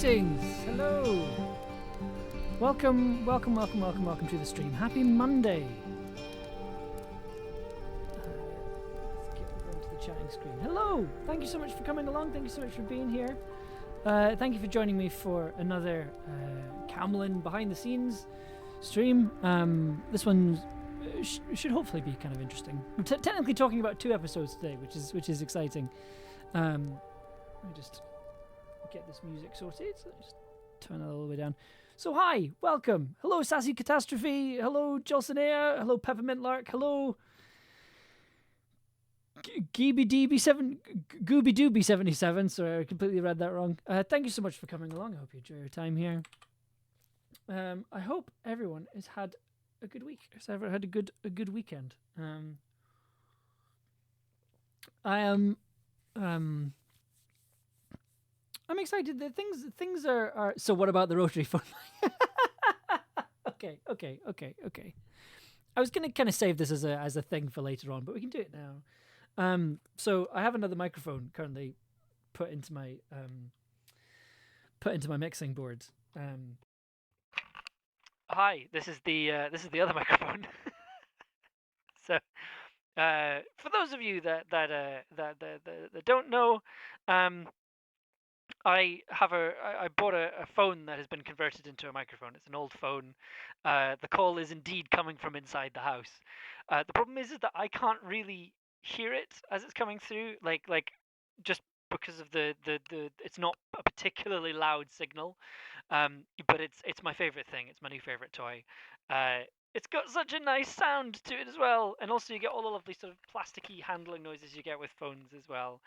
Greetings. Hello. Welcome to the stream. Happy Monday. Let's get over into the chatting screen. Hello. Thank you so much for coming along. Thank you so much for being here. Thank you for joining me for another Camlann behind the scenes stream. This one should hopefully be kind of interesting. I'm technically talking about 2 episodes today, which is exciting. Let me just get this music sorted. So just turn that all the way down. So hi, welcome. Hello, Sassy Catastrophe. Hello, Jolsonea. Hello, Peppermint Lark. Hello, Gooby Dooby 77. Sorry, I completely read that wrong. Thank you so much for coming along. I hope you enjoy your time here. I hope everyone has had a good week. Has ever had a good weekend. I'm excited that things are. So what about the rotary phone? Okay. I was gonna kind of save this as a thing for later on, but we can do it now. So I have another microphone currently put into my mixing board. Hi, this is the other microphone. So for those of you that don't know, I bought a phone that has been converted into a microphone. It's an old phone. The call is indeed coming from inside the house. The problem is that I can't really hear it as it's coming through, like just because of the it's not a particularly loud signal. But it's my favorite thing. It's my new favorite toy. It's got such a nice sound to it as well, and also you get all the lovely sort of plasticky handling noises you get with phones as well.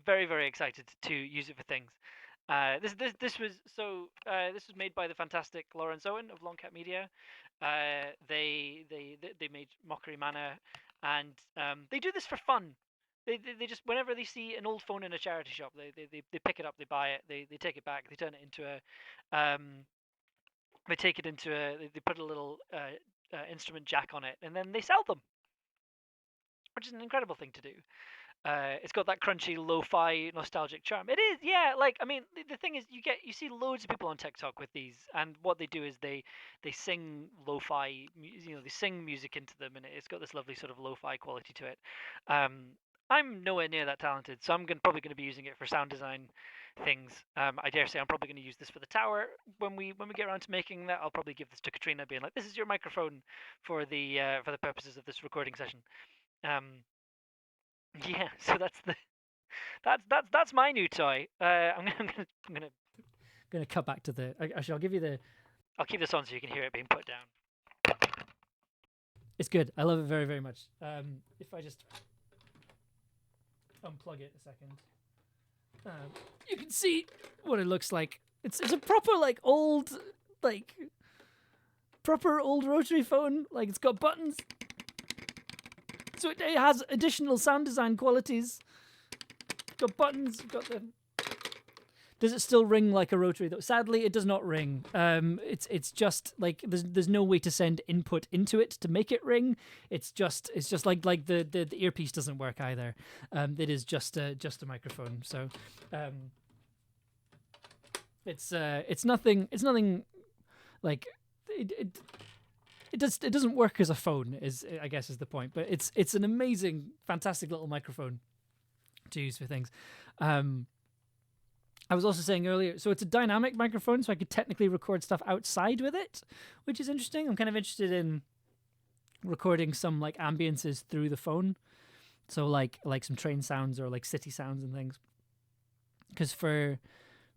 Very, very excited to use it for things. This was made by the fantastic Lawrence Owen of Longcat Media. They made Mockery Manor, and they do this for fun. They just, whenever they see an old phone in a charity shop, they pick it up, they buy it, they take it back, they turn it into they put a little instrument jack on it, and then they sell them, which is an incredible thing to do. It's got that crunchy lo-fi nostalgic charm. It is, yeah. Like, I mean, the thing is, you see loads of people on TikTok with these, and what they do is they sing lo-fi, they sing music into them, and it's got this lovely sort of lo-fi quality to it. I'm nowhere near that talented, so I'm probably going to be using it for sound design things. I dare say I'm probably going to use this for the tower when we get around to making that. I'll probably give this to Katrina, being like, "This is your microphone for the purposes of this recording session." Yeah, so that's my new toy. I'm gonna cut back to the. Actually, I'll keep this on so you can hear it being put down. It's good. I love it very, very much. If I just unplug it a second, you can see what it looks like. It's a proper proper old rotary phone. Like, it's got buttons. So it has additional sound design qualities. Got buttons. Got the. Does it still ring like a rotary though? Sadly, it does not ring. It's just like there's no way to send input into it to make it ring. It's just like the earpiece doesn't work either. It is just a microphone. So it's nothing like it doesn't work as a phone, I guess is the point, but it's an amazing, fantastic little microphone to use for things. I was also saying earlier, so it's a dynamic microphone, so I could technically record stuff outside with it, which is interesting. I'm kind of interested in recording some like ambiences through the phone, so like some train sounds or like city sounds and things. Because for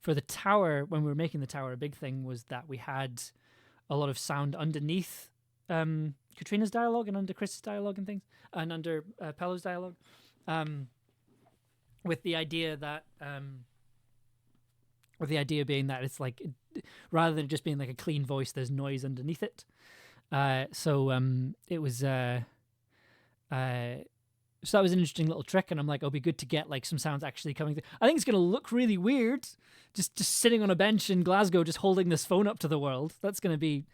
the tower, when we were making the tower, a big thing was that we had a lot of sound underneath Katrina's dialogue and under Chris's dialogue and things, and under Pello's dialogue, with the idea being that it's like, rather than just being like a clean voice, there's noise underneath it. So it was so that was an interesting little trick, and I'm like, it'll be good to get like some sounds actually coming through. I think it's gonna look really weird, just sitting on a bench in Glasgow, just holding this phone up to the world. That's gonna be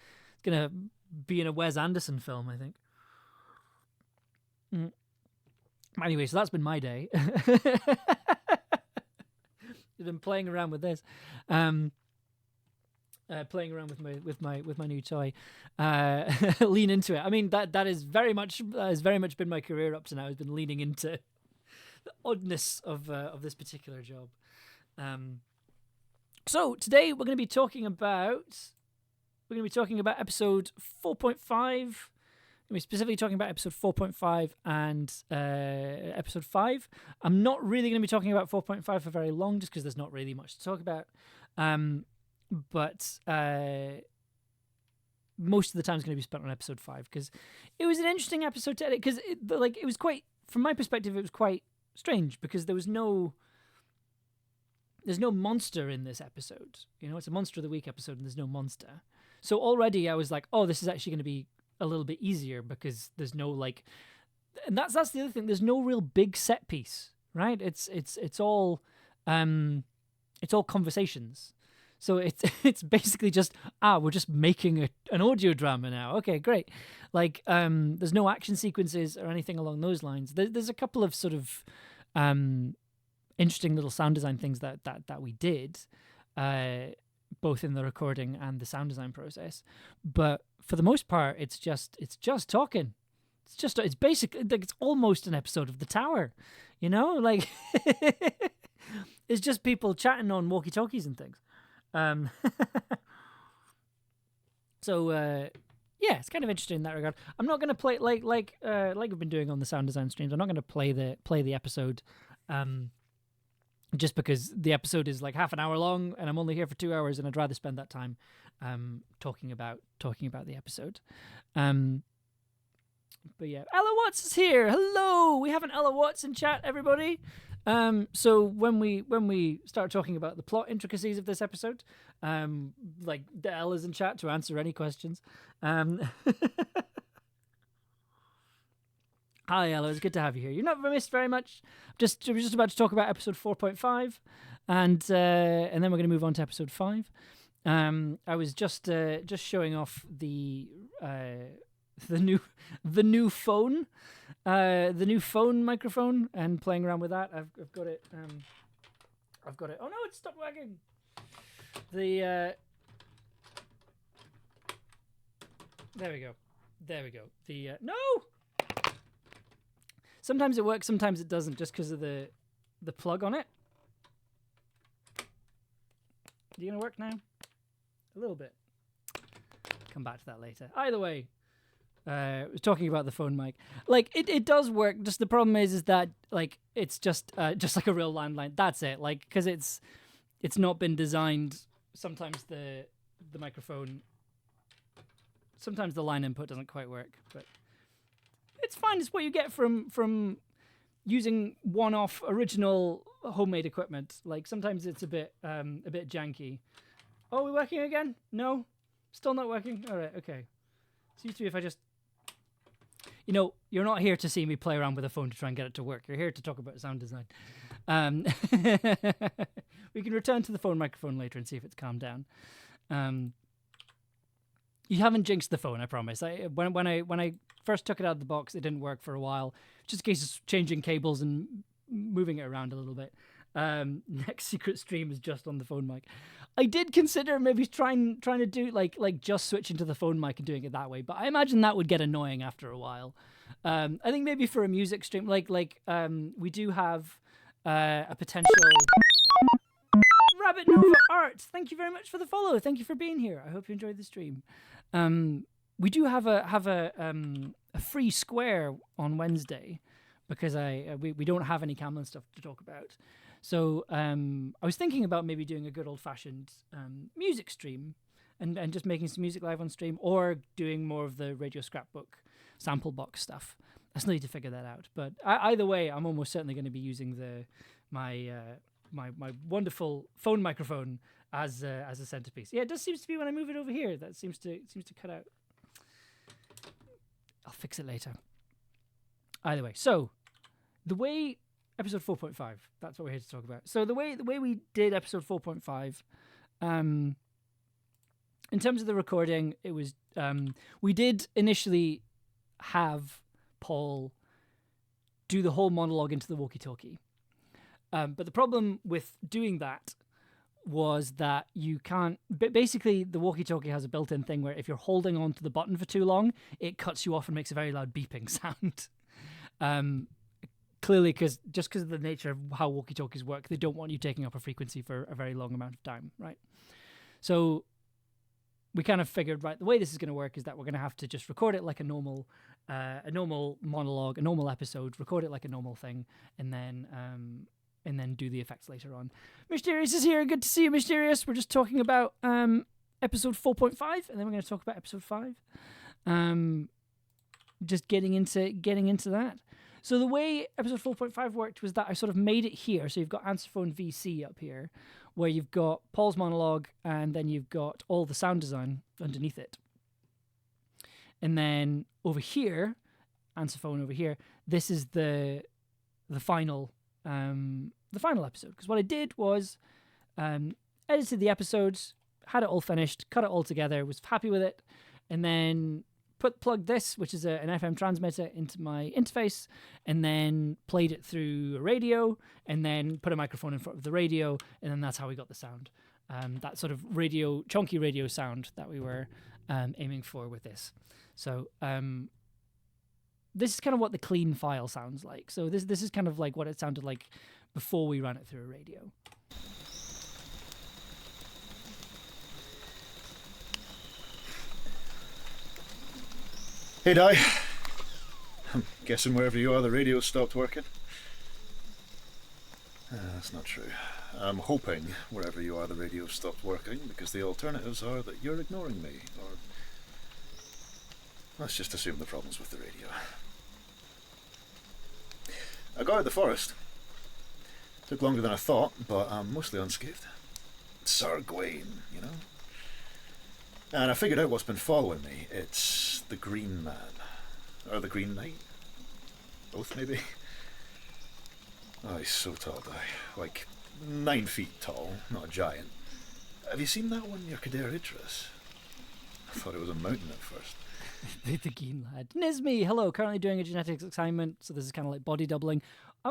in a Wes Anderson film, I think. Anyway, so that's been my day. been playing around with this. Playing around with my new toy, lean into it. I mean that is very much has very much been my career up to now. Has been leaning into the oddness of this particular job. So today we're going to be talking about episode 4.5. We're specifically talking about episode 4.5 and episode 5. I'm not really going to be talking about 4.5 for very long, just because there's not really much to talk about. But most of the time is going to be spent on episode 5, because it was an interesting episode to edit. Because it was quite, from my perspective, it was quite strange, because there's no monster in this episode. It's a Monster of the Week episode, and there's no monster. So already I was like, oh, this is actually going to be a little bit easier, because there's no and that's the other thing. There's no real big set piece, right? It's all conversations. So it's basically just we're just making an audio drama now. Okay, great. There's no action sequences or anything along those lines. There's a couple of sort of interesting little sound design things that we did, both in the recording and the sound design process. But for the most part, it's just talking. It's basically it's almost an episode of The Tower, it's just people chatting on walkie-talkies and things. So it's kind of interesting in that regard. I'm not going to play like we've been doing on the sound design streams. I'm not going to play the episode, just because the episode is like half an hour long, and I'm only here for 2 hours, and I'd rather spend that time talking about the episode. But yeah, Ella Watts is here. Hello, we have an Ella Watts in chat, everybody. So when we start talking about the plot intricacies of this episode, the Ella's in chat to answer any questions. Hi Ella, it's good to have you here. You're not missed very much. We're just about to talk about episode 4.5, and then we're going to move on to episode 5. I was just showing off the new phone. The new phone microphone, and playing around with that. I've got it. Oh no, it stopped working. There we go. No. Sometimes it works, sometimes it doesn't, just because of the plug on it. Are you gonna work now? A little bit. Come back to that later. Either way. Was talking about the phone mic. It does work. Just the problem is that it's just like a real landline. That's it. Because it's not been designed. Sometimes the microphone. Sometimes the line input doesn't quite work, but it's fine. It's what you get from using one-off original homemade equipment. Sometimes it's a bit janky. Oh, we're working again? No, still not working. All right, okay. Seems to be if I just. You're not here to see me play around with a phone to try and get it to work. You're here to talk about sound design. We can return to the phone microphone later and see if it's calmed down. You haven't jinxed the phone, I promise. When I first took it out of the box, it didn't work for a while. Just in case of changing cables and moving it around a little bit. Next secret stream is just on the phone mic. I did consider maybe trying to do like just switching to the phone mic and doing it that way, but I imagine that would get annoying after a while. I think maybe for a music stream, we do have a potential. Rabbit Nova Art, thank you very much for the follow. Thank you for being here. I hope you enjoyed the stream. We do have a free square on Wednesday, because we don't have any Camlann stuff to talk about. So I was thinking about maybe doing a good old-fashioned music stream and just making some music live on stream, or doing more of the Radio Scrapbook sample box stuff. I still need to figure that out. But either way, I'm almost certainly going to be using my wonderful phone microphone as a centerpiece. Yeah, it does seem to be when I move it over here. That seems to cut out. I'll fix it later. Either way, so the way episode 4.5, that's what we're here to talk about. So the way we did episode 4.5, in terms of the recording, it was we did initially have Paul do the whole monologue into the walkie-talkie. But the problem with doing that was that you can't. Basically, the walkie-talkie has a built-in thing where if you're holding on to the button for too long, it cuts you off and makes a very loud beeping sound. Clearly, because of the nature of how walkie-talkies work, they don't want you taking up a frequency for a very long amount of time, right? So we kind of figured, right, the way this is going to work is that we're going to have to just record it like a normal monologue, a normal episode, record it like a normal thing, and then do the effects later on. Mysterious is here. Good to see you, Mysterious. We're just talking about episode 4.5, and then we're going to talk about episode 5. Just getting into that. So the way episode 4.5 worked was that I sort of made it here. So you've got Answer Phone VC up here, where you've got Paul's monologue, and then you've got all the sound design underneath it. And then over here, Answer Phone over here, this is the final episode. Because what I did was edited the episodes, had it all finished, cut it all together, was happy with it, and then plugged this, which is an FM transmitter, into my interface, and then played it through a radio, and then put a microphone in front of the radio, and then that's how we got the sound. That sort of chunky radio sound that we were aiming for with this. So this is kind of what the clean file sounds like. So this is kind of like what it sounded like before we ran it through a radio. Hey, Di. I'm guessing wherever you are, the radio stopped working. That's not true. I'm hoping wherever you are, the radio stopped working, because the alternatives are that you're ignoring me, or... Let's just assume the problem's with the radio. I got out of the forest. Took longer than I thought, but I'm mostly unscathed. Sir Gawain, you know? And I figured out what's been following me. It's the Green Man. Or the Green Knight. Both, maybe? Oh, he's so tall, Di. Like 9 feet tall, not a giant. Have you seen that one near Cadair Idris? I thought it was a mountain at first. The Green Lad. Nisme, hello. Currently doing a genetics assignment, so this is kind of like body doubling. I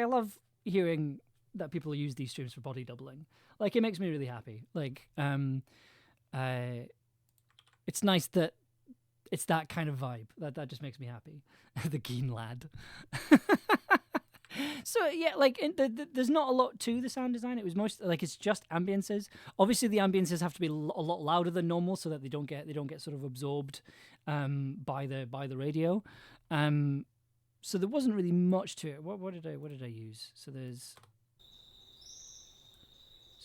love hearing that people use these streams for body doubling. Like, it makes me really happy. Like, it's nice that it's that kind of vibe. That just makes me happy. The Keen Lad. So yeah, like there's not a lot to the sound design. It was most like it's just ambiances. Obviously, the ambiances have to be a lot louder than normal so that they don't get sort of absorbed by the radio. So there wasn't really much to it. What did I use? So we've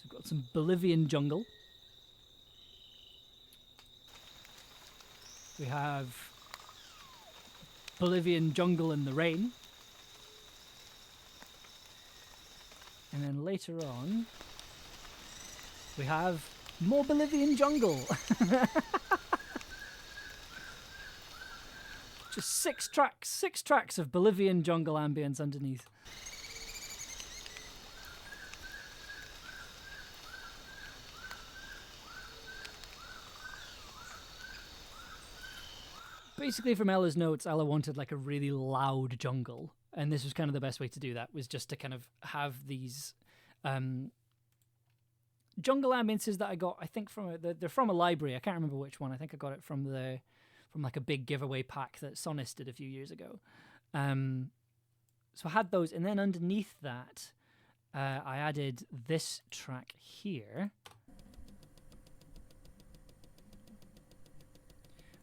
got some Bolivian jungle. We have Bolivian jungle in the rain. And then later on, we have more Bolivian jungle. Just six tracks of Bolivian jungle ambience underneath. Basically, from Ella's notes, Ella wanted like a really loud jungle. And this was kind of the best way to do that, was just to kind of have these jungle ambiances that I got, I think they're from a library. I can't remember which one. I think I got it from like a big giveaway pack that Sonis did a few years ago. So I had those, and then underneath that, I added this track here,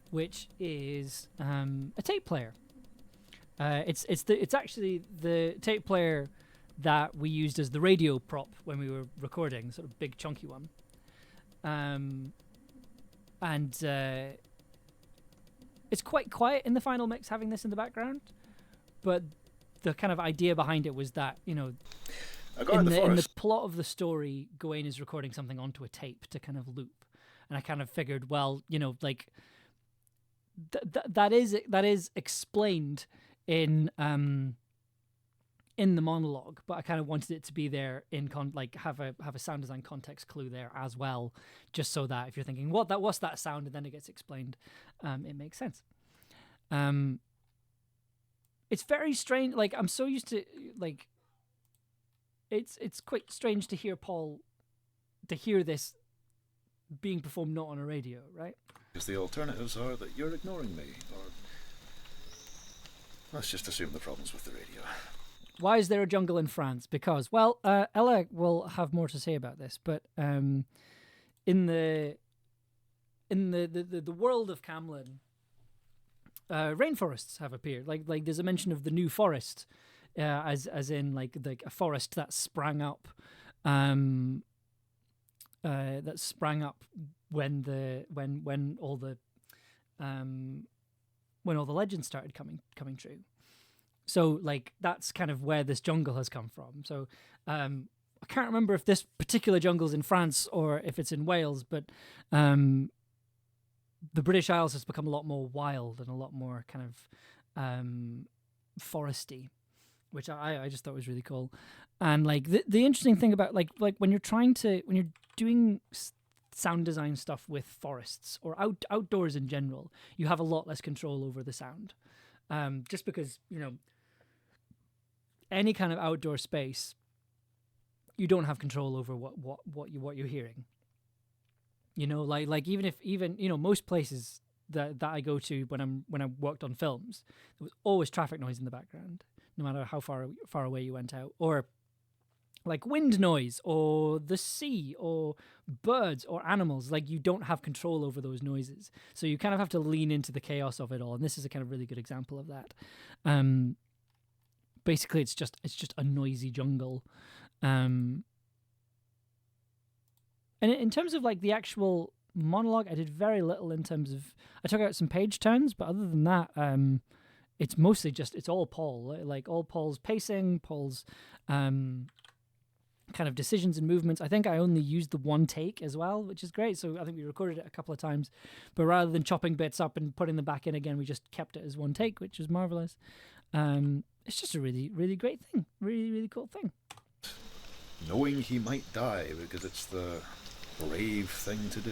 which is a tape player. It's actually the tape player that we used as the radio prop when we were recording, sort of big chunky one. And it's quite quiet in the final mix having this in the background, but the kind of idea behind it was that, you know, in the plot of the story, Gawain is recording something onto a tape to kind of loop, and I kind of figured, well, you know, like that is explained in the monologue, but I kind of wanted it to be there in have a sound design context clue there as well, just so that if you're thinking what's that sound, and then it gets explained, it makes sense. It's very strange. Like, I'm so used to, like, it's quite strange to hear this being performed not on a radio, right? Because the alternatives are that you're ignoring me, or let's just assume the problem's with the radio. Why is there a jungle in France? Because, well, Ella will have more to say about this, but in the world of Camlann, rainforests have appeared. Like there's a mention of the New Forest, as in like a forest that sprang up, when all the legends started coming true. So like that's kind of where this jungle has come from. So I can't remember if this particular jungle's in France or if it's in Wales, but the British Isles has become a lot more wild and a lot more kind of foresty, which I just thought was really cool. And like the interesting thing about like when you're doing sound design stuff with forests or outdoors in general, you have a lot less control over the sound. Just because, any kind of outdoor space, you don't have control over what you're hearing. Like even most places that I go to when I worked on films, there was always traffic noise in the background, no matter how far away you went out, or like wind noise or the sea or birds or animals. Like you don't have control over those noises, so you kind of have to lean into the chaos of it all, and this is a kind of really good example of that. Basically it's just a noisy jungle. And in terms of like the actual monologue, I did very little in terms of, I took out some page turns, but other than that, it's mostly it's all Paul, like all Paul's pacing, Paul's kind of decisions and movements. I think I only used the one take as well, which is great. So I think we recorded it a couple of times, but rather than chopping bits up and putting them back in again, we just kept it as one take, which was marvelous. It's just a really, really great thing. Really, really cool thing. Knowing he might die because it's the brave thing to do.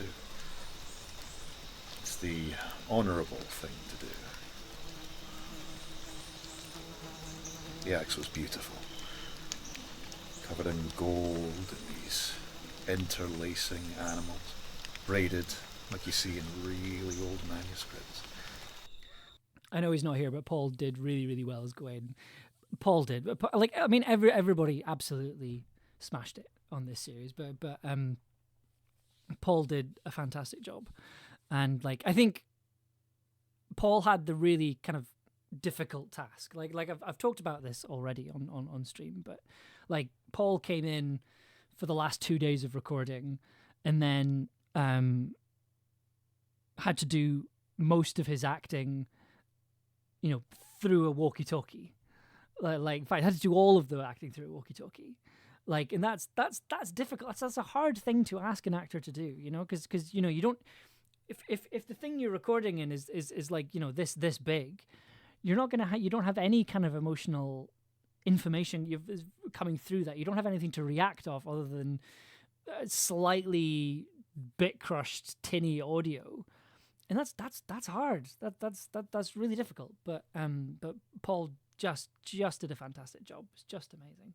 It's the honourable thing to do. The axe was beautiful. Covered in gold and these interlacing animals, braided like you see in really old manuscripts. I know he's not here, but Paul did really, really well as Gawain. Paul did. Like, I mean, everybody absolutely smashed it on this series, but Paul did a fantastic job. And like, I think Paul had the really kind of difficult task. Like I've talked about this already on stream, but like Paul came in for the last 2 days of recording and then had to do most of his acting, through a walkie-talkie. Like in fact, had to do all of the acting through a walkie-talkie. Like, and that's difficult. That's a hard thing to ask an actor to do, because you don't. If the thing you're recording in is like this big, you don't have any kind of emotional information coming through that. You don't have anything to react off other than slightly bit crushed tinny audio, and that's hard. That's really difficult. But Paul just did a fantastic job. It's just amazing.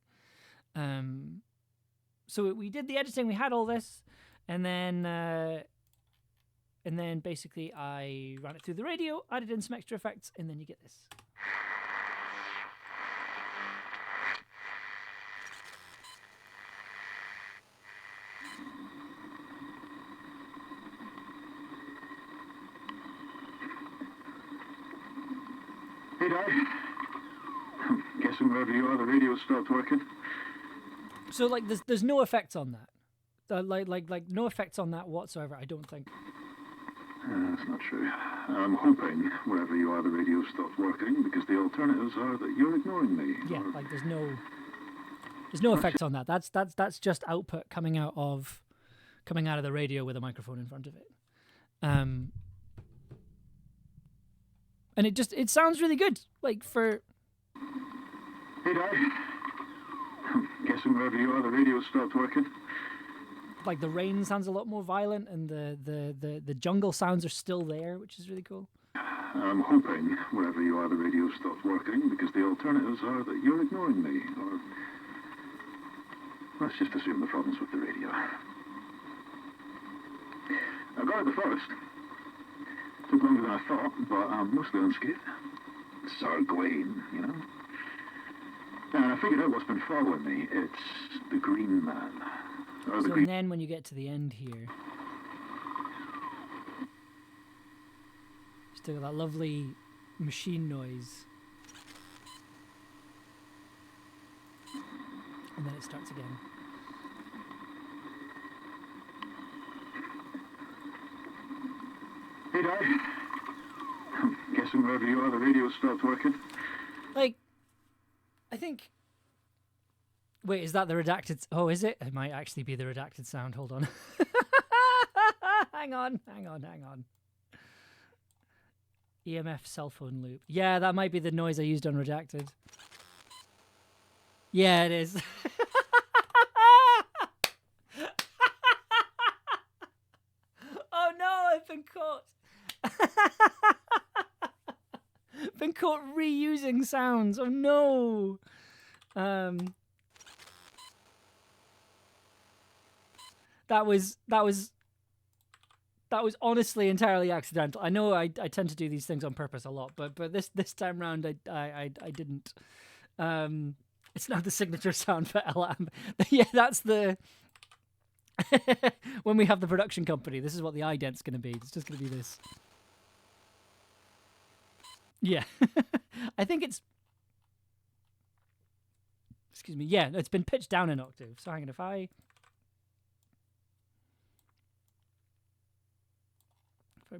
So we did the editing. We had all this, and then basically I ran it through the radio, added in some extra effects, and then you get this. Hey, Dad. Guessing wherever you are, the radio stopped working. So like, there's no effects on that. Like no effects on that whatsoever. I don't think. That's not true. I'm hoping wherever you are, the radio stopped working because the alternatives are that you're ignoring me. Yeah, like there's no effects on that. That's just output coming out of the radio with a microphone in front of it. And it sounds really good. Like for. Hey, Dad. Guessing wherever you are, the radio stopped working. Like the rain sounds a lot more violent, and the jungle sounds are still there, which is really cool. I'm hoping wherever you are, the radio stopped working because the alternatives are that you're ignoring me, or Let's just assume the problem's with the radio. I got out of the forest. Took longer than I thought, but I'm mostly unscathed. Sir Gawain, you know? And I figured out what's been following me. It's the Green Man. Or the So Green... then when you get to the end here, still got that lovely machine noise. And then it starts again. Hey, Dad. I'm guessing wherever you are, the radio stopped working. Like, I think... Wait, is that the redacted... Oh, is it? It might actually be the redacted sound. Hold on. Hang on. EMF cell phone loop. Yeah, that might be the noise I used on redacted. Yeah, it is. Oh no, I've been caught. Been caught reusing sounds. Oh no. That was honestly entirely accidental. I know I tend to do these things on purpose a lot, but this time round I didn't. It's not the signature sound for LM. Yeah, that's the when we have the production company. This is what the ident's going to be. It's just going to be this. Yeah, I think it's. Excuse me. Yeah, it's been pitched down an octave. So hang on, if I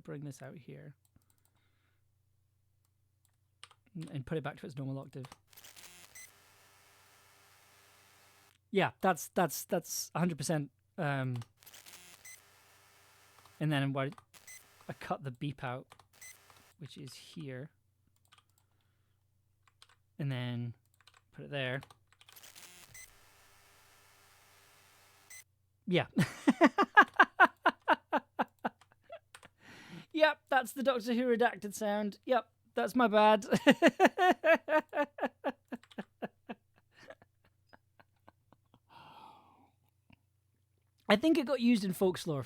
bring this out here and put it back to its normal octave. Yeah, that's 100%. And then what I cut the beep out, which is here, and then put it there. Yeah. Yep, that's the Doctor Who redacted sound. Yep, that's my bad. I think it got used in Folklore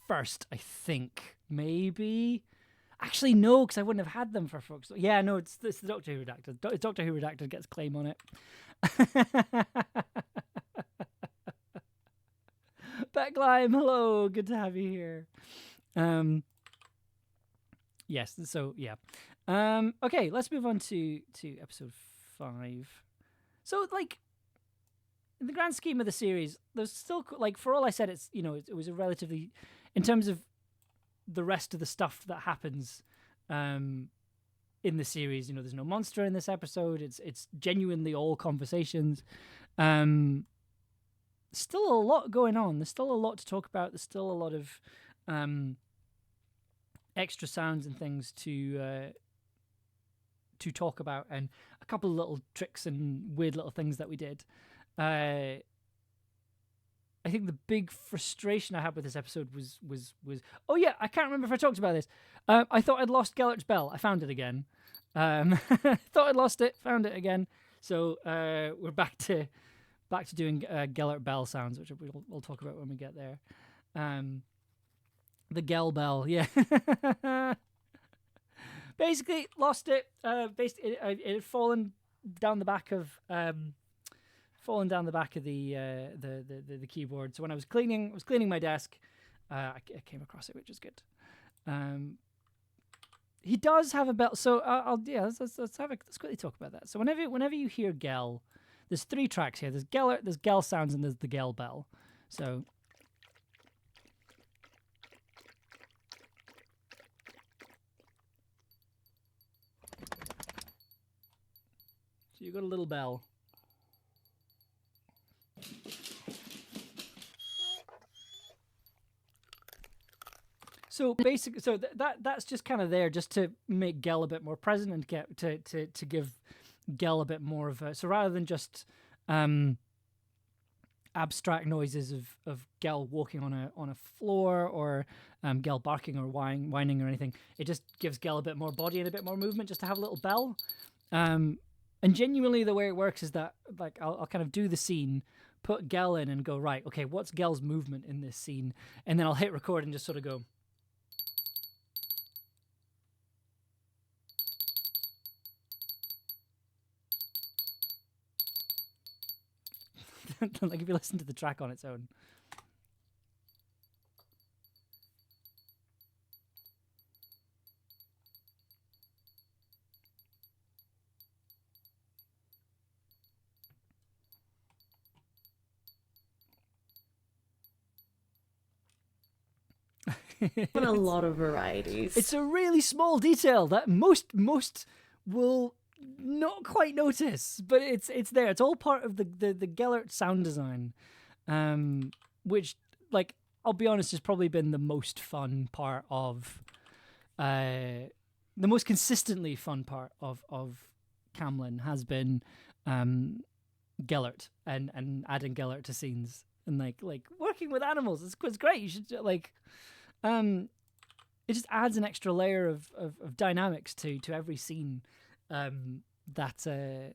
first, I think. Maybe. Actually, no, because I wouldn't have had them for Folklore. Yeah, no, it's the Doctor Who redacted. Doctor Who redacted gets claim on it. Becklime, hello, good to have you here. Yes, so yeah. Okay, let's move on to episode 5. So, like, in the grand scheme of the series, there's still, like, for all I said, it's, you know, it was a relatively, in terms of the rest of the stuff that happens in the series, you know, there's no monster in this episode. It's genuinely all conversations. Still a lot going on. There's still a lot to talk about. There's still a lot of extra sounds and things to talk about, and a couple of little tricks and weird little things that we did. I think the big frustration I had with this episode was oh yeah, I can't remember if I talked about this. I thought I'd lost Gellert's bell. I found it again. Thought I'd lost it, found it again. So we're back to doing Gellert bell sounds, which we'll talk about when we get there. The Gell bell, yeah. Basically, lost it. Basically, it had fallen down the back of the keyboard. So when I was cleaning my desk, I came across it, which is good. He does have a bell. So let's quickly talk about that. So whenever you hear Gell, there's 3 tracks here. There's Gellert, there's Gell sounds, and there's the Gell bell. So you got a little bell. So basically, that's just kind of there just to make Gell a bit more present and get to give Gell a bit more of a. So rather than just abstract noises of Gell walking on a floor or Gell barking or whining or anything, it just gives Gell a bit more body and a bit more movement just to have a little bell. And And genuinely, the way it works is that like I'll kind of do the scene, put Gel in, and go right. Okay, what's Gel's movement in this scene? And then I'll hit record and just sort of go. Like if you listen to the track on its own. But a lot of varieties. It's a really small detail that most will not quite notice, but it's there. It's all part of the Gellert sound design, which, like, I'll be honest, has probably been the most fun part of, the most consistently fun part of Camlann has been Gellert and adding Gellert to scenes and like working with animals. It's great. You should it just adds an extra layer of dynamics to every scene that they're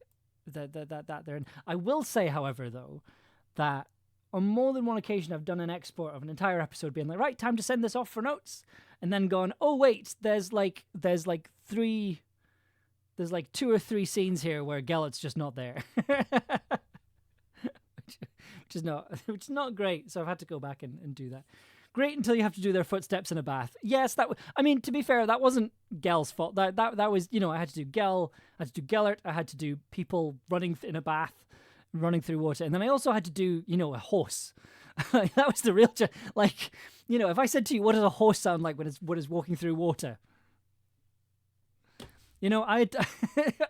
in. I will say, however, though, that on more than one occasion I've done an export of an entire episode being like, right, time to send this off for notes, and then gone, oh wait, there's like 2 or 3 scenes here where Gellert's just not there. which is not great, so I've had to go back and do that. Great until you have to do their footsteps in a bath. Yes, I mean, to be fair, that wasn't Gel's fault. That was, I had to do Gel, I had to do Gellert, I had to do people running in a bath, running through water, and then I also had to do, a horse. That was the real, if I said to you, what does a horse sound like when it's walking through water? I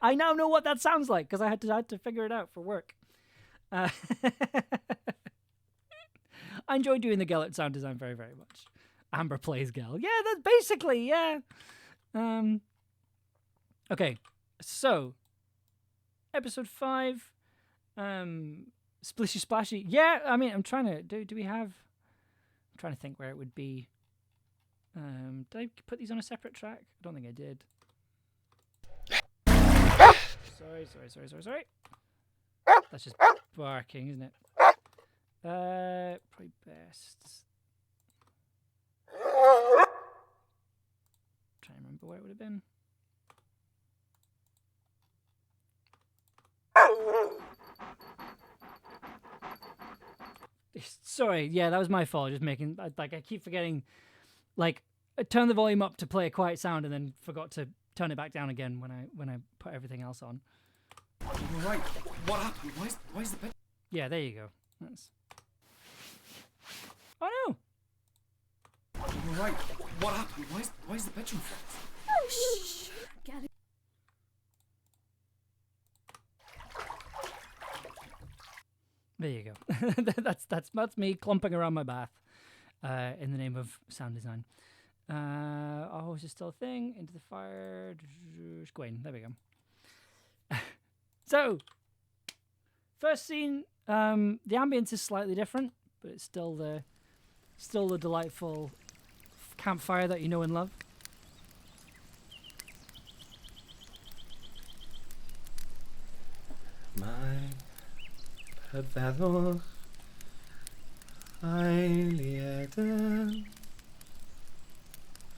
I now know what that sounds like because I had to figure it out for work. I enjoy doing the Gellert sound design very, very much. Amber plays Gel. Yeah, that's basically, yeah. Okay, so episode 5, Splishy Splashy. Yeah, I mean, I'm trying to do we have? I'm trying to think where it would be. Did I put these on a separate track? I don't think I did. Sorry. That's just barking, isn't it? Probably best. Trying to remember where it would have been. Sorry, yeah, that was my fault. Just making I keep forgetting. Like, I turned the volume up to play a quiet sound and then forgot to turn it back down again when I put everything else on. Right, what happened? Why is the bed? Yeah, there you go. That's. Oh no! Right, what happened? Why is the bedroom flat? Oh, shh. Get it. There you go. that's me clumping around my bath, in the name of sound design. Oh, is it still a thing? Into the fire. Gwen. There we go. So, first scene. The ambience is slightly different, but it's still the delightful campfire that you know and love. Mae rhyfeddwch eiliadau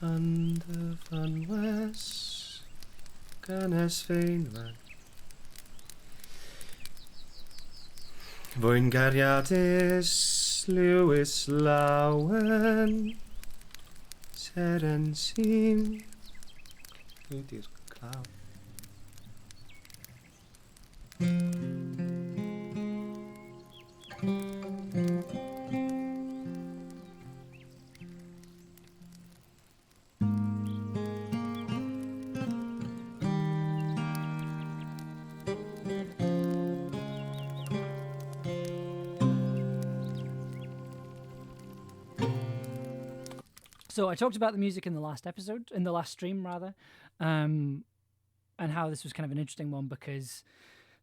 yn dy fanwes gynnes feinwan. Fwy'n gariadus Lewis Lawen Seren sy'n Lwyddi'r claw. So I talked about the music in the last stream rather, and how this was kind of an interesting one because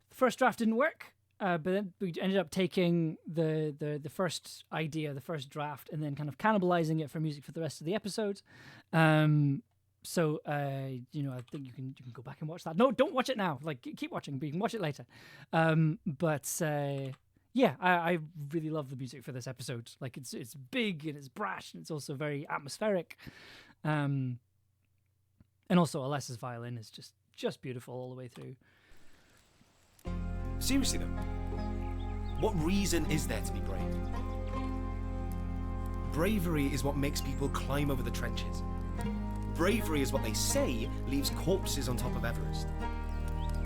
the first draft didn't work, but then we ended up taking the first idea, the first draft, and then kind of cannibalizing it for music for the rest of the episode. So you know, I think you can go back and watch that. No, don't watch it now. Like keep watching, but you can watch it later. Yeah, I really love the music for this episode. Like it's big and it's brash and it's also very atmospheric. And also Alessa's violin is just beautiful all the way through. Seriously though, what reason is there to be brave? Bravery is what makes people climb over the trenches. Bravery is what they say leaves corpses on top of Everest.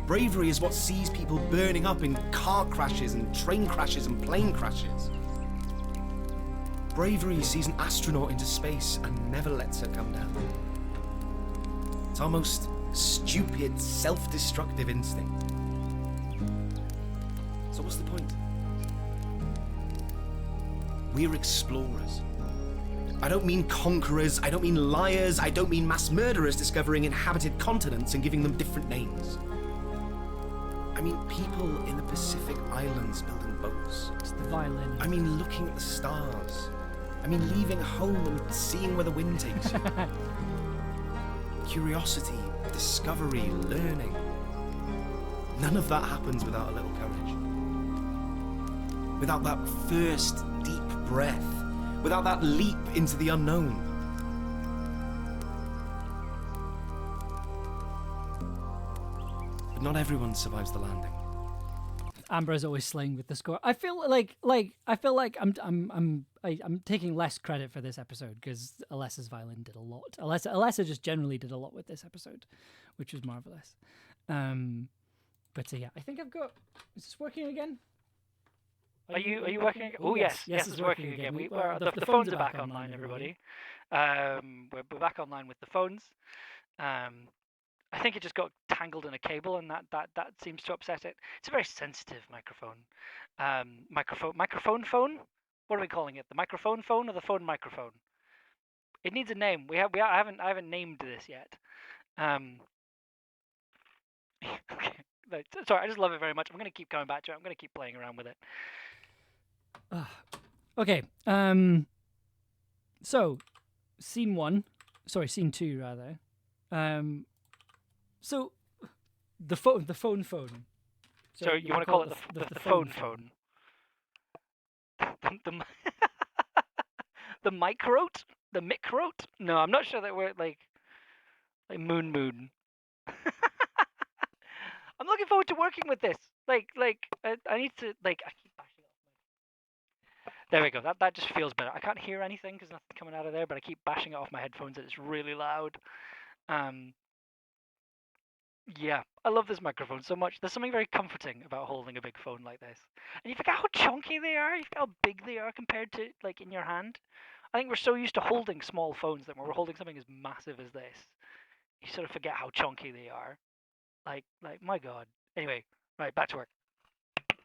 Bravery is what sees people burning up in car crashes and train crashes and plane crashes. Bravery sees an astronaut into space and never lets her come down. It's almost stupid, self-destructive instinct. So what's the point? We're explorers. I don't mean conquerors, I don't mean liars, I don't mean mass murderers discovering inhabited continents and giving them different names. I mean people in the Pacific Islands building boats. It's the violin. I mean looking at the stars. I mean leaving home and seeing where the wind takes you. Curiosity, discovery, learning. None of that happens without a little courage. Without that first deep breath. Without that leap into the unknown. But not everyone survives the landing. Amber's always slaying with the score. I feel like I'm taking less credit for this episode because Alessa's violin did a lot. Alessa just generally did a lot with this episode, which was marvelous. Yeah, I think I've got. Is this working again? Are you working? Oh yes, it's working again. The phones are back online, everybody. We're back online with the phones. I think it just got tangled in a cable, and that seems to upset it. It's a very sensitive microphone. Microphone phone. What are we calling it? The microphone phone or the phone microphone? It needs a name. I haven't named this yet. Okay. Sorry, I just love it very much. I'm going to keep coming back to it. I'm going to keep playing around with it. Okay. So, scene 2 rather. So, the phone. So you want to call it the phone phone? The microte? The microte? No, I'm not sure that we're like moon. I'm looking forward to working with this. I need to I keep bashing it off my. There we go. That just feels better. I can't hear anything because nothing's coming out of there, but I keep bashing it off my headphones and it's really loud. Yeah, I love this microphone so much. There's something very comforting about holding a big phone like this. And you forget how chunky they are. You forget how big they are compared to like in your hand. I think we're so used to holding small phones that when we're holding something as massive as this, you sort of forget how chunky they are. Like my God. Anyway, right, back to work. I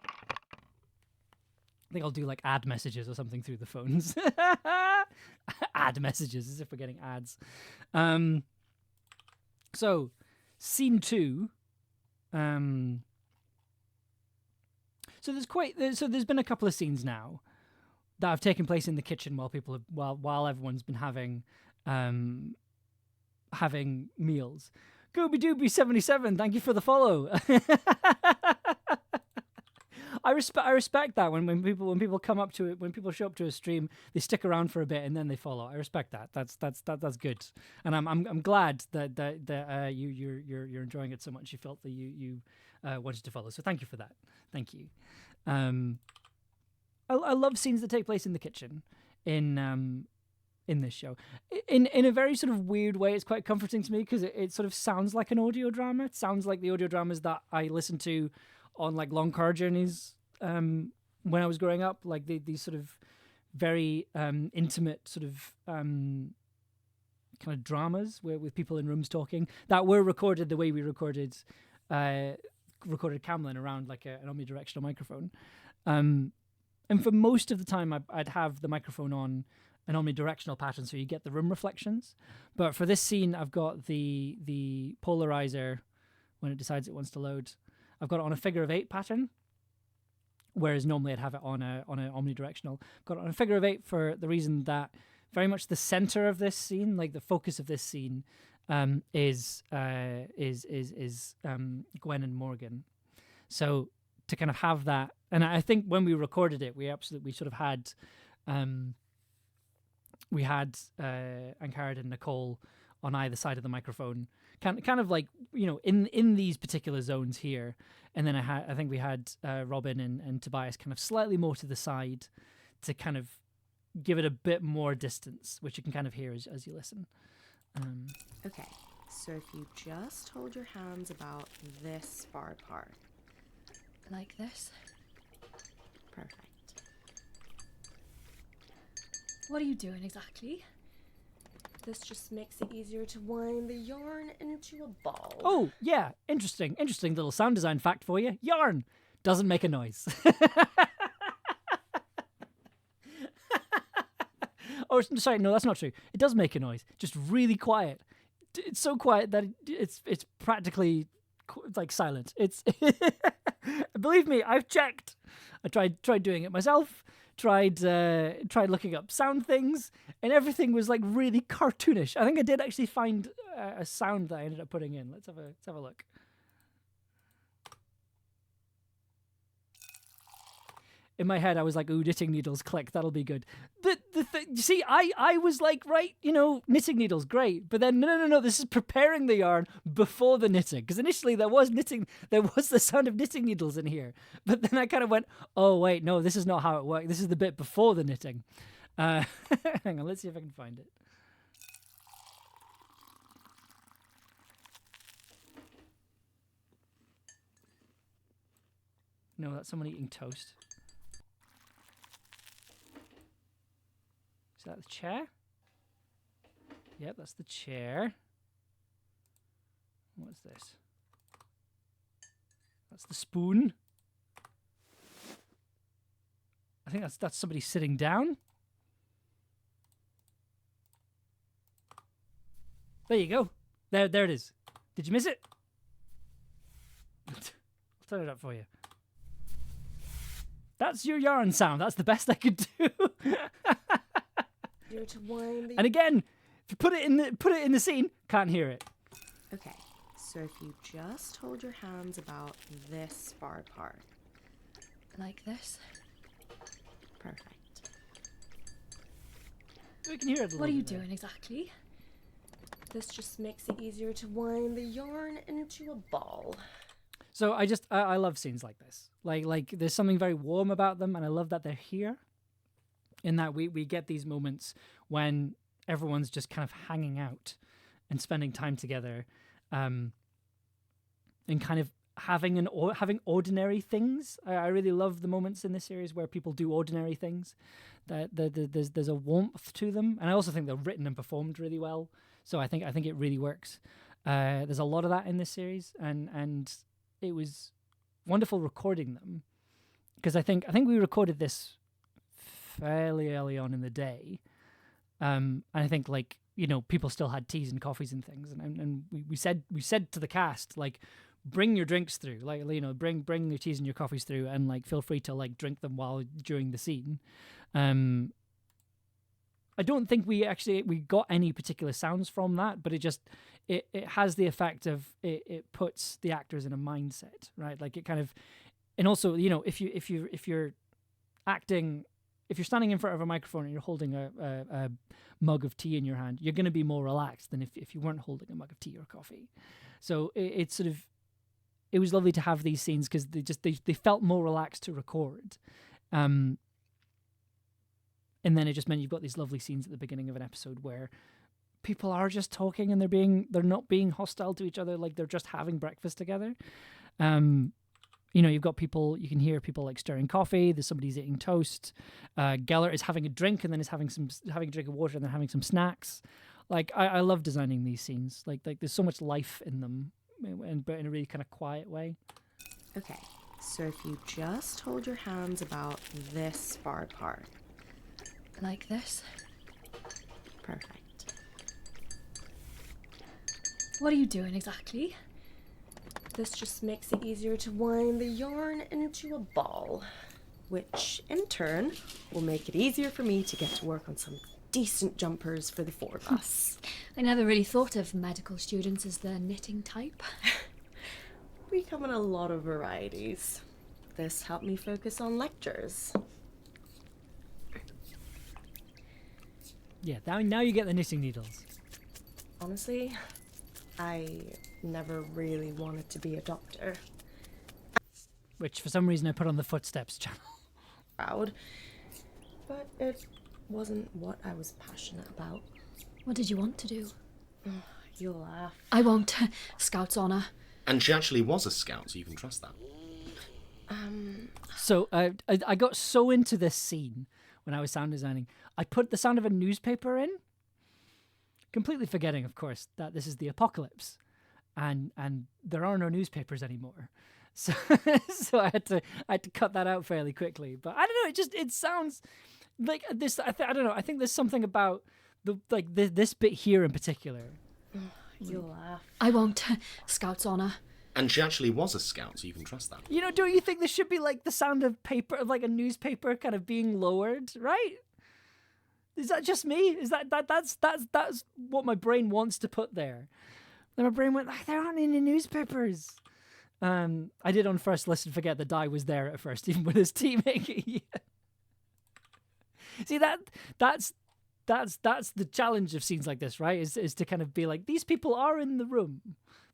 think I'll do like ad messages or something through the phones. Ad messages, as if we're getting ads. So, scene 2. So there's been a couple of scenes now that have taken place in the kitchen while everyone's been having meals. Gooby Dooby 77, thank you for the follow. I respect that when people come up to it, when people show up to a stream, they stick around for a bit and then they follow. I respect that. That's good, and I'm glad that you're enjoying it so much. You felt that you wanted to follow. So thank you for that. Thank you. I love scenes that take place in the kitchen in this show. In a very sort of weird way, it's quite comforting to me because it sort of sounds like an audio drama. It sounds like the audio dramas that I listened to on like long car journeys when I was growing up, like these sort of very intimate sort of kind of dramas with people in rooms talking that were recorded the way we recorded Camlann around like an omnidirectional microphone. And for most of the time, I'd have the microphone on an omnidirectional pattern, so you get the room reflections. But for this scene, I've got the polarizer when it decides it wants to load. I've got it on a figure of 8 pattern, whereas normally I'd have it on an omnidirectional. I've got it on a figure of 8 for the reason that very much the center of this scene, like the focus of this scene, is Gwen and Morgan. So to kind of have that, and I think when we recorded it, we sort of had Ankarid and Nicole on either side of the microphone, kind of like, you know, in these particular zones here, and then I think we had Robin and Tobias kind of slightly more to the side to kind of give it a bit more distance, which you can kind of hear as you listen. Okay, so if you just hold your hands about this far apart. Like this? Perfect. What are you doing exactly? This just makes it easier to wind the yarn into a ball. Oh, yeah, interesting little sound design fact for you. Yarn doesn't make a noise. Oh, sorry, no, that's not true. It does make a noise, just really quiet. It's so quiet that it's practically like silent. It's believe me, I've checked. I tried doing it myself. Tried looking up sound things, and everything was like really cartoonish. I think I did actually find a sound that I ended up putting in. Let's have a look. In my head, I was like, "Ooh, knitting needles, click, that'll be good." You see, I was like, right, you know, knitting needles, great. But then, no, this is preparing the yarn before the knitting. Because initially there was the sound of knitting needles in here. But then I kind of went, oh, wait, no, this is not how it works. This is the bit before the knitting. Hang on, let's see if I can find it. No, that's someone eating toast. Is that the chair? Yep, that's the chair. What's this? That's the spoon. I think that's somebody sitting down. There you go. There it is. Did you miss it? I'll turn it up for you. That's your yarn sound. That's the best I could do. And again, if you put it in the scene, can't hear it. Okay, so if you just hold your hands about this far apart. Like this? Perfect. We can hear it a little What are you bit there. doing exactly? This just makes it easier to wind the yarn into a ball. So I love scenes like this. Like there's something very warm about them, and I love that they're here. In that we get these moments when everyone's just kind of hanging out and spending time together, and kind of having ordinary things. I really love the moments in this series where people do ordinary things. That there's a warmth to them, and I also think they're written and performed really well. So I think it really works. There's a lot of that in this series, and it was wonderful recording them, because I think we recorded this fairly early on in the day, and I think, like, you know, people still had teas and coffees and things, and we said to the cast, like, bring your drinks through, like, you know, bring your teas and your coffees through, and like feel free to like drink them during the scene. I don't think we got any particular sounds from that, but it has the effect of it puts the actors in a mindset, right? Like, it kind of, and also, you know, if you're acting. If you're standing in front of a microphone and you're holding a mug of tea in your hand, you're going to be more relaxed than if you weren't holding a mug of tea or coffee. So it was lovely to have these scenes, because they felt more relaxed to record. And then it just meant you've got these lovely scenes at the beginning of an episode where people are just talking and they're not being hostile to each other, like they're just having breakfast together. You know, you can hear people like stirring coffee. There's somebody's eating toast. Gellert is having a drink and then is having a drink of water and then having some snacks. Like, I love designing these scenes. Like there's so much life in them, but in a really kind of quiet way. Okay, so if you just hold your hands about this far apart. Like this? Perfect. What are you doing exactly? This just makes it easier to wind the yarn into a ball, which in turn will make it easier for me to get to work on some decent jumpers for the four of us. I never really thought of medical students as the knitting type. We come in a lot of varieties. This helped me focus on lectures. Yeah, now you get the knitting needles. Honestly, I never really wanted to be a doctor. Which, for some reason, I put on the Footsteps channel. Proud, but it wasn't what I was passionate about. What did you want to do? You'll laugh. I won't. Scout's honour. And she actually was a scout, so you can trust that. So I got so into this scene when I was sound designing, I put the sound of a newspaper in, completely forgetting, of course, that this is the apocalypse, and there are no newspapers anymore. So so I had to cut that out fairly quickly. But I don't know. It sounds like this. I don't know. I think there's something about this bit here in particular. You'll laugh. I won't. Scout's honour. And she actually was a scout, so you can trust that. You know, don't you think this should be like the sound of paper, of like a newspaper kind of being lowered, right? Is that just me? Is that's what my brain wants to put there? Then my brain went, there aren't any newspapers. I did on first listen forget that Di was there at first, even with his teaming. See, that's the challenge of scenes like this, right? Is to kind of be like, these people are in the room.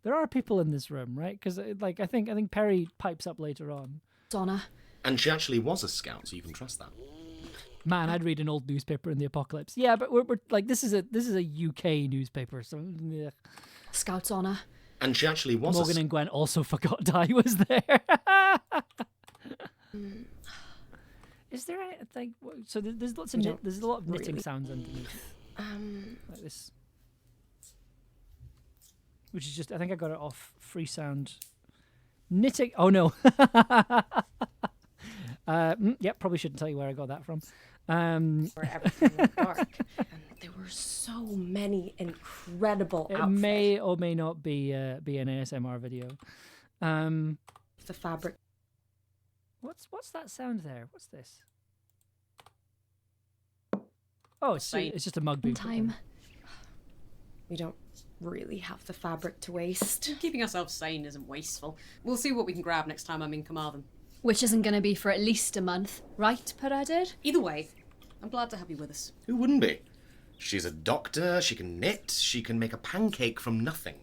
There are people in this room, right? Because like I think Perry pipes up later on. Honour. And she actually was a scout, so you can trust that. Man, I'd read an old newspaper in the apocalypse. Yeah, but we're like this is a UK newspaper, so yeah. Scout's honour. And she actually was Morgan and Gwen also forgot Di was there. Is there anything? So there's lots of there's a lot of knitting sounds underneath. Like this, which is just I think I got it off Freesound. Knitting. Oh no. Yep, probably shouldn't tell you where I got that from. Where everything went dark. And there were so many incredible It outfits. may or may not be an ASMR video. The fabric. What's that sound there? What's this? Oh, it's just a mug being put Time. in. We don't really have the fabric to waste. Keeping ourselves sane isn't wasteful. We'll see what we can grab next time I'm in Carmarthen. Which isn't going to be for at least a month, right, Peredur? Either way, I'm glad to have you with us. Who wouldn't be? She's a doctor, she can knit, she can make a pancake from nothing.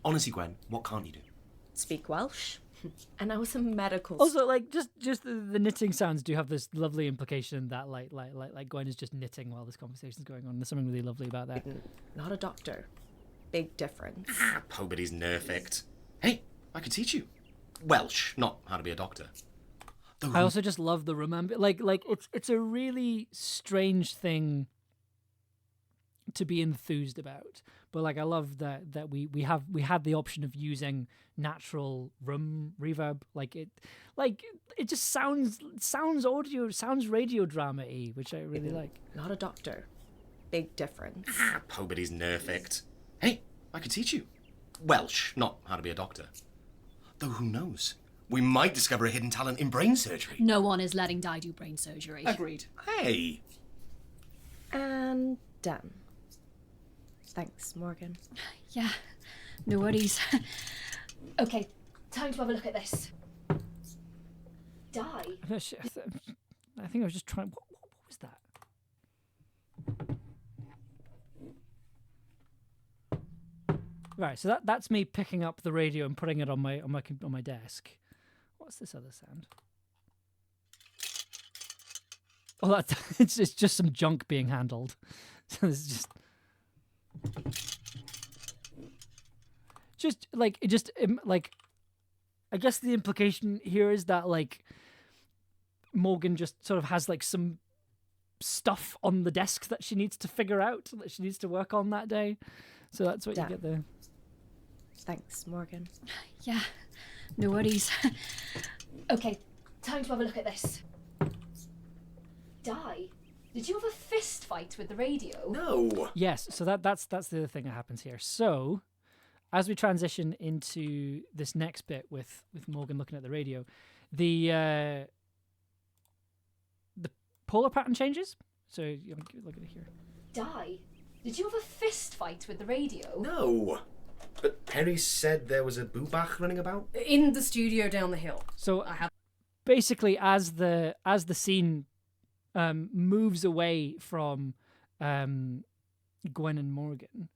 Honestly, Gwen, what can't you do? Speak Welsh. And I was a medical Also, like just the knitting sounds do have this lovely implication that like Gwen is just knitting while this conversation's going on. There's something really lovely about that. student, not a doctor. Big difference. Nobody's perfect. Hey, I could teach you. Welsh, not how to be a doctor. I also just love the like it's a really strange thing to be enthused about, but like I love that we had the option of using natural room reverb. Like it just sounds radio drama-y, which I really like. Not a doctor. Big difference. Nobody's perfect. Hey, I could teach you. Welsh, not how to be a doctor. Though who knows? We might discover a hidden talent in brain surgery. No one is letting Di do brain surgery. Agreed. Hey! And done. Thanks, Morgan. Yeah, no worries. Okay, time to have a look at this. Di? I think I was just trying. What was that? Right, so that's me picking up the radio and putting it on my desk. What's this other sound? Oh, that's it's just some junk being handled. So it's just like I guess the implication here is that like Morgan just sort of has like some stuff on the desk that she needs to figure out, that she needs to work on that day. So that's what you get there. Thanks, Morgan. Yeah, no worries. Okay, time to have a look at this. Di, did you have a fist fight with the radio? No! Yes, so that's the other thing that happens here. So as we transition into this next bit with Morgan looking at the radio, the polar pattern changes. So you look at it here. Die? Did you have a fist fight with the radio? No. But Perry said there was a boobach running about. In the studio down the hill. So I have. basically, as the scene moves away from Gwen and Morgan,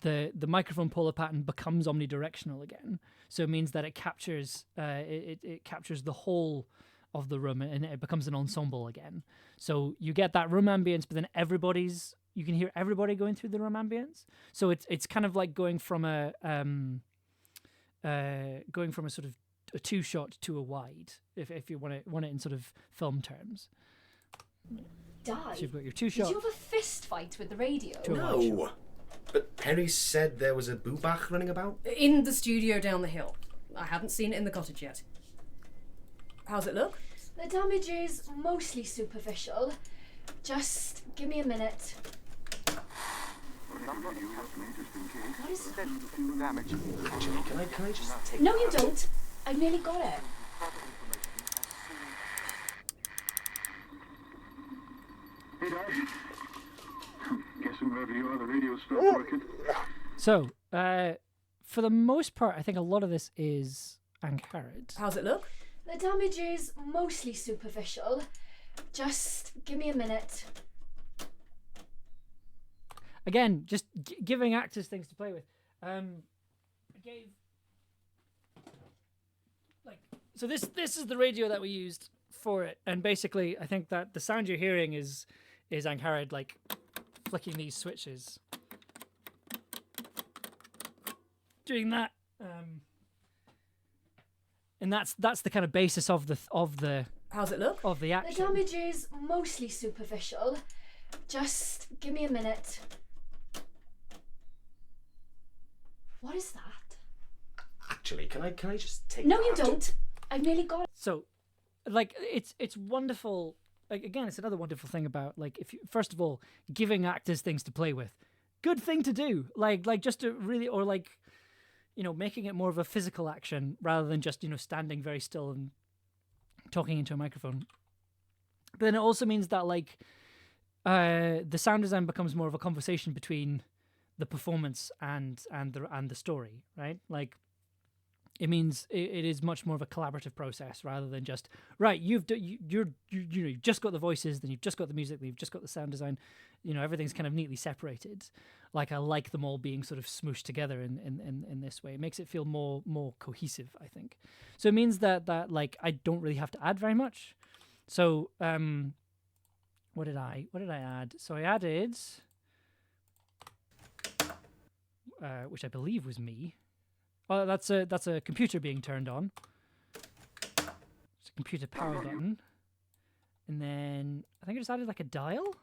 the microphone polar pattern becomes omnidirectional again. So it means that it captures it captures the whole of the room, and it becomes an ensemble again. So you get that room ambience, but then you can hear everybody going through the room ambience. So it's kind of like going from a sort of a two shot to a wide, if you want it in sort of film terms. Die? So you've got your two Did shot. you have a fist fight with the radio? To a wide shot. No. But Perry said there was a boobach running about. In the studio down the hill. I haven't seen it in the cottage yet. How's it look? The damage is mostly superficial. Just give me a minute. What is that? Actually, can I just take... No, you don't. I've nearly got it. Hey, Dad. Guessing wherever you are, the radio stopped working. So, for the most part, I think a lot of this is Ankharad. How's it look? The damage is mostly superficial. Just give me a minute. Again, just giving actors things to play with. I gave so this is the radio that we used for it, and basically, I think that the sound you're hearing is Ankharad like flicking these switches, doing that, and that's the kind of basis of the How's it look? of the The action. damage is mostly superficial. Just give me a minute. What is that? Actually, can I just take... No, you don't. I've nearly got it. So, like, it's wonderful. Like, again, it's another wonderful thing about, like, if you, first of all, giving actors things to play with, good thing to do. Like just to really, or like, you know, making it more of a physical action rather than just, you know, standing very still and talking into a microphone. But then it also means that, like, the sound design becomes more of a conversation between the performance and the story, right? Like, it means it is much more of a collaborative process rather than just right. You've just got the voices, then you've just got the music, then you've just got the sound design. You know, everything's kind of neatly separated. Like, I like them all being sort of smooshed together in this way. It makes it feel more cohesive, I think. So it means that like I don't really have to add very much. So what did I add? So I added, which I believe was me. Oh, that's a computer being turned on. It's a computer power button, and then I think I just added like a dial.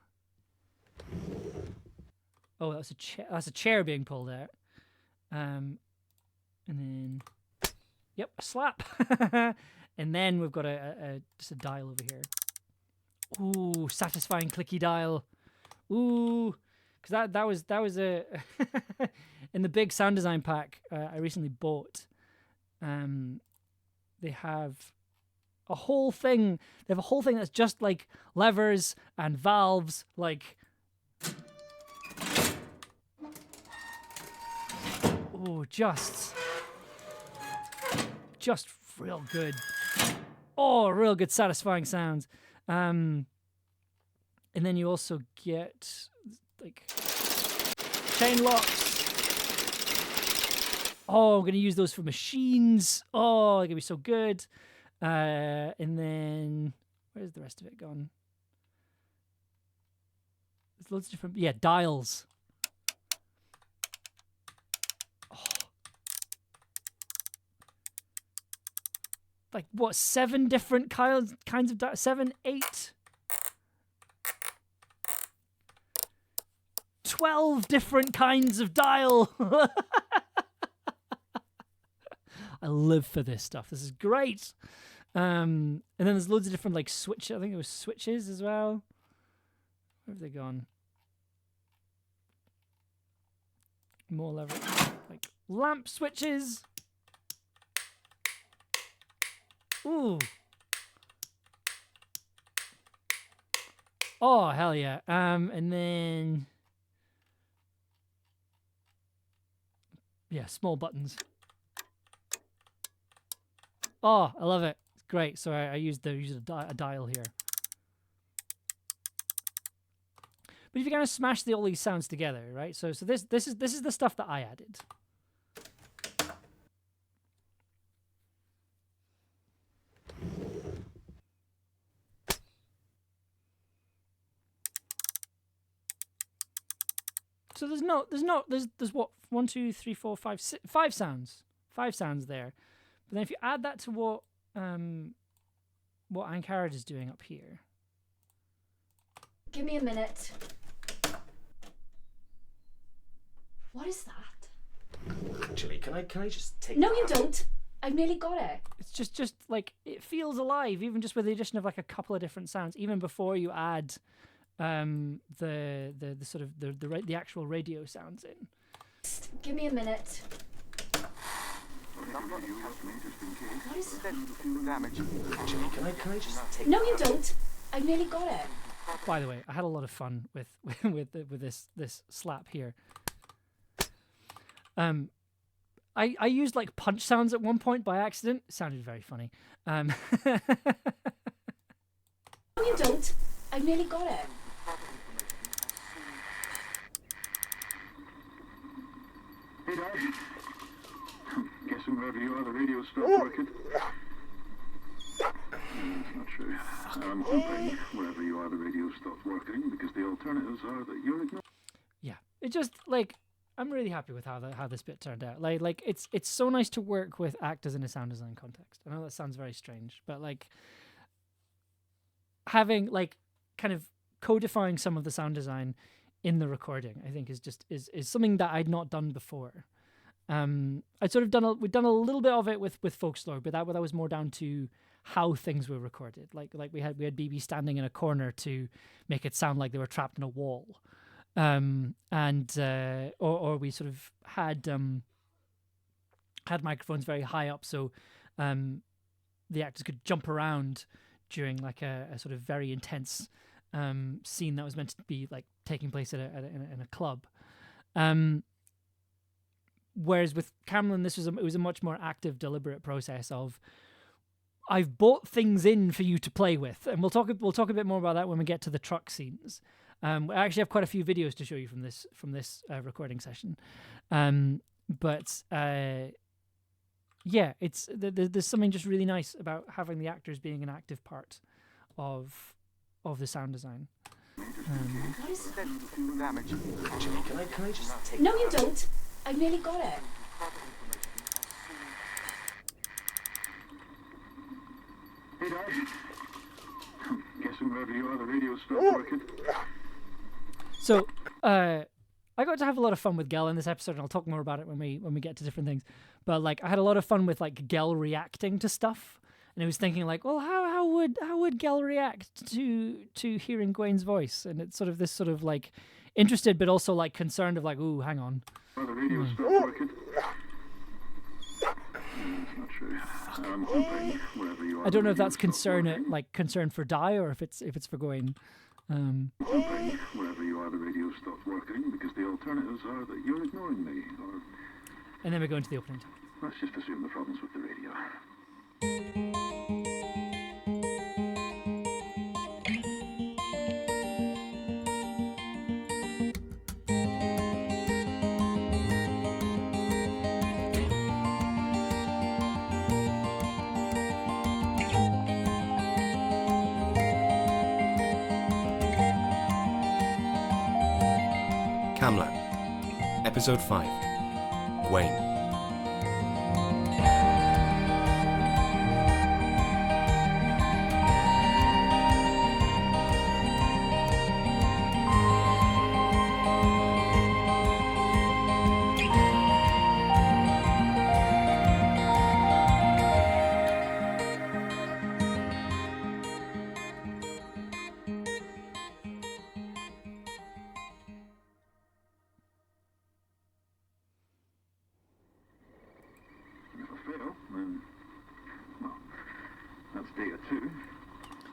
Oh, that's a chair. That's a chair being pulled out. And then, yep, a slap. And then we've got just a dial over here. Ooh, satisfying clicky dial. Ooh, because that was a in the big sound design pack I recently bought. They have a whole thing. They have a whole thing that's just like levers and valves, like. Oh, just real good. Oh, real good, satisfying sounds. And then you also get like chain locks. Oh, I'm gonna use those for machines. Oh, they're gonna be so good. And then where's the rest of it gone? There's loads of different dials. Like what, 7 different kinds of 7, 8, 12 different kinds of dial. I live for this stuff. This is great. And then there's loads of different like switch. I think it was switches as well. Where have they gone? More lever, like lamp switches. Ooh. Oh, hell yeah. And then small buttons. Oh, I love it. It's great. So I used a dial here. But if you kind of smash all these sounds together, right? So this is the stuff that I added. So there's what, 1, 2, 3, 4, 5, 6, 5 sounds. 5 sounds there. But then if you add that to what Ankarad is doing up here. Give me a minute. What is that? Actually, can I just take? No, you don't. I've nearly got it. It's just like it feels alive, even just with the addition of like a couple of different sounds, even before you add the sort of the actual radio sounds in. Give me a minute. What is that? Actually, can I just take? No, you don't. I've nearly got it. By the way, I had a lot of fun with this slap here. I used like punch sounds at one point by accident. It sounded very funny. No, you don't. I've nearly got it. Hey, Dad. Guessing wherever you are, the radio stopped working. That's not true. I'm hoping wherever you are, the radio stopped working because the alternatives are that you're ignoring. Yeah, it just like I'm really happy with how this bit turned out. Like it's so nice to work with actors in a sound design context. I know that sounds very strange, but like having like kind of codifying some of the sound design in the recording, I think is something that I'd not done before. We'd done a little bit of it with Folklore, but that was more down to how things were recorded. Like we had BB standing in a corner to make it sound like they were trapped in a wall. Or we sort of had microphones very high up, so the actors could jump around during like a sort of very intense scene that was meant to be like taking place in a club. Whereas with Camlann, it was a much more active, deliberate process of I've bought things in for you to play with, and we'll talk a bit more about that when we get to the truck scenes. I actually have quite a few videos to show you from this recording session, yeah, there's something just really nice about having the actors being an active part of the sound design. What is that? Actually, can I just take? No, you don't. I've nearly got it. Hey, Dad. Guessing wherever you are, the radio stopped working. So, I got to have a lot of fun with Gel in this episode, and I'll talk more about it when we get to different things. But like, I had a lot of fun with like Gel reacting to stuff, and I was thinking like, well, how would Gel react to hearing Gwen's voice? And it's sort of this sort of like interested, but also like concerned of like, ooh, hang on. The radio stopped working. That's not true. I'm hoping wherever you are. I don't know if that's concern for Di or if it's for Gwen. Hoping wherever you are, the radio stopped working because the alternatives are that you're ignoring me, or. And then we go into the opening time. Let's just assume the problem's with the radio. Camlann, Episode 5, Gwen.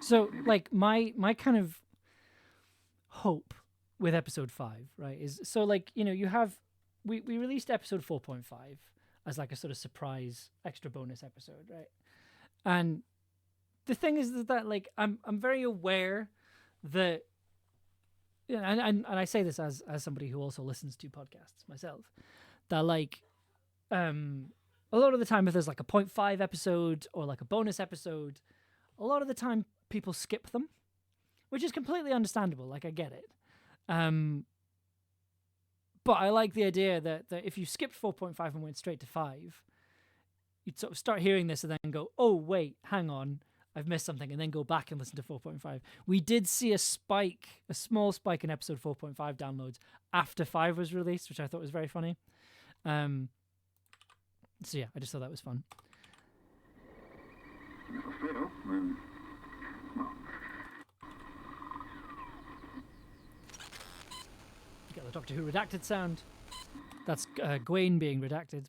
So, like, my kind of hope with episode 5, right, is so, like, you know, you have we released episode 4.5 as like a sort of surprise extra bonus episode, right? And the thing is that like I'm very aware that, yeah, and I say this as somebody who also listens to podcasts myself, that like a lot of the time if there's like a 0.5 episode or like a bonus episode, a lot of the time people skip them, which is completely understandable. Like I get it. But I like the idea that if you skipped 4.5 and went straight to 5, you'd sort of start hearing this and then go, oh, wait, hang on, I've missed something, and then go back and listen to 4.5. We did see a small spike in episode 4.5 downloads after 5 was released, which I thought was very funny. So yeah, I just thought that was fun. If I fail, then, well, You got the Doctor Who redacted sound. That's Gawain being redacted.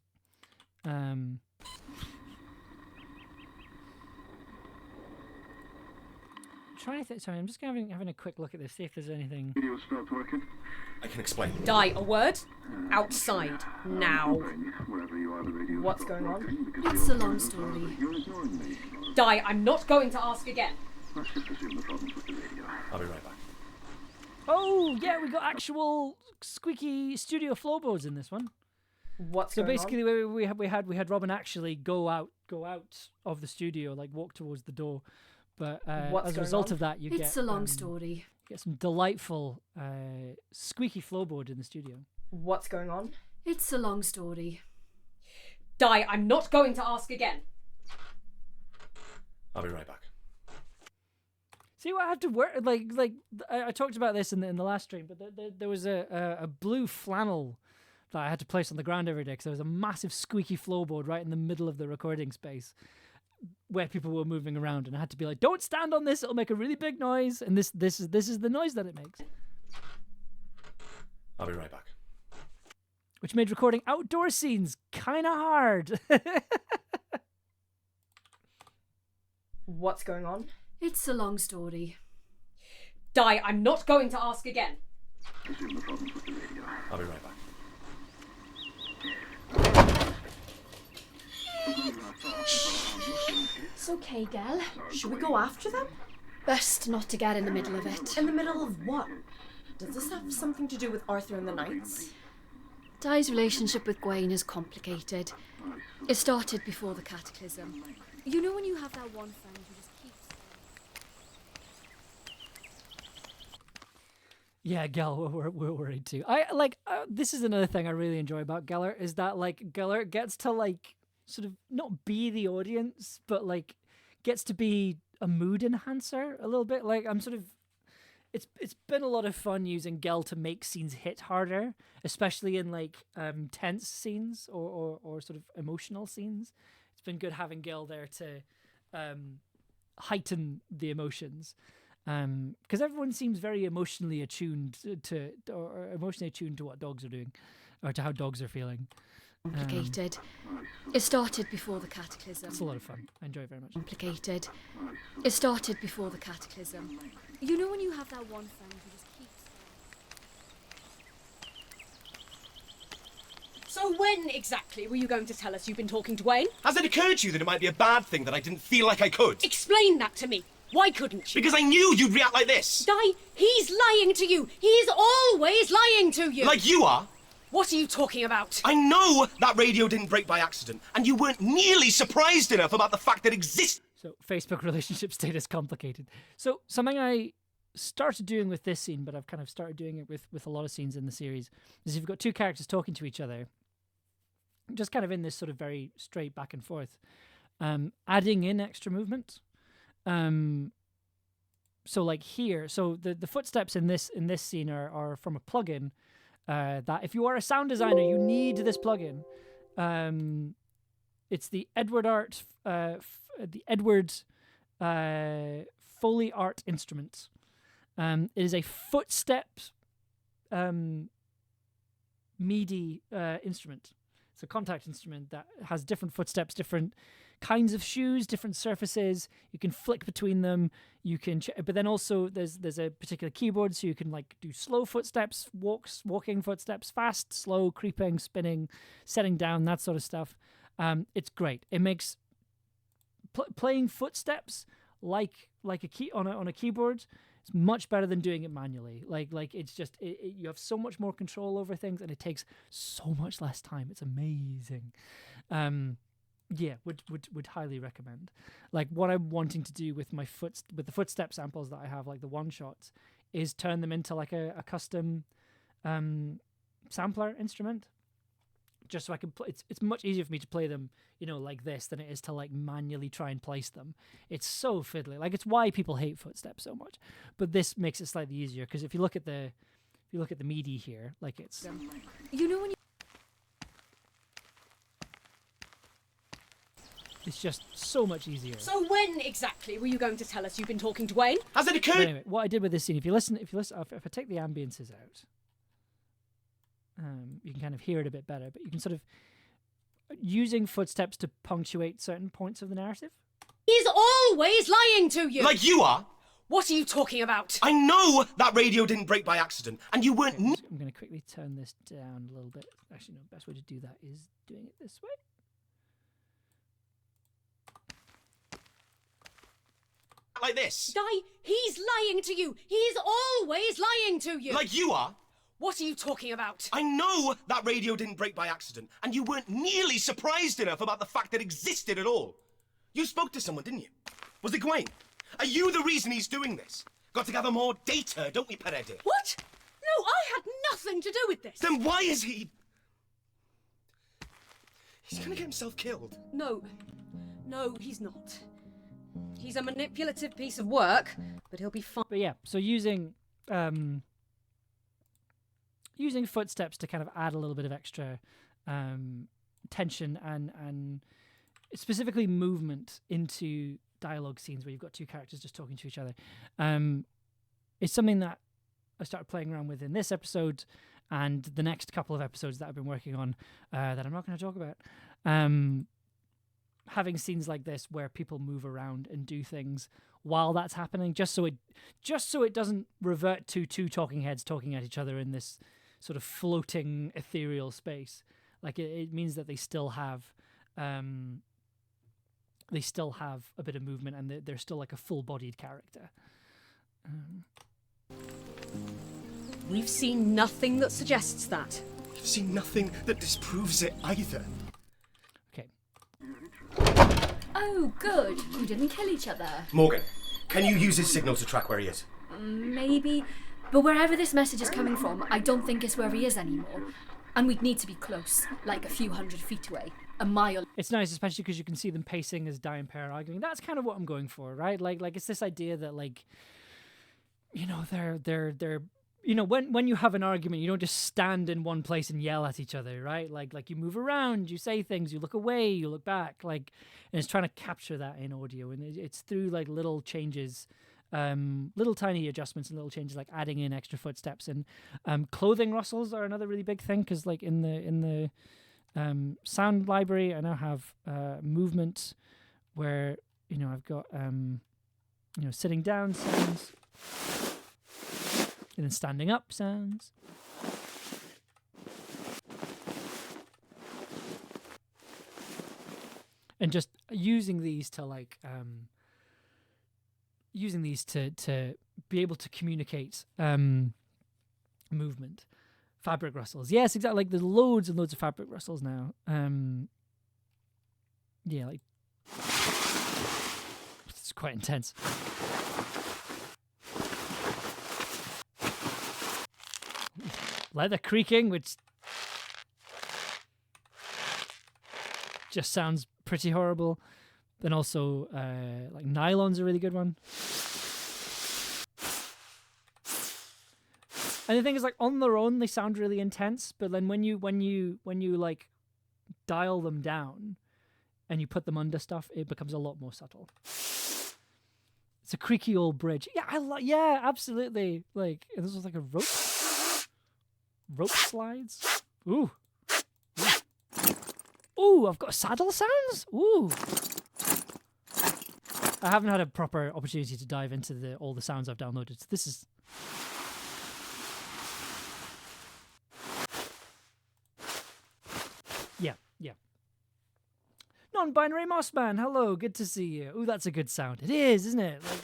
Sorry, I'm just having a quick look at this, see if there's anything. video stopped working. I can explain. Di, a word? Outside. Now. Wherever you are, the radio. What's going on? It's a long story. You're ignoring me. Di, I'm not going to ask again. Let's just assume the problem's with the radio. I'll be right back. Oh yeah, we got actual squeaky studio floorboards in this one. What's So going basically, we had Robin actually go out of the studio, like walk towards the door. But What's as a going result on? of that, you It's get a long story. get some delightful squeaky floorboard in the studio. on? What's going on? It's a long story. Di, I'm not going to ask again. I'll be right back. See what I have to work like I talked about this in the last stream, but there was a blue flannel that I had to place on the ground every day because there was a massive squeaky floorboard right in the middle of the recording space where people were moving around, and I had to be like, "Don't stand on this; it'll make a really big noise." And this is the noise that it makes, I'll be right back. which made recording outdoor scenes kind of hard. What's going on? It's a long story. Di, I'm not going to ask again. Assume the problem's with the radio. I'll be right back. It's okay, Gel. Should we go after them? Best not to get in the middle of it. In the middle of what? Does this have something to do with Arthur and the Knights? Di's relationship with Gawain is complicated. It started before the cataclysm. You know when you have that one friend who just keeps... Yeah, Gel, we're worried too. This is another thing I really enjoy about Geller is that like Geller gets to like sort of not be the audience, but like gets to be a mood enhancer a little bit. Like I'm sort of, it's been a lot of fun using Gel to make scenes hit harder, especially in like tense scenes or sort of emotional scenes. It's been good having Gel there to heighten the emotions. Because everyone seems very emotionally attuned to what dogs are doing, or to how dogs are feeling. Complicated. It started before the cataclysm. It's a lot of fun. I enjoy it very much. Complicated. It started before the cataclysm. You know when you have that one friend who just keeps... So when exactly were you going to tell us you've been talking to Wayne? Has it occurred to you that it might be a bad thing that I didn't feel like I could? Explain that to me. Why couldn't you? Because I knew you'd react like this. Di, he's lying to you. He's always lying to you. Like you are. What are you talking about? I know that radio didn't break by accident, and you weren't nearly surprised enough about the fact that it exists. So Facebook relationship status complicated. So something I started doing with this scene, but I've kind of started doing it with a lot of scenes in the series, is if you've got two characters talking to each other, just kind of in this sort of very straight back and forth, adding in extra movement. So like here, so the footsteps in this scene are from a plugin that if you are a sound designer, you need this plugin. It's the Edward Foley Art instrument. It is a footstep MIDI instrument. It's a contact instrument that has different footsteps, different kinds of shoes, different surfaces. You can flick between them. You can, but then also there's a particular keyboard, so you can like do slow footsteps, walking footsteps, fast, slow, creeping, spinning, setting down, that sort of stuff. It's great. It makes playing footsteps like a key on a keyboard. It's much better than doing it manually. Like it's just you have so much more control over things, and it takes so much less time. It's amazing. Yeah, would highly recommend. Like what I'm wanting to do with with the footstep samples that I have, like the one shots, is turn them into like a custom sampler instrument. Just so I can play. It's much easier for me to play them, like this, than it is to like manually try and place them. It's so fiddly. Like it's why people hate footsteps so much. But this makes it slightly easier because if you look at the MIDI here, like it's. When you. It's just so much easier. So when exactly were you going to tell us you've been talking to Wayne? Has it But occurred? anyway, what I did with this scene, if I take the ambiances out, you can kind of hear it a bit better. But you can sort of using footsteps to punctuate certain points of the narrative. He's always lying to you! Like you are? What are you talking about? I know that radio didn't break by accident, and you weren't. Okay, I'm going to quickly turn this down a little bit. Actually, no, the best way to do that is doing it this way. Like this. Guy, he's lying to you! He's always lying to you! Like you are? What are you talking about? I know that radio didn't break by accident, and you weren't nearly surprised enough about the fact that it existed at all. You spoke to someone, didn't you? Was it Gawain? Are you the reason he's doing this? Got to gather more data, don't we, Peretti? What? No, I had nothing to do with this. Then why is he... He's gonna get himself killed. No, he's not. He's a manipulative piece of work, but he'll be fine. But yeah, so using footsteps to kind of add a little bit of extra tension and specifically movement into dialogue scenes where you've got two characters just talking to each other is something that I started playing around with in this episode and the next couple of episodes that I've been working on that I'm not going to talk about. Having scenes like this where people move around and do things while that's happening, just so it doesn't revert to two talking heads talking at each other in this sort of floating ethereal space. Like it means that they still have a bit of movement and they're still like a full-bodied character. We've seen nothing that suggests that. You've seen nothing that disproves it either. Okay. Oh, good. You didn't kill each other. Morgan, can you use his signal to track where he is? Maybe. But wherever this message is coming from, I don't think it's where he is anymore. And we'd need to be close, like a few hundred feet away. A mile. It's nice, especially because you can see them pacing as Di and Per are arguing. That's kind of what I'm going for, right? Like it's this idea that, like, they're when you have an argument, you don't just stand in one place and yell at each other, right? Like you move around, you say things, you look away, you look back, and it's trying to capture that in audio, and it's through like little changes, little tiny adjustments and little changes, like adding in extra footsteps and clothing rustles are another really big thing because like in the sound library, I now have movement where I've got sitting down sounds. And then standing up sounds. And just using these to to be able to communicate movement. Fabric rustles. Yes, exactly. Like there's loads and loads of fabric rustles now. Yeah, like it's quite intense. Leather creaking, which just sounds pretty horrible. Then also, like nylon's a really good one. And the thing is, like on their own, they sound really intense. But then when you like dial them down, and you put them under stuff, it becomes a lot more subtle. It's a creaky old bridge. Yeah, yeah, absolutely. Like this was like a rope slides. Ooh. Ooh, I've got saddle sounds. Ooh. I haven't had a proper opportunity to dive into all the sounds I've downloaded. So this is. Yeah. Non-binary Mossman, hello, good to see you. Ooh, that's a good sound. It is, isn't it? Like,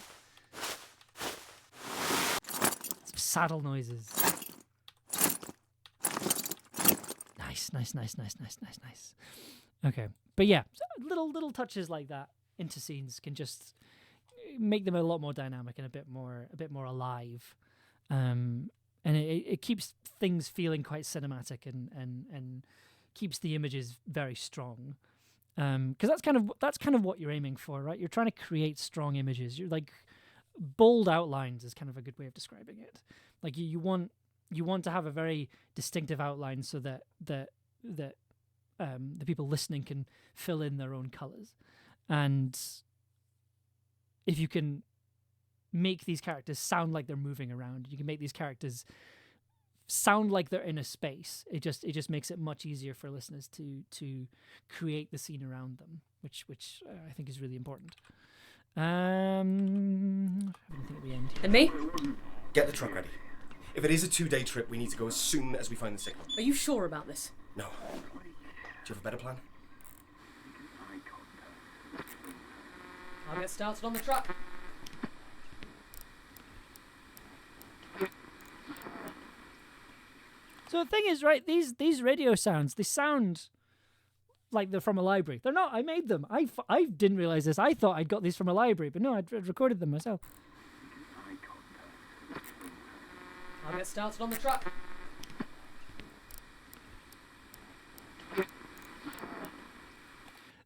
some saddle noises. Nice. Okay, but yeah, little touches like that into scenes can just make them a lot more dynamic and a bit more alive, and it keeps things feeling quite cinematic and keeps the images very strong. Because that's kind of what you're aiming for, right? You're trying to create strong images. You're like bold outlines is kind of a good way of describing it. Like you want to have a very distinctive outline so that the people listening can fill in their own colors. And if you can make these characters sound like they're moving around, you can make these characters sound like they're in a space. It just makes it much easier for listeners to create the scene around them, which I think is really important. Anything at the end. And me? Get the truck ready. If it is a 2-day trip, we need to go as soon as we find the signal. Are you sure about this? No. Do you have a better plan? I'll get started on the truck. So the thing is, right, these radio sounds, they sound like they're from a library. They're not. I made them. I didn't realize this. I thought I'd got these from a library, but no, I'd recorded them myself. I'll get started on the truck.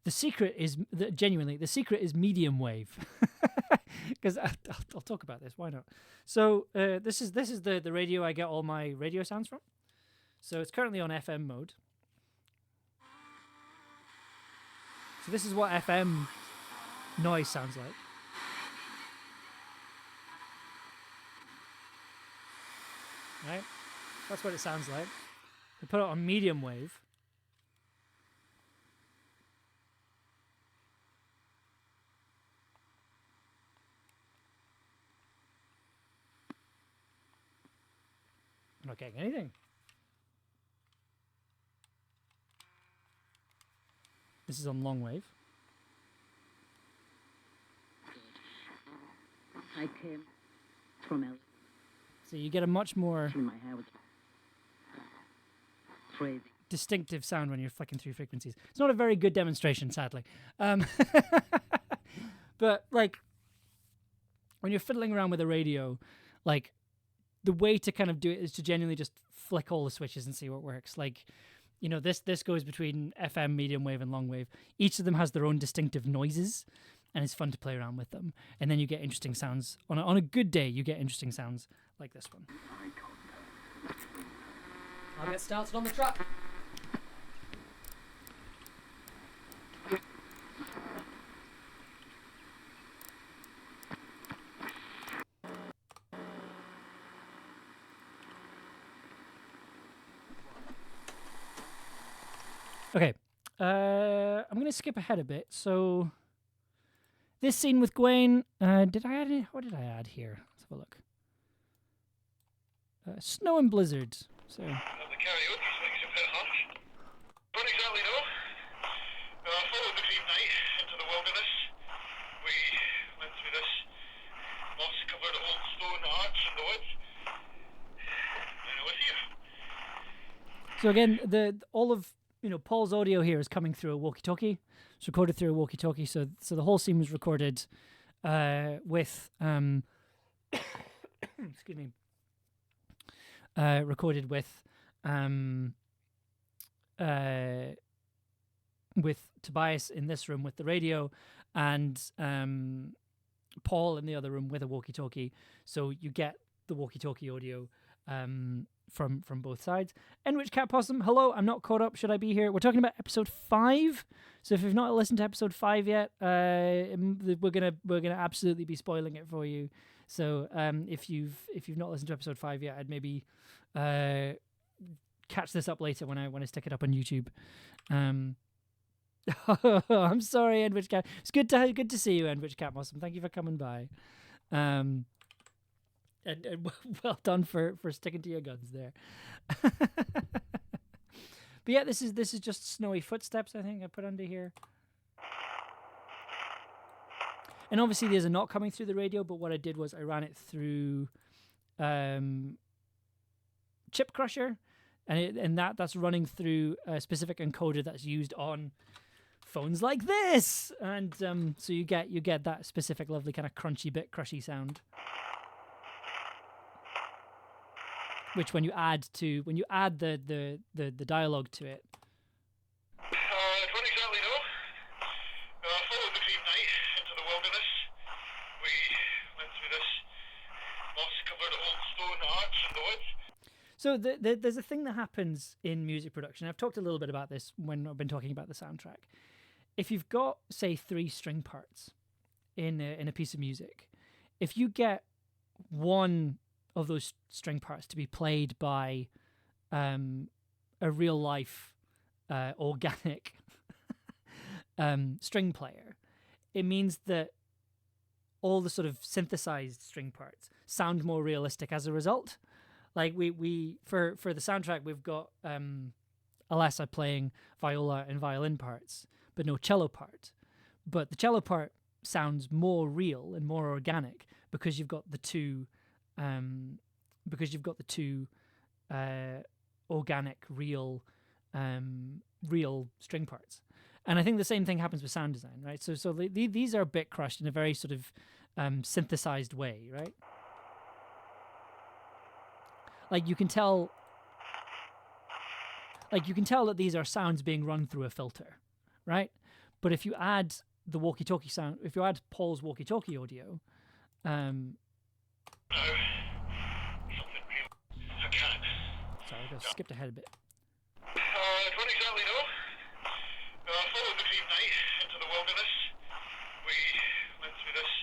The secret is genuinely the secret is medium wave, because I'll talk about this. Why not? So this is the radio I get all my radio sounds from. So it's currently on FM mode. So this is what FM noise sounds like. Right? That's what it sounds like. We put it on medium wave. I'm not getting anything. This is on long wave. I came from L. So you get a much more My hair was crazy. distinctive sound when you're flicking through frequencies. It's not a very good demonstration, sadly. But like when you're fiddling around with a radio, like the way to kind of do it is to genuinely just flick all the switches and see what works. Like, you know, this goes between FM, medium wave, and long wave. Each of them has their own distinctive noises, and it's fun to play around with them. And then you get interesting sounds. On a good day, you get interesting sounds like this one. I'll get started on the truck. Okay, I'm going to skip ahead a bit. So this scene with Gwen, did I add any? What did I add here? Let's have a look. Snow and blizzard. So The karaoke swings a bit harsh. Don't exactly know. Followed the green night into the wilderness. We went through this moss-covered old stone arch in the woods. And I was here. So again, all of Paul's audio here is coming through a walkie-talkie. It's recorded through a walkie-talkie. So the whole scene was recorded with excuse me. Recorded with Tobias in this room with the radio, and Paul in the other room with a walkie-talkie. So you get the walkie-talkie audio from both sides. Enrich Cat Possum, hello, I'm not caught up. Should I be here? We're talking about episode 5. So if you've not listened to episode 5 yet, we're gonna absolutely be spoiling it for you. So if you've not listened to episode 5 yet, I'd maybe catch this up later when I stick it up on YouTube. I'm sorry, Endwich Cat. It's good to see you, Endwich Cat Mossum. Thank you for coming by. And well done for sticking to your guns there. But yeah, this is just snowy footsteps. I think I put under here. And obviously, there's a knot coming through the radio. But what I did was I ran it through Chip Crusher, and that's running through a specific encoder that's used on phones like this, and so you get that specific lovely kind of crunchy bit crushy sound, which when you add the dialogue to it. I don't exactly know. Followed the green knight into the wilderness. We went through this moss-covered old stone arch in the woods. So there's a thing that happens in music production. I've talked a little bit about this when I've been talking about the soundtrack. If you've got, say, 3 string parts in a piece of music, if you get one of those string parts to be played by a real life organic string player, it means that all the sort of synthesized string parts sound more realistic as a result. Like we for the soundtrack, we've got Alessa playing viola and violin parts, but no cello part. But the cello part sounds more real and more organic because you've got the two organic, real string parts. And I think the same thing happens with sound design, right? So these are bit crushed in a very sort of synthesized way, right? Like you can tell that these are sounds being run through a filter, right? But if you add the walkie-talkie sound, if you add Paul's walkie-talkie audio, sorry, I skipped ahead a bit. I don't exactly know. Followed the green knight into the wilderness. We went through this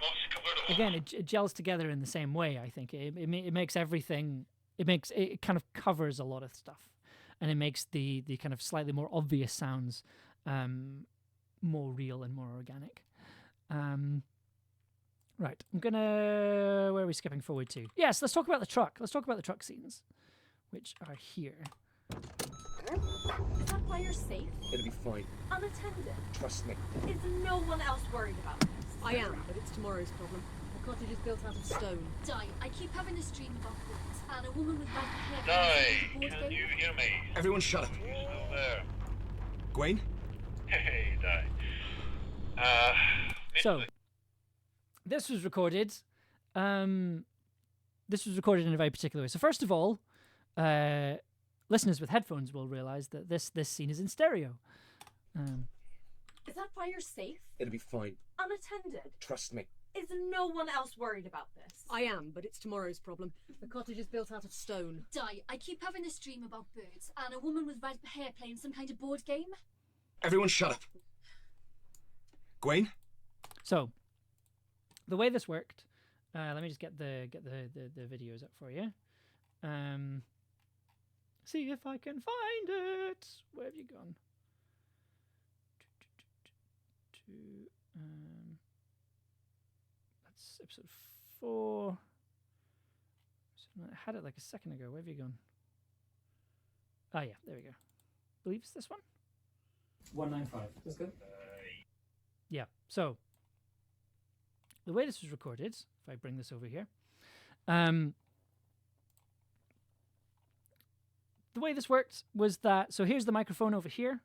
moss-covered old... Again, it gels together in the same way. I think it makes everything. It kind of covers a lot of stuff, and it makes the kind of slightly more obvious sounds more real and more organic. Right, where are we skipping forward to? Yes, let's talk about the truck. Let's talk about the truck scenes, which are here. Is that why you're safe? It'll be fine. Unattended? Trust me. Is no one else worried about this? I am, but it's tomorrow's problem. The cottage is built out of stone. Di, I keep having this dream about birds and a woman with red hair. Di, can you hear me? Everyone shut up. You still there? Gwen? Hey, Di. So, this was recorded. This was recorded in a very particular way. So, first of all, listeners with headphones will realize that this scene is in stereo. Is that why you're safe? It'll be fine. Unattended? Trust me. Is no one else worried about this? I am, but it's tomorrow's problem. The cottage is built out of stone. Di, I keep having this dream about birds and a woman with red hair playing some kind of board game. Everyone shut up. Gwen? So, the way this worked, let me just get the videos up for you. See if I can find it. Where have you gone? That's episode 4. I had it like a second ago. Where have you gone? Ah, yeah, there we go. I believe it's this one. 195. That's good. Yeah. So the way this was recorded, if I bring this over here, the way this worked was that. So here's the microphone over here.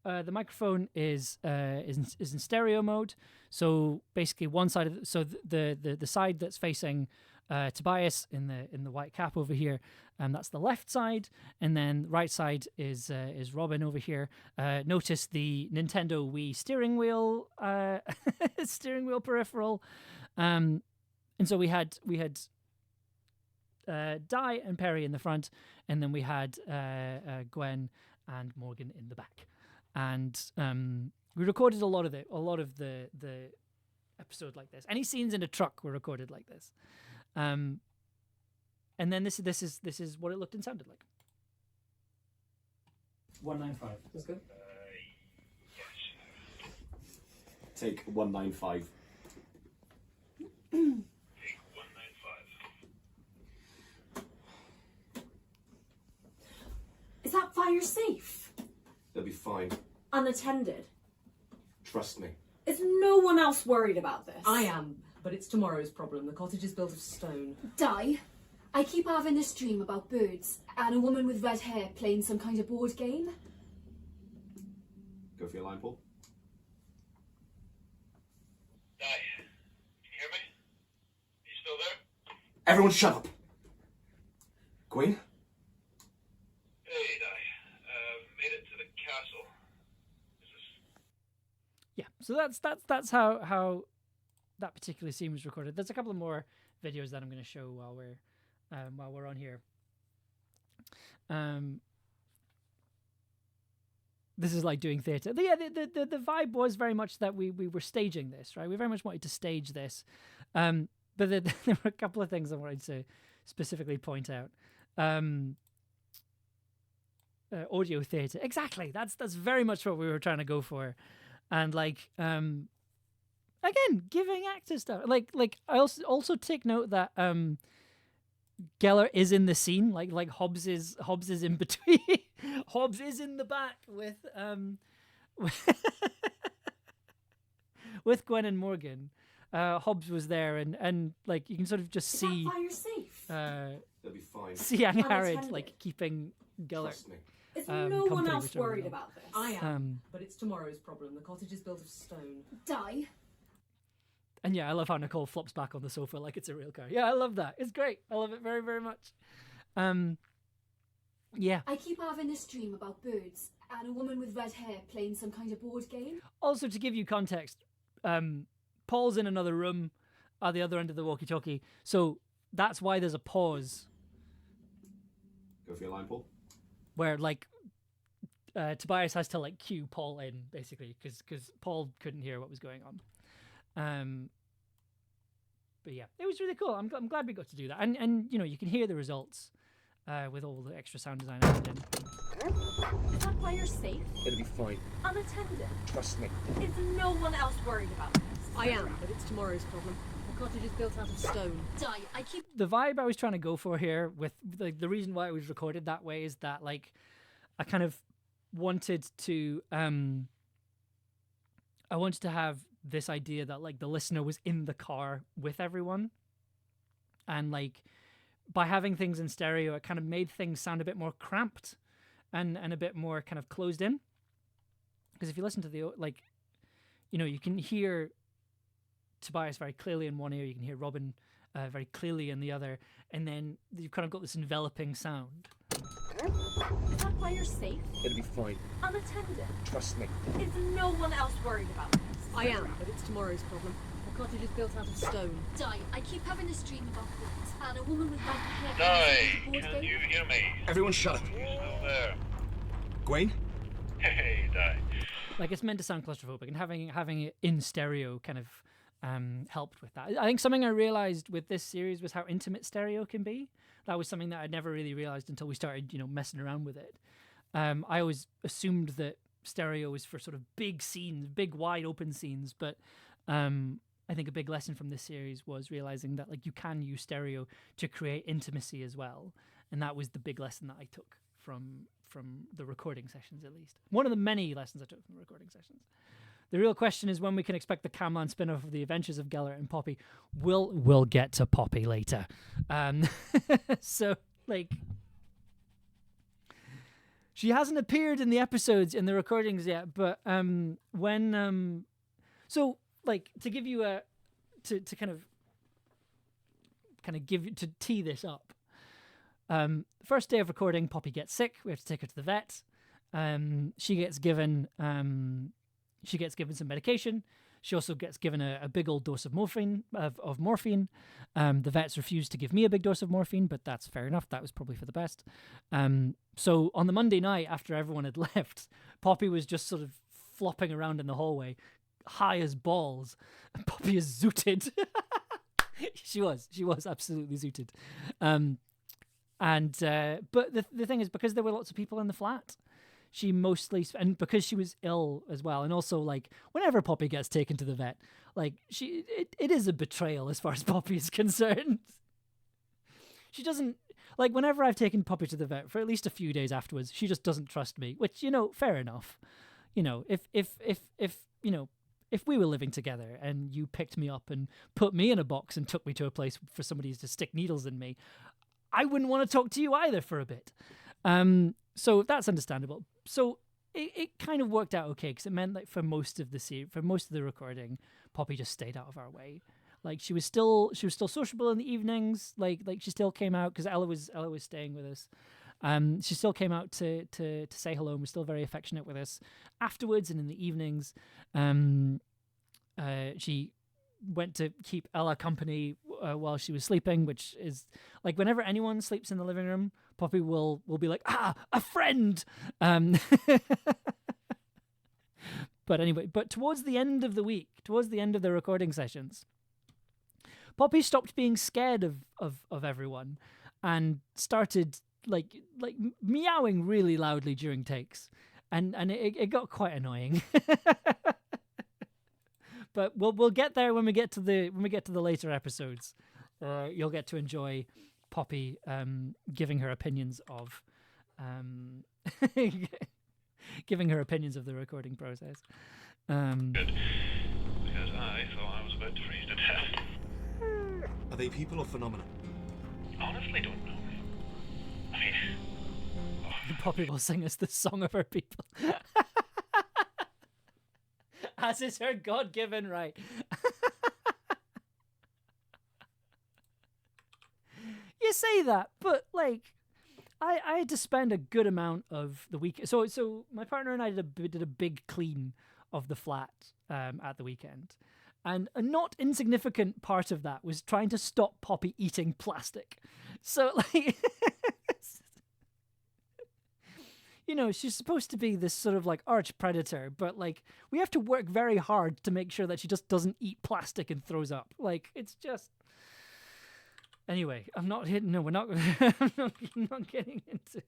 The microphone is in stereo mode. So basically, one side of the side that's facing Tobias in the white cap over here, that's the left side, and then the right side is Robin over here. Notice the Nintendo Wii steering wheel peripheral, and so we had Di and Perry in the front, and then we had Gwen and Morgan in the back. And we recorded a lot of the episode like this. Any scenes in a truck were recorded like this. And then this is what it looked and sounded like. 195. That's good. Take 195. Is that fire safe? They'll be fine. Unattended? Trust me. Is no one else worried about this? I am, but it's tomorrow's problem. The cottage is built of stone. Di, I keep having this dream about birds and a woman with red hair playing some kind of board game. Go for your line, Paul. Di, can you hear me? Are you still there? Everyone shut up! Gwen? Hey, Di. Made it to the castle. Is this... Yeah, so that's how that particular scene was recorded. There's a couple of more videos that I'm going to show while we're on here. This is like doing theatre. Yeah, the vibe was very much that we were staging this, right? We very much wanted to stage this, but there were a couple of things I wanted to specifically point out. Audio theatre, exactly. That's very much what we were trying to go for, and like again, giving actors stuff. Like I also take note that Geller is in the scene. Like Hobbs is in between. Hobbs is in the back with with Gwen and Morgan. Hobbs was there, and like you can sort of just see. Is that fire safe? They'll be fine. See Harrod Unattended. like keeping Geller. Trust me. Is no one company, else which I really worried like. about this? I am, Um, but it's tomorrow's problem. The cottage is built of stone. Di, And yeah, I love how Nicole flops back on the sofa like it's a real car. Yeah, I love that. It's great. I love it very, very much. Yeah. I keep having this dream about birds and a woman with red hair playing some kind of board game. Also, to give you context, Paul's in another room at the other end of the walkie-talkie, so that's why there's a pause Go for your line, Paul. where like Tobias has to like cue Paul in basically because Paul couldn't hear what was going on. But yeah, it was really cool. I'm glad we got to do that, and you know you can hear the results with all the extra sound design added in. Is that fire safe? It'll be fine. Unattended? Trust me. Is no one else worried about this? I am, but it's tomorrow's problem. The cottage is built out of stone. Di, I keep The vibe I was trying to go for here with like the reason why it was recorded that way is that like I kind of wanted to have this idea that like the listener was in the car with everyone, and like by having things in stereo it kind of made things sound a bit more cramped and a bit more kind of closed in, because if you listen to the like you know you can hear Tobias very clearly in one ear, you can hear Robin very clearly in the other, and then you've kind of got this enveloping sound. Is that fire safe? It'll be fine. Unattended? Trust me. Is no one else worried about this? I am, but it's tomorrow's problem. The cottage is built out of stone. Di, I keep having this dream about birds and a woman with red hair Di, playing some kind of board can game. you hear me? Everyone shut up. You still there? Gwen? Hey, Di. Like it's meant to sound claustrophobic, and having it in stereo kind of helped with that. I think something I realized with this series was how intimate stereo can be. That was something that I'd never really realized until we started, you know, messing around with it. I always assumed that stereo was for sort of big scenes, big wide open scenes, but I think a big lesson from this series was realizing that like you can use stereo to create intimacy as well, and that was the big lesson that I took from the recording sessions, at least. One of the many lessons I took from the recording sessions. The real question is when we can expect the Camlann spin-off of The Adventures of Geller and Poppy. We'll get to Poppy later. So, like, she hasn't appeared in the episodes, in the recordings yet, but so, like, to give you a, to kind of give you, to tee this up, first day of recording, Poppy gets sick. We have to take her to the vet. She gets given some medication. She also gets given a big old dose of morphine. The vets refused to give me a big dose of morphine, but that's fair enough. That was probably for the best. So on the Monday night, after everyone had left, Poppy was just sort of flopping around in the hallway, high as balls. And Poppy is zooted. She was absolutely zooted. But the thing is, because there were lots of people in the flat, she mostly, and because she was ill as well, and also like whenever Poppy gets taken to the vet, like it is a betrayal as far as Poppy is concerned. She doesn't, like, whenever I've taken Poppy to the vet for at least a few days afterwards, she just doesn't trust me, which, you know, fair enough. You know, if you know, if we were living together and you picked me up and put me in a box and took me to a place for somebody to stick needles in me, I wouldn't want to talk to you either for a bit. So that's understandable. So it kind of worked out okay, because it meant like for most of the recording, Poppy just stayed out of our way. Like she was still sociable in the evenings. Like she still came out because Ella was staying with us. She still came out to say hello and was still very affectionate with us afterwards and in the evenings. She went to keep Ella company while she was sleeping, which is like whenever anyone sleeps in the living room, Poppy will be like, a friend. But anyway, towards the end of the week, towards the end of the recording sessions, Poppy stopped being scared of everyone and started like meowing really loudly during takes, and it got quite annoying. But we'll get there when we get to the later episodes. You'll get to enjoy Poppy giving her opinions of giving her opinions of the recording process. Good. Because I thought I was about to freeze to death. Are they people or phenomena? Honestly, don't know. I mean, Poppy will sing us the song of her people. As is her God-given right. You say that, but like, I had to spend a good amount of the week. So my partner and I did a big clean of the flat at the weekend, and a not insignificant part of that was trying to stop Poppy eating plastic. So like. You know, she's supposed to be this sort of like arch predator, but like we have to work very hard to make sure that she just doesn't eat plastic and throws up. Like it's just. Anyway, I'm not hitting. No, we're not. I'm not getting into.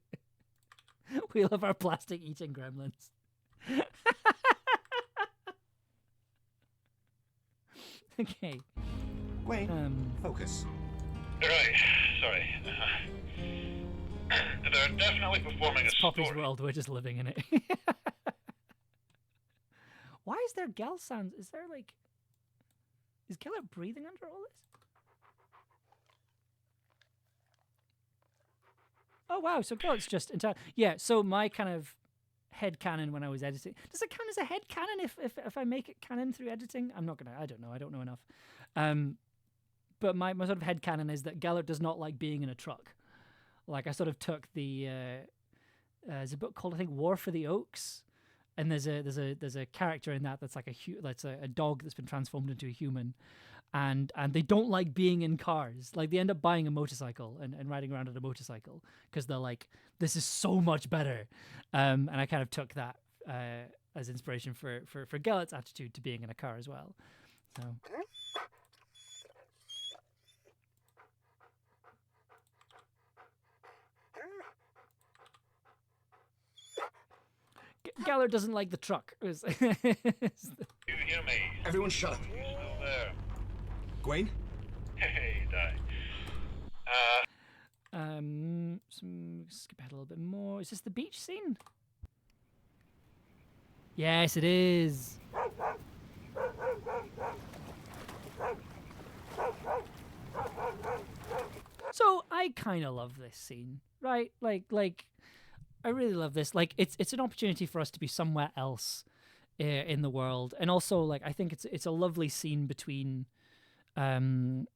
We love our plastic eating gremlins. Okay. Wait. Focus. right. Sorry. They're definitely performing It's a Poppy's story. world. We're just living in it. Why is there Gel sounds? Is there like? Is Geller breathing under all this? Oh wow! So Geller's just entire. Yeah. So my kind of head canon when I was editing. Does it count as a head canon if I make it canon through editing? I'm not gonna. I don't know. I don't know enough. But my sort of head canon is that Geller does not like being in a truck. Like I sort of took the there's a book called I think War for the Oaks, and there's a character in that's like that's a dog that's been transformed into a human, and they don't like being in cars. Like they end up buying a motorcycle and riding around on a motorcycle because they're like, this is so much better. And I kind of took that as inspiration for Gellert's attitude to being in a car as well. So. Geller doesn't like the truck. You hear me? Everyone shut up. You still there? Gwen? Hey, Di. Skip ahead a little bit more. Is this the beach scene? Yes, it is. So I kind of love this scene, right? Like. I really love this. Like, it's an opportunity for us to be somewhere else in the world, and also like I think it's a lovely scene between Morgan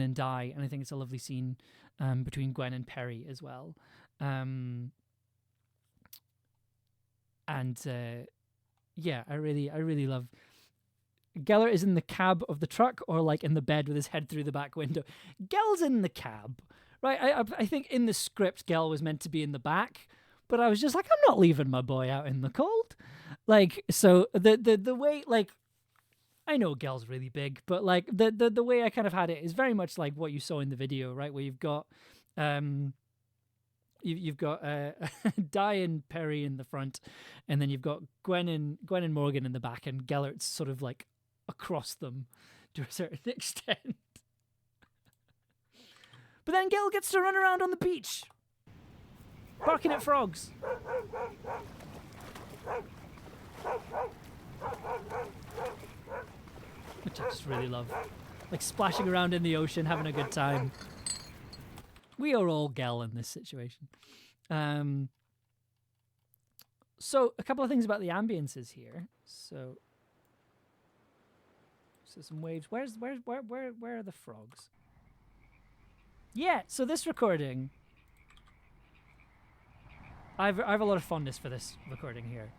and Di, and I think it's a lovely scene between Gwen and Perry as well. Yeah, I really love. Geller is in the cab of the truck, or like in the bed with his head through the back window. Gel's in the cab. Right, I think in the script, Gel was meant to be in the back, but I was just like, I'm not leaving my boy out in the cold. Like, so the way, like, I know Gel's really big, but like the way I kind of had it is very much like what you saw in the video, right? Where you've got you've got Di and Perry in the front, and then you've got Gwen and Morgan in the back, and Gellert's sort of like across them to a certain extent. But then Gil gets to run around on the beach, barking at frogs. Which I just really love. Like splashing around in the ocean, having a good time. We are all Gel in this situation. So a couple of things about the ambiences here. So some waves. Where are the frogs? Yeah, so this recording, I've a lot of fondness for this recording here.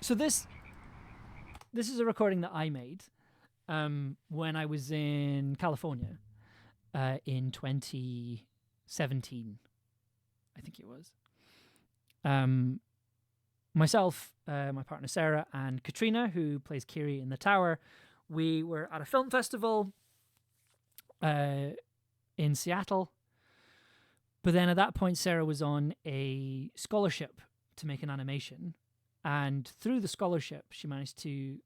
So this is a recording that I made when I was in California in 2017, I think it was. Myself, my partner Sarah, and Katrina, who plays Kiri in The Tower, we were at a film festival in Seattle. But then at that point, Sarah was on a scholarship to make an animation. And through the scholarship, we managed to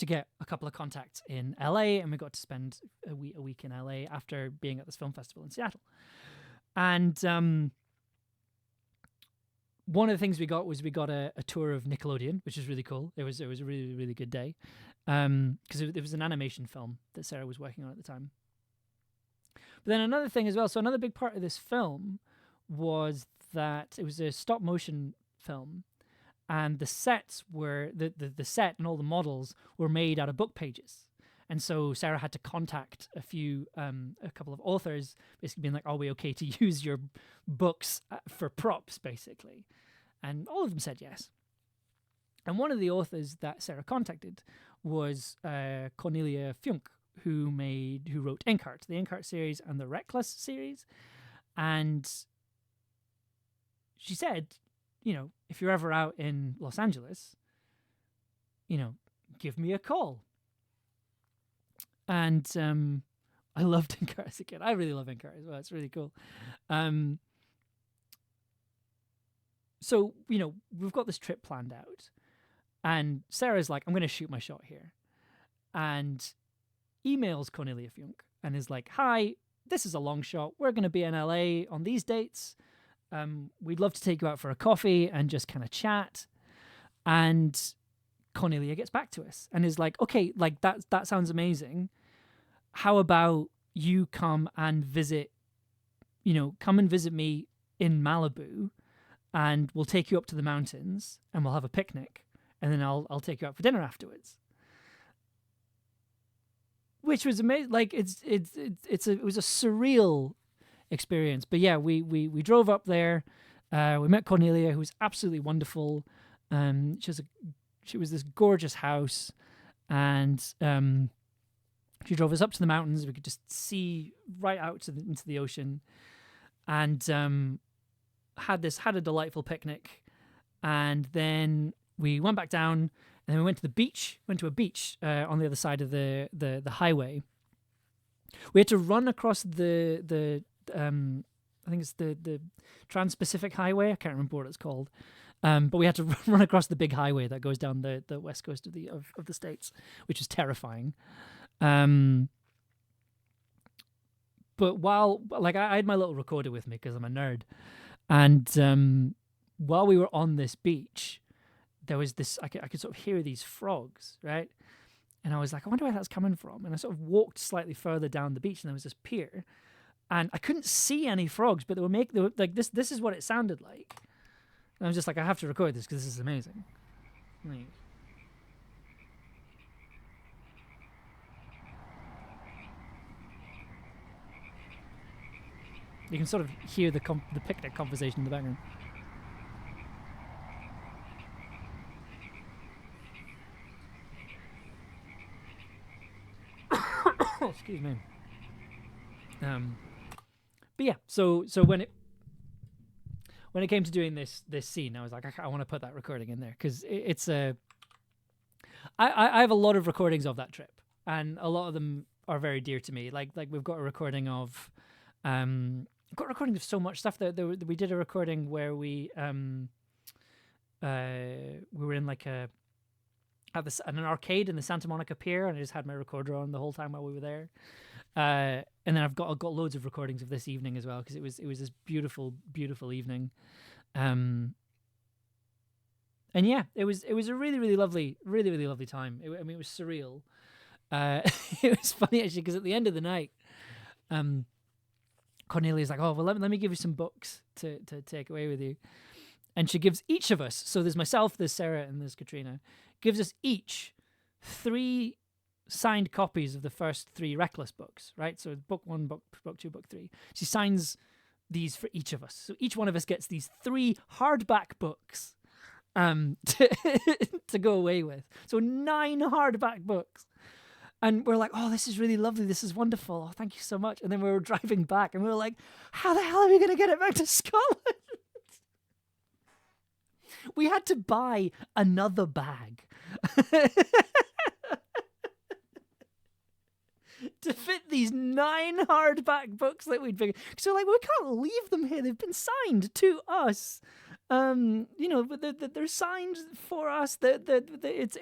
get a couple of contacts in LA, and we got to spend a week in LA after being at this film festival in Seattle. And one of the things we got a tour of Nickelodeon, which is really cool. It was a really, really good day, because it was an animation film that Sarah was working on at the time. But then another thing as well, so another big part of this film was that it was a stop motion film, and the sets were the set and all the models were made out of book pages. And so Sarah had to contact a couple of authors, basically being like, "Are we okay to use your books for props?" basically, and all of them said yes. And one of the authors that Sarah contacted was Cornelia Funk, who wrote Inkheart, the Inkheart series and the Reckless series, and she said, if you're ever out in Los Angeles, give me a call. And I loved Inkheart as a kid. I really love Inkheart as well. It's really cool. So, we've got this trip planned out. And Sarah's like, I'm going to shoot my shot here. And emails Cornelia Funk and is like, "Hi, this is a long shot. We're going to be in LA on these dates. We'd love to take you out for a coffee and just kind of chat." And Cornelia gets back to us and is like, "Okay, like that sounds amazing. How about you come and visit me in Malibu, and we'll take you up to the mountains and we'll have a picnic, and then I'll take you out for dinner afterwards." Which was amazing. Like it was a surreal experience. But yeah, we drove up there. We met Cornelia, who was absolutely wonderful. She was this gorgeous house, and she drove us up to the mountains. We could just see right out into the ocean, and had a delightful picnic. And then we went back down, and then we went to a beach on the other side of the highway. We had to run across the I think it's the Trans-Pacific Highway. I can't remember what it's called. But we had to run across the big highway that goes down the west coast of the States, which is terrifying. But while I had my little recorder with me because I'm a nerd, and while we were on this beach, there was this, I could sort of hear these frogs, right? And I was like, I wonder where that's coming from. And I sort of walked slightly further down the beach, and there was this pier, and I couldn't see any frogs, but they were like this. This is what it sounded like. And I was just like, I have to record this because this is amazing. Like, you can sort of hear the picnic conversation in the background. Excuse me. But yeah, so when it came to doing this scene, I was like, I want to put that recording in there because it's I have a lot of recordings of that trip, and a lot of them are very dear to me. Like we've got a recording of we've got a recording of so much stuff. We did a recording where we were in like at an arcade in the Santa Monica Pier, and I just had my recorder on the whole time while we were there. And then I've got loads of recordings of this evening as well, because it was this beautiful evening. And yeah, it was a really lovely time. I mean, it was surreal. It was funny actually, because at the end of the night, Cornelia's like, "Oh well, let me give you some books to take away with you," and she gives each of us. So there's myself, there's Sarah, and there's Katrina. Gives us each 3 signed copies of the first 3 Reckless books, right? So book 1, book 2, book 3. She signs these for each of us. So each one of us gets these 3 hardback books to go away with. So 9 hardback books. And we're like, "Oh, this is really lovely. This is wonderful. Oh, thank you so much." And then we were driving back and we were like, "How the hell are we going to get it back to Scotland?" We had to buy another bag to fit these 9 hardback books that we'd picked. So like, we can't leave them here. They've been signed to us. You know, but they're signed for us. It's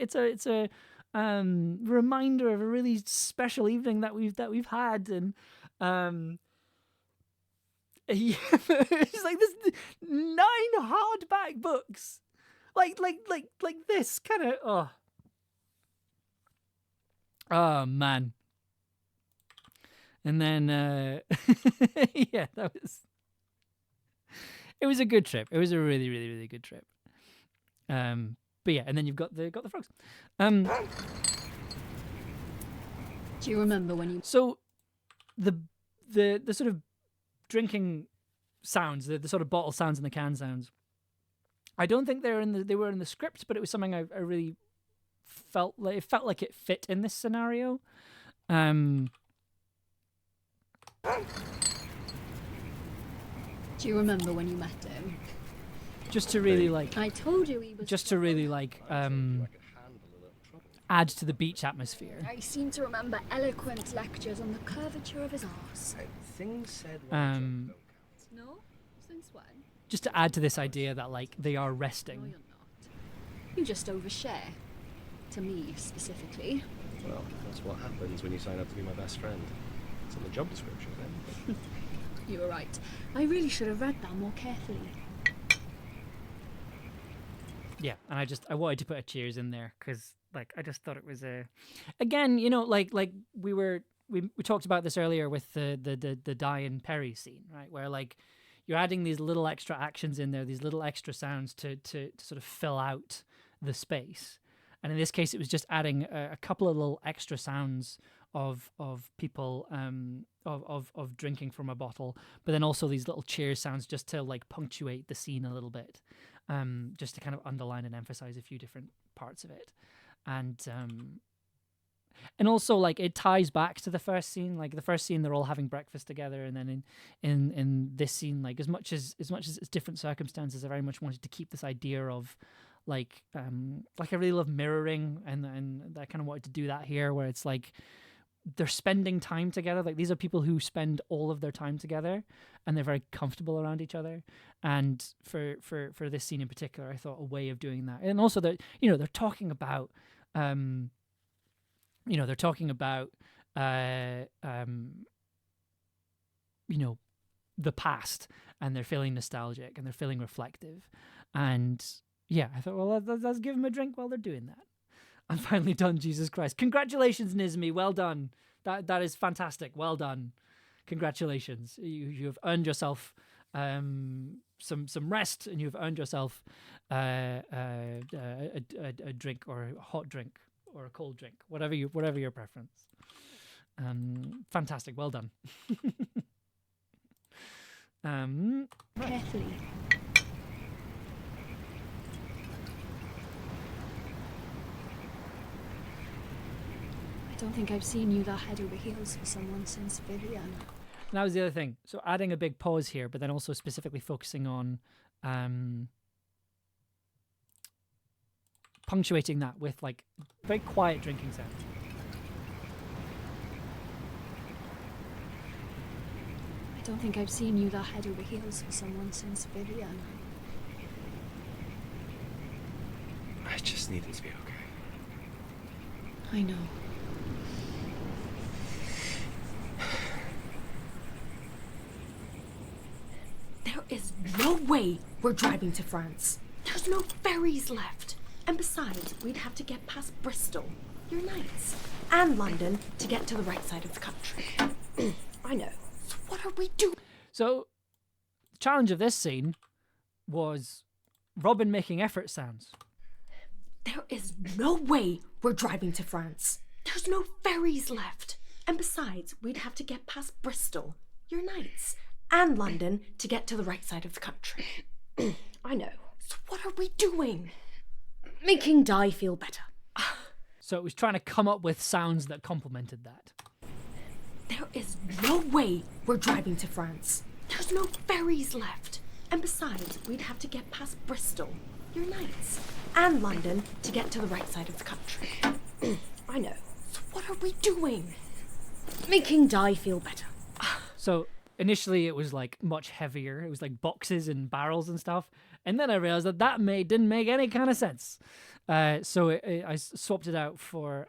a reminder of a really special evening that we've had, and yeah, it's like this 9 hardback books, like this kind of oh man. And then yeah, it was a good trip. It was a really good trip. But yeah, and then you've got the frogs. Do you remember when you... So the sort of drinking sounds, the sort of bottle sounds and the can sounds, I don't think they were in the script, but it was something I really felt like it fit in this scenario. Do you remember when you met him? Just to really like... I told you he was... Just to really like add to the beach atmosphere. I seem to remember eloquent lectures on the curvature of his arse. Things said No? Since when? Just to add to this idea that like they are No, resting. you're not. You just overshare. To me, specifically. Well, that's what happens when you sign up to be my best friend. It's in the job description then. You were right. I really should have read that more carefully. Yeah, and I wanted to put a cheers in there because like I just thought it was again, you know, like we talked about this earlier with the Di and Perry scene, right? Where like you're adding these little extra actions in there, these little extra sounds to sort of fill out the space. And in this case, it was just adding a couple of little extra sounds of people of drinking from a bottle, but then also these little cheers sounds just to like punctuate the scene a little bit, just to kind of underline and emphasize a few different parts of it, and also like it ties back to the first scene. Like the first scene, they're all having breakfast together, and then in this scene, like as much as it's different circumstances, I very much wanted to keep this idea of like I really love mirroring, and I kind of wanted to do that here, where it's like they're spending time together. Like these are people who spend all of their time together, and they're very comfortable around each other. And for this scene in particular, I thought a way of doing that, and also that they're talking about the past, and they're feeling nostalgic and they're feeling reflective, and yeah, I thought, well, let's give them a drink while they're doing that. I'm finally done, Jesus Christ. Congratulations, Nizmi. Well done. That is fantastic. Well done. Congratulations. You have earned yourself some rest, and you've earned yourself a drink, or a hot drink, or a cold drink, whatever your preference. Fantastic. Well done. Carefully. I don't think I've seen you that head over heels for someone since Vivian. And that was the other thing. So adding a big pause here, but then also specifically focusing on punctuating that with like very quiet drinking sounds. I don't think I've seen you that head over heels for someone since Vivian. I just need it to be okay. I know. There is no way we're driving to France. There's no ferries left. And besides, we'd have to get past Bristol, your nights, and London to get to the right side of the country. I know. So what are we doing? So, the challenge of this scene was Robin making effort sounds. There is no way we're driving to France. There's no ferries left. And besides, we'd have to get past Bristol, your nights, and London to get to the right side of the country. I know. So what are we doing? Making Di feel better. So it was trying to come up with sounds that complemented that. There is no way we're driving to France. There's no ferries left. And besides, we'd have to get past Bristol, your nights, and London to get to the right side of the country. I know. So what are we doing? Making Di feel better. So initially it was like much heavier. It was like boxes and barrels and stuff. And then I realized that didn't make any kind of sense. So I swapped it out for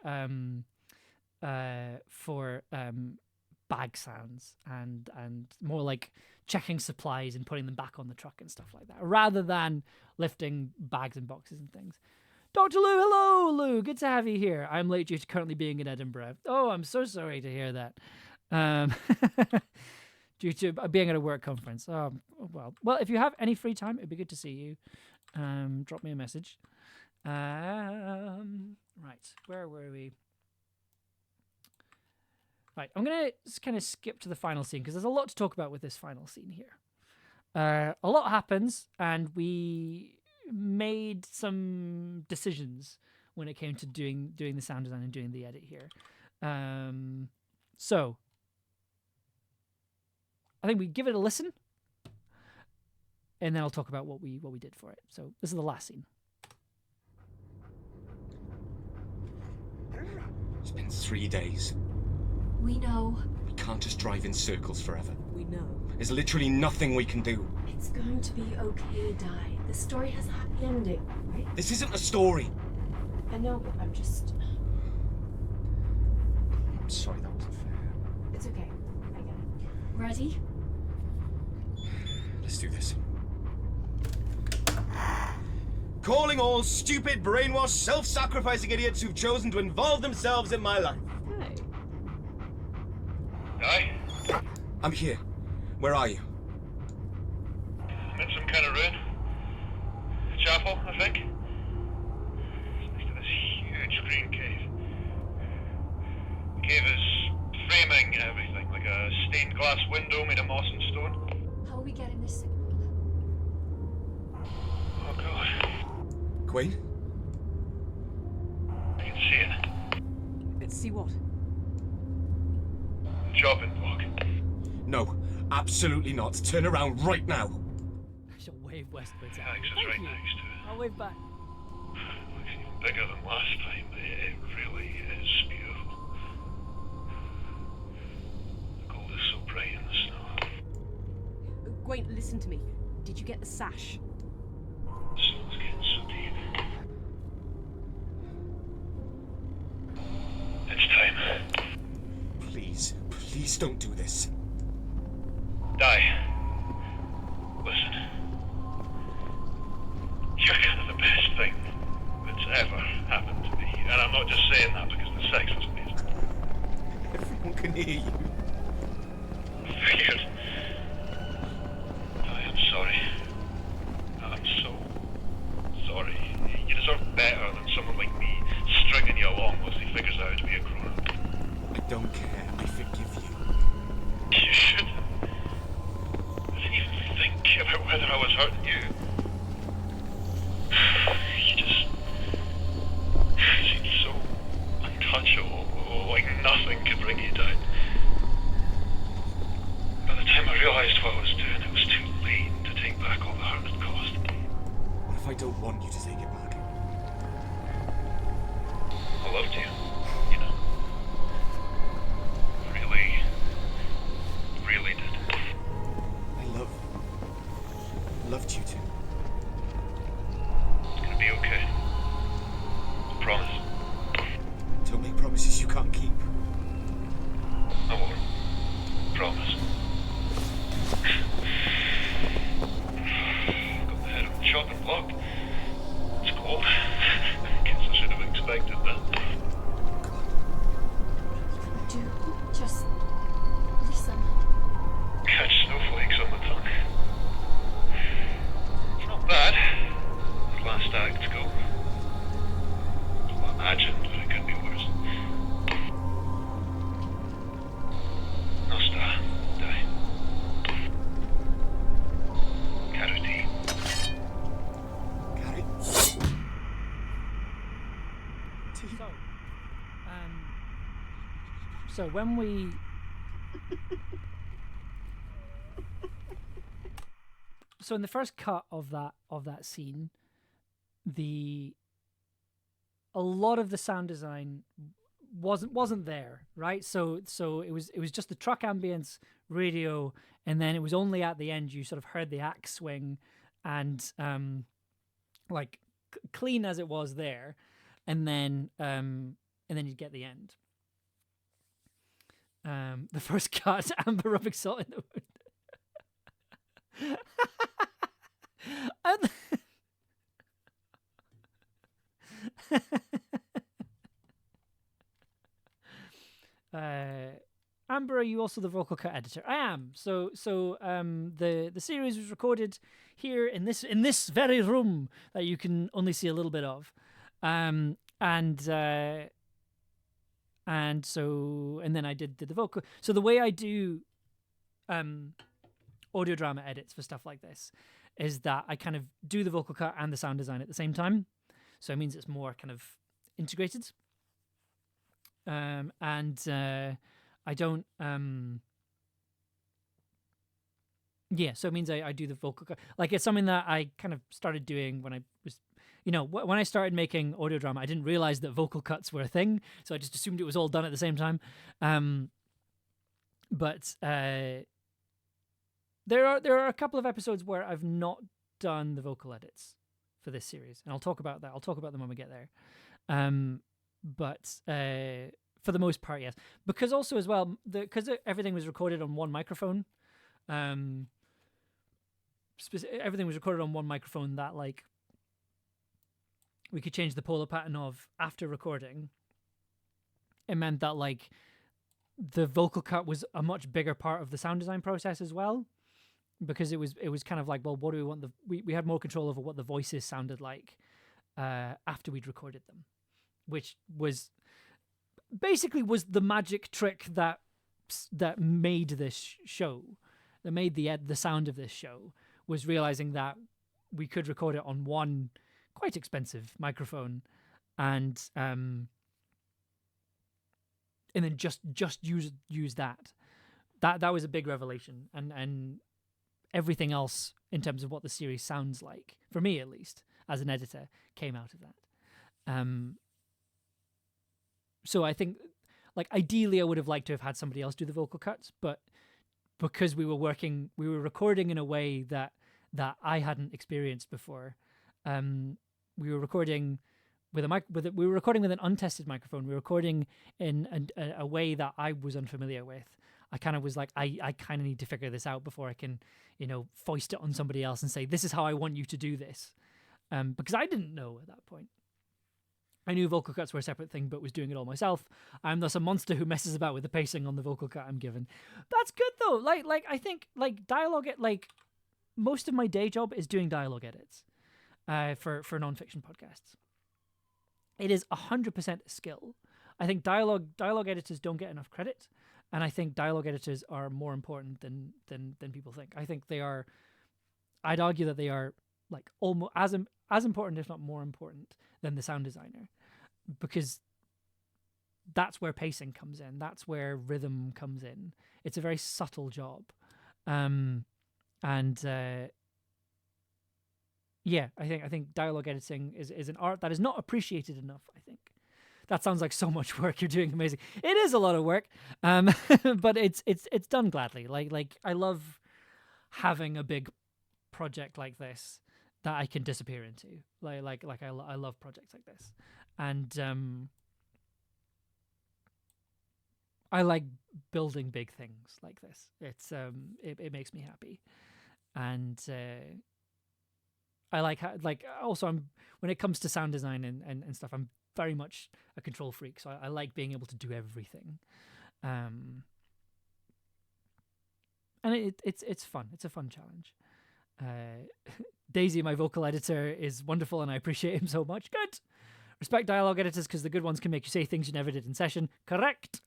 bag sounds and more like checking supplies and putting them back on the truck and stuff like that, rather than lifting bags and boxes and things. Dr. Lou, hello, Lou. Good to have you here. I'm late due to currently being in Edinburgh. Oh, I'm so sorry to hear that. Due to being at a work conference. Well, if you have any free time, it'd be good to see you. Drop me a message. Right, where were we? Right, I'm going to just kind of skip to the final scene because there's a lot to talk about with this final scene here. A lot happens, and we made some decisions when it came to doing the sound design and doing the edit here. So I think we give it a listen, and then I'll talk about what we did for it. So this is the last scene. It's been 3 days. We know. We can't just drive in circles forever. We know. There's literally nothing we can do. It's going to be okay, Di. The story has a happy ending, right? This isn't a story. I know, but I'm just... I'm sorry, that wasn't fair. It's okay. I get it. Ready? Let's do this. Calling all stupid, brainwashed, self-sacrificing idiots who've chosen to involve themselves in my life. Aye? I'm here. Where are you? I'm in some kind of ruin. A chapel, I think. It's next to this huge green cave. The cave is framing everything, like a stained glass window made of moss and stone. How are we getting this signal? Oh god. Queen? I can see it. Let's see what? Chopping block. No, absolutely not. Turn around right now. I shall wave westwards. Alex is right next to it. I'll wave back. Looks even bigger than last time. It really is beautiful. The gold is so bright in the snow. Gwaine, listen to me. Did you get the sash? The snow's getting so deep. It's time. Please don't do this. Di. Listen. You're kind of the best thing that's ever happened to me. And I'm not just saying that because the sex was amazing. Everyone can hear you. Figured. Di, I'm sorry. I'm so sorry. You deserve better than someone like me stringing you along once he figures out how to be a grown-up. I don't care. I forgive you. You should. I didn't even think about whether I was hurting you. You just seemed so untouchable, like nothing could bring you down. By the time I realised what I was doing, it was too late to take back all the hurt it caused. What if I don't want you to take it back? I loved you, you know. Really did. do. Just listen. Catch snowflakes on the tongue. It's not bad. As last acts go. Well, I imagined that it could be worse. Nosta, dai. Caruti. So when we so in the first cut of that scene, a lot of the sound design wasn't there, right? So it was just the truck ambience, radio, and then it was only at the end you sort of heard the axe swing, and like clean as it was there, and then you'd get the end. The first cut, Amber rubbing salt in the wound. Amber, are you also the vocal cut editor? I am. So the series was recorded here in this very room that you can only see a little bit of, and then I did the vocal. So the way I do audio drama edits for stuff like this is that I kind of do the vocal cut and the sound design at the same time. So it means it's more kind of integrated. I don't so it means I do the vocal cut. Like, it's something that I kind of started doing when I was, when I started making audio drama. I didn't realize that vocal cuts were a thing, so I just assumed it was all done at the same time. But there are a couple of episodes where I've not done the vocal edits for this series, and I'll talk about that. I'll talk about them when we get there. But for the most part, yes. Because also as well, because everything was recorded on one microphone, everything was recorded on one microphone that, like, we could change the polar pattern of after recording. It meant that, like, the vocal cut was a much bigger part of the sound design process as well, because it was kind of like, well, what do we want we had more control over what the voices sounded like after we'd recorded them, which was basically was the magic trick that made this show, that made the sound of this show, was realizing that we could record it on one quite expensive microphone, and then just use that. That was a big revelation, and everything else in terms of what the series sounds like, for me at least, as an editor, came out of that. So I think, like, ideally I would have liked to have had somebody else do the vocal cuts, but because we were recording in a way that I hadn't experienced before. We were recording with we were recording with an untested microphone. We were recording in a way that I was unfamiliar with. I kind of was like, I kind of need to figure this out before I can, foist it on somebody else and say, this is how I want you to do this. Because I didn't know at that point. I knew vocal cuts were a separate thing, but was doing it all myself. I'm thus a monster who messes about with the pacing on the vocal cut I'm given. That's good though. Like I think, like, dialogue, most of my day job is doing dialogue edits for non-fiction podcasts. It is 100% a skill. I think dialogue editors don't get enough credit, and I think dialogue editors are more important than people think. I think they are. I'd argue that they are, like, almost as important, if not more important, than the sound designer, because that's where pacing comes in. That's where rhythm comes in. It's a very subtle job, I think dialogue editing is an art that is not appreciated enough. I think that sounds like so much work. You're doing amazing. It is a lot of work, but it's done gladly. Like I love having a big project like this that I can disappear into. I love projects like this, and I like building big things like this. It's it makes me happy, and I like how, like, also when it comes to sound design and stuff, I'm very much a control freak. So I like being able to do everything, And it's fun. It's a fun challenge. Daisy, my vocal editor, is wonderful, and I appreciate him so much. Good. Respect dialogue editors because the good ones can make you say things you never did in session. Correct.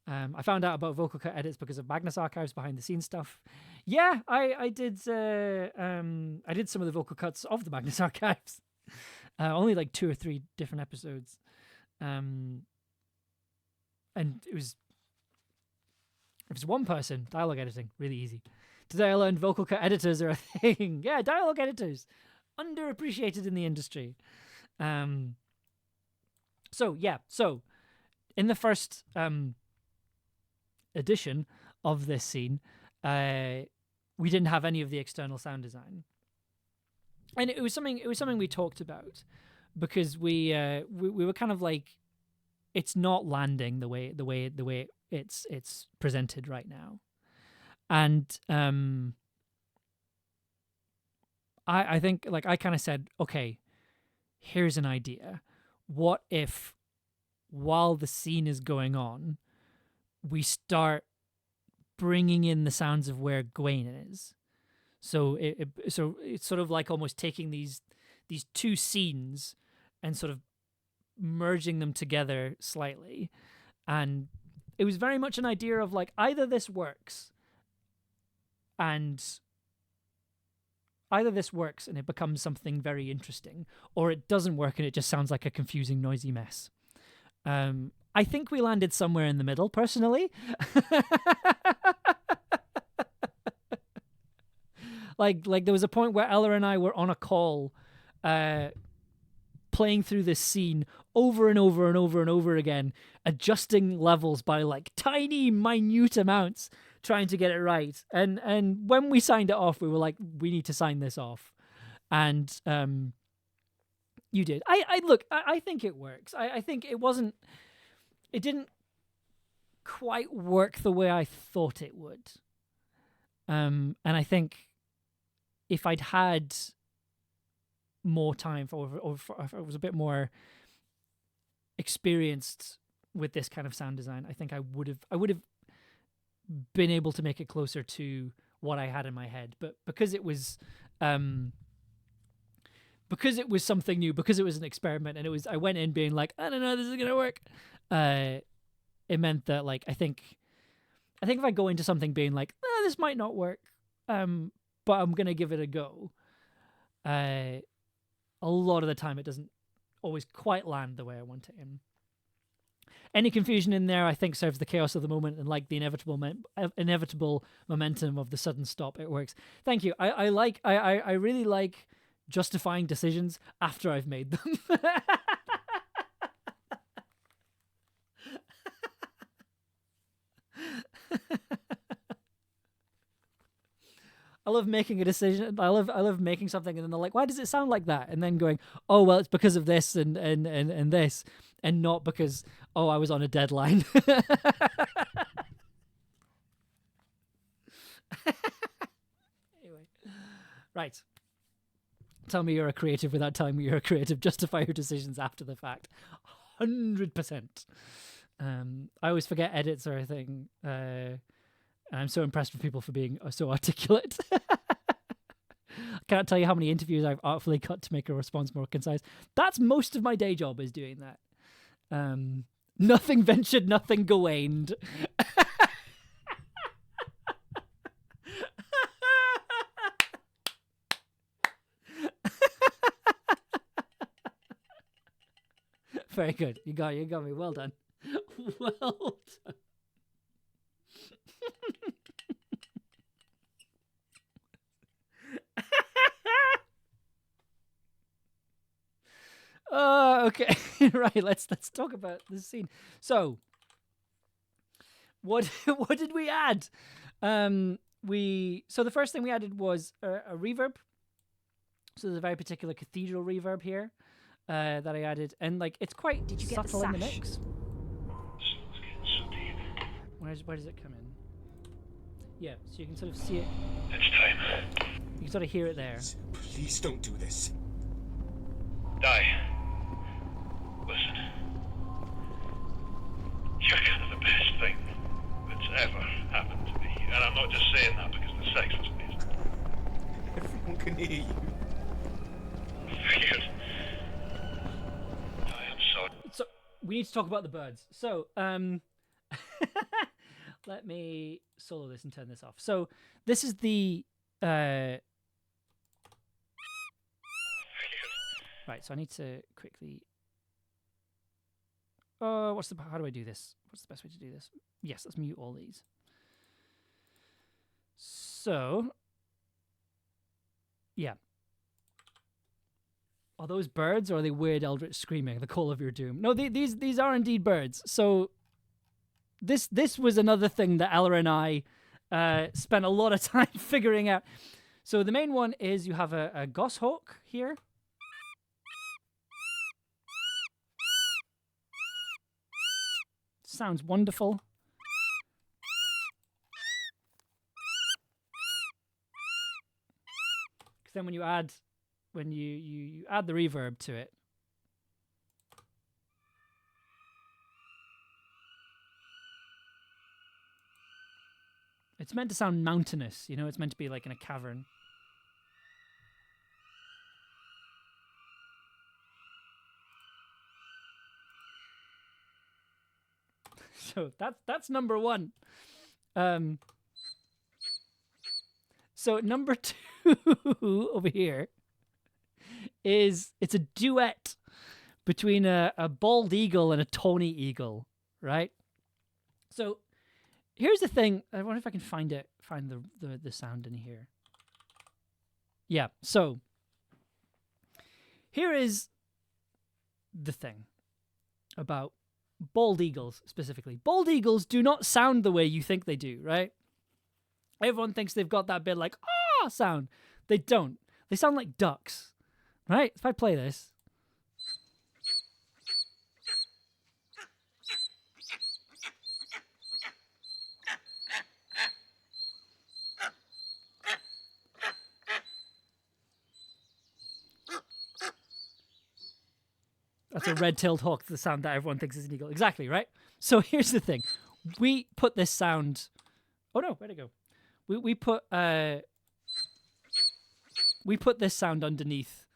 I found out about vocal cut edits because of Magnus Archives behind the scenes stuff. Yeah, I did. I did some of the vocal cuts of the Magnus Archives. Only like 2 or 3 different episodes, and it was one person dialogue editing, really easy. Today I learned vocal cut editors are a thing. Yeah, dialogue editors, underappreciated in the industry. So in the first edition of this scene, we didn't have any of the external sound design, and it was something we talked about because we were kind of like, it's not landing the way it's presented right now. And I think, like, I kind of said, okay, here's an idea. What if, while the scene is going on, we start bringing in the sounds of where Gawain is? So it's sort of like almost taking these 2 scenes and sort of merging them together slightly. And it was very much an idea of like, either this works and it becomes something very interesting, or it doesn't work and it just sounds like a confusing, noisy mess. I think we landed somewhere in the middle, personally. like there was a point where Ella and I were on a call, playing through this scene over and over and over and over again, adjusting levels by like tiny, minute amounts, trying to get it right. And when we signed it off, we were like, we need to sign this off. And you did. I think it works. I think it didn't quite work the way I thought it would. And I think if I'd had more time or if I was a bit more experienced with this kind of sound design, I think I would have been able to make it closer to what I had in my head. But because it was something new, because it was an experiment, and I went in being like, I don't know, this is gonna work. It meant that, like, I think if I go into something being like, this might not work, but I'm gonna give it a go, a lot of the time it doesn't always quite land the way I want it in. Any confusion in there, I think, serves the chaos of the moment and like the inevitable momentum of the sudden stop. It works. Thank you. I really like justifying decisions after I've made them. I love making a decision. I love making something, and then they're like, "Why does it sound like that?" And then going, "Oh, well, it's because of this and this, and not because I was on a deadline." Anyway, right. Tell me you're a creative without telling me you're a creative. Justify your decisions after the fact. 100%. I always forget edits are a thing. I'm so impressed with people for being so articulate. I can't tell you how many interviews I've artfully cut to make a response more concise. That's most of my day job, is doing that. Nothing ventured, nothing gawained. Very good. You got me. Well done. Well done. Okay. Right, let's talk about this scene. So, what did we add? So the first thing we added was a reverb. So there's a very particular cathedral reverb here that I added, and like it's quite subtle in the mix. Where does it come in? Yeah, so you can sort of see it. It's time. You can sort of hear it there. Please don't do this. Die. Listen. You're kind of the best thing hear you. Weird. I am sorry. So we need to talk about the birds. So let me solo this and turn this off. So this is the right. So I need to quickly. How do I do this? What's the best way to do this? Yes, let's mute all these. So, yeah. Are those birds, or are they weird eldritch screaming? The call of your doom. No, these are indeed birds. So, this was another thing that Ella and I spent a lot of time figuring out. So the main one is you have a goshawk here. Sounds wonderful. Because then when you add the reverb to it, it's meant to sound mountainous, you know, it's meant to be like in a cavern. So that's number one. So number two over here is it's a duet between a bald eagle and a tawny eagle, right? So here's the thing. I wonder if I can find the sound in here. Yeah, so here is the thing about bald eagles specifically. Bald eagles do not sound the way you think they do, right? Everyone thinks they've got that bit like, ah sound. They don't. They sound like ducks, right? If I play this. That's a red-tailed hawk, the sound that everyone thinks is an eagle. Exactly, right? So here's the thing. We put this sound... Oh no, where'd it go? We put this sound underneath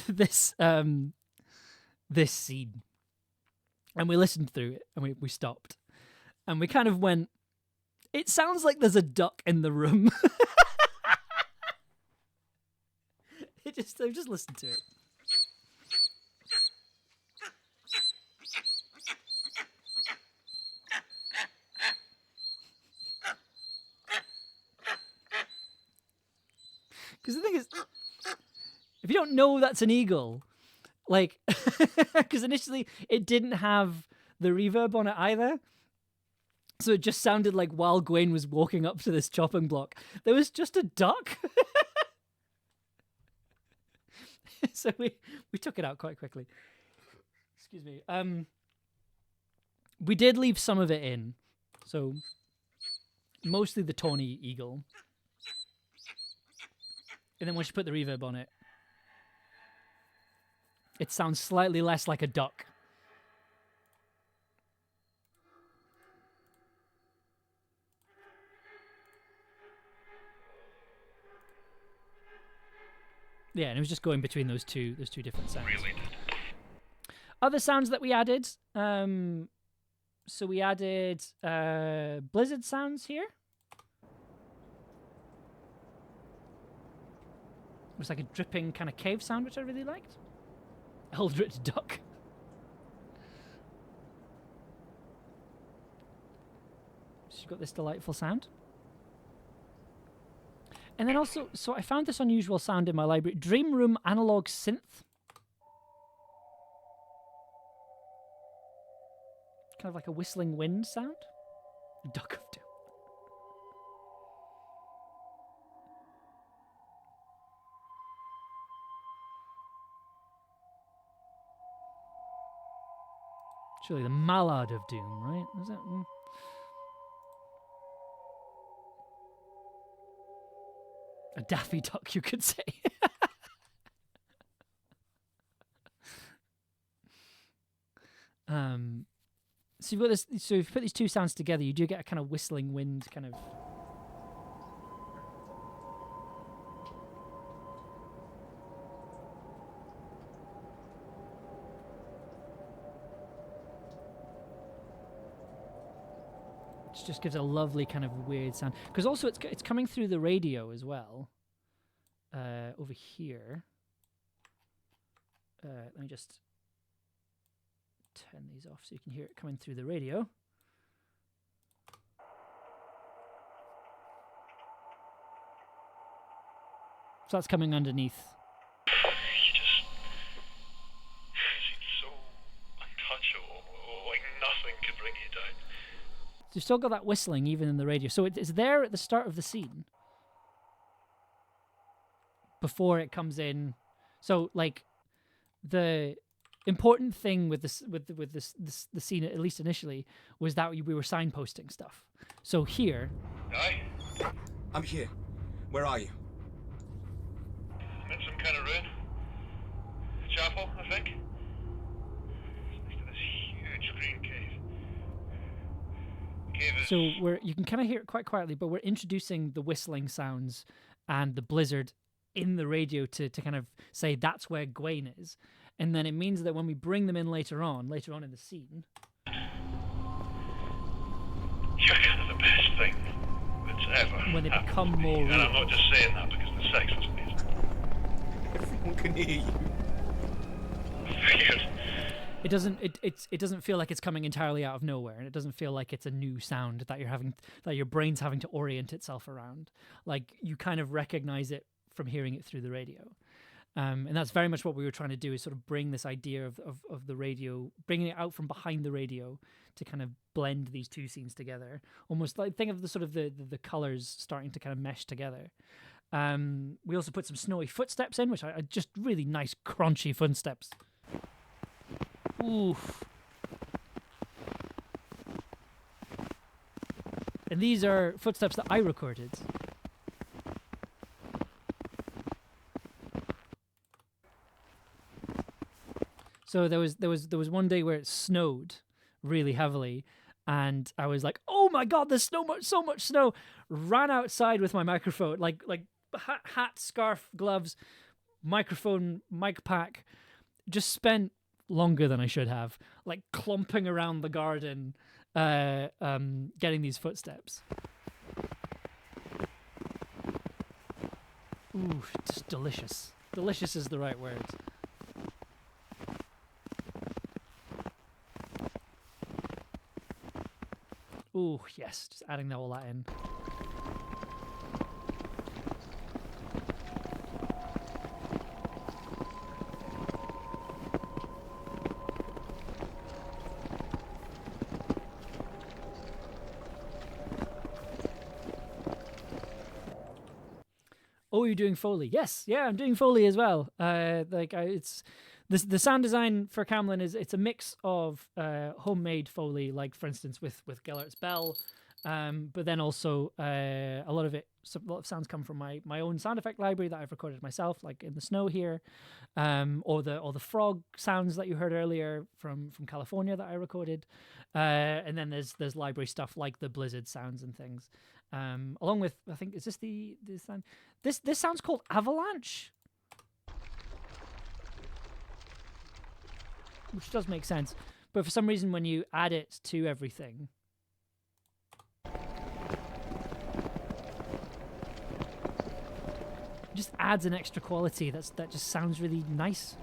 this this scene. And we listened through it, and we stopped. And we kind of went, it sounds like there's a duck in the room. I just listened to it. Because the thing is, if you don't know that's an eagle, like, because initially it didn't have the reverb on it either. So it just sounded like while Gwaine was walking up to this chopping block, there was just a duck. So we took it out quite quickly. Excuse me. We did leave some of it in. So mostly the tawny eagle. And then once you put the reverb on it, it sounds slightly less like a duck. Yeah, and it was just going between those two different sounds. Really? Other sounds that we added. So we added blizzard sounds here. It was like a dripping kind of cave sound, which I really liked. Eldritch duck. So you've got this delightful sound. And then also, so I found this unusual sound in my library. Dream Room Analog Synth. Kind of like a whistling wind sound. Duck of Doom. Surely the Mallard of Doom, right? Is that... A Daffy Duck, you could say. So you've got this. So if you put these two sounds together, you do get a kind of whistling wind, kind of. which just gives a lovely kind of weird sound. Because also it's coming through the radio as well. Over here. Let me just turn these off so you can hear it coming through the radio. So that's coming underneath. You just seem so untouchable, like nothing could bring you down. So you've still got that whistling even in the radio. So it's there at the start of the scene. Before it comes in. So like the important thing with this the scene, at least initially, was that we were signposting stuff. So here. Aye? I'm here. Where are you? I'm in some kind of ruin. A chapel, I think. It's next to this huge green cave. The cave is... So you can kind of hear it quite quietly, but we're introducing the whistling sounds and the blizzard in the radio to kind of say that's where Gawain is. And then it means that when we bring them in later on in the scene... You're kind of the best thing that's ever when they happened become to me. more real. And I'm not just saying that because the sex was amazing. Everyone can hear you. Weird. It doesn't feel like it's coming entirely out of nowhere, and it doesn't feel like it's a new sound that your brain's having to orient itself around. Like you kind of recognize it from hearing it through the radio. And that's very much what we were trying to do, is sort of bring this idea of the radio, bringing it out from behind the radio to kind of blend these two scenes together. Almost like think of the sort of the colors starting to kind of mesh together. We also put some snowy footsteps in, which are just really nice, crunchy footsteps. Oof. And these are footsteps that I recorded. So there was one day where it snowed really heavily, and I was like, "Oh my god, there's so much snow!" Ran outside with my microphone, like hat, scarf, gloves, microphone, mic pack. Just spent longer than I should have, like clumping around the garden, getting these footsteps. Ooh, just delicious. Delicious is the right word. Ooh, yes, just adding all that in. Oh, you're doing Foley? Yes, yeah, I'm doing Foley as well. It's the sound design for Camlann it's a mix of homemade Foley, like for instance with Gellert's bell, but then also a lot of sounds come from my own sound effect library that I've recorded myself, like in the snow here, or the frog sounds that you heard earlier from California that I recorded, and then there's library stuff like the blizzard sounds and things. Along with, I think, is this the sound? This sound's called Avalanche, which does make sense. But for some reason, when you add it to everything, it just adds an extra quality that just sounds really nice.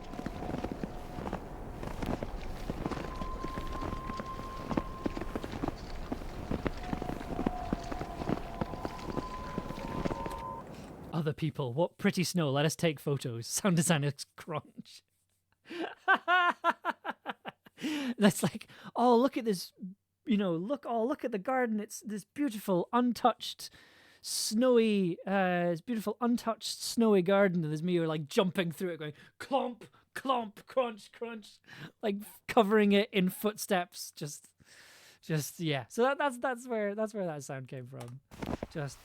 Other people, what pretty snow, let us take photos. Sound designer's crunch. That's like, oh, look at this, look at the garden. It's this beautiful, untouched, snowy, garden. And there's me like jumping through it, going clomp, clomp, crunch, crunch, like covering it in footsteps. Just yeah. So that's where that sound came from. Just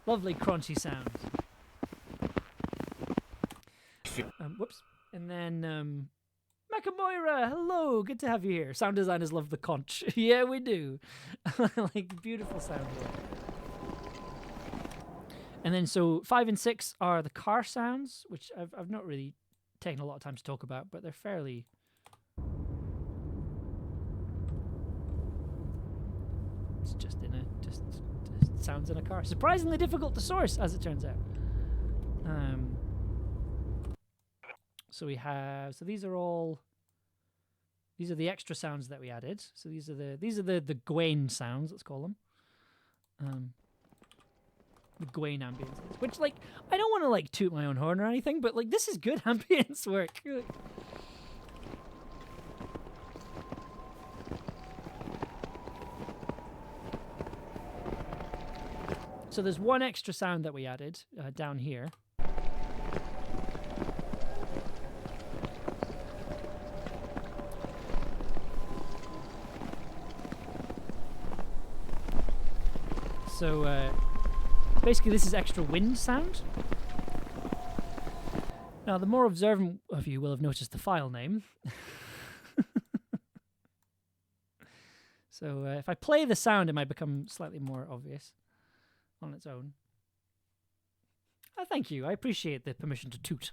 lovely crunchy sounds. Whoops. And then Mechamoira, hello, good to have you here. Sound designers love the conch. Yeah, we do. Like beautiful sound here. And then so 5 and 6 are the car sounds, which I've not really taken a lot of time to talk about, but they're fairly it's just in a just sounds in a car. Surprisingly difficult to source, as it turns out. So we have these are the extra sounds that we added. So these are the Gawain sounds, let's call them. The Gawain ambiences, which, like, I don't want to like toot my own horn or anything, but like this is good ambience work. So there's one extra sound that we added down here. So basically this is extra wind sound. Now the more observant of you will have noticed the file name. So if I play the sound, it might become slightly more obvious on its own. Oh, thank you. I appreciate the permission to toot.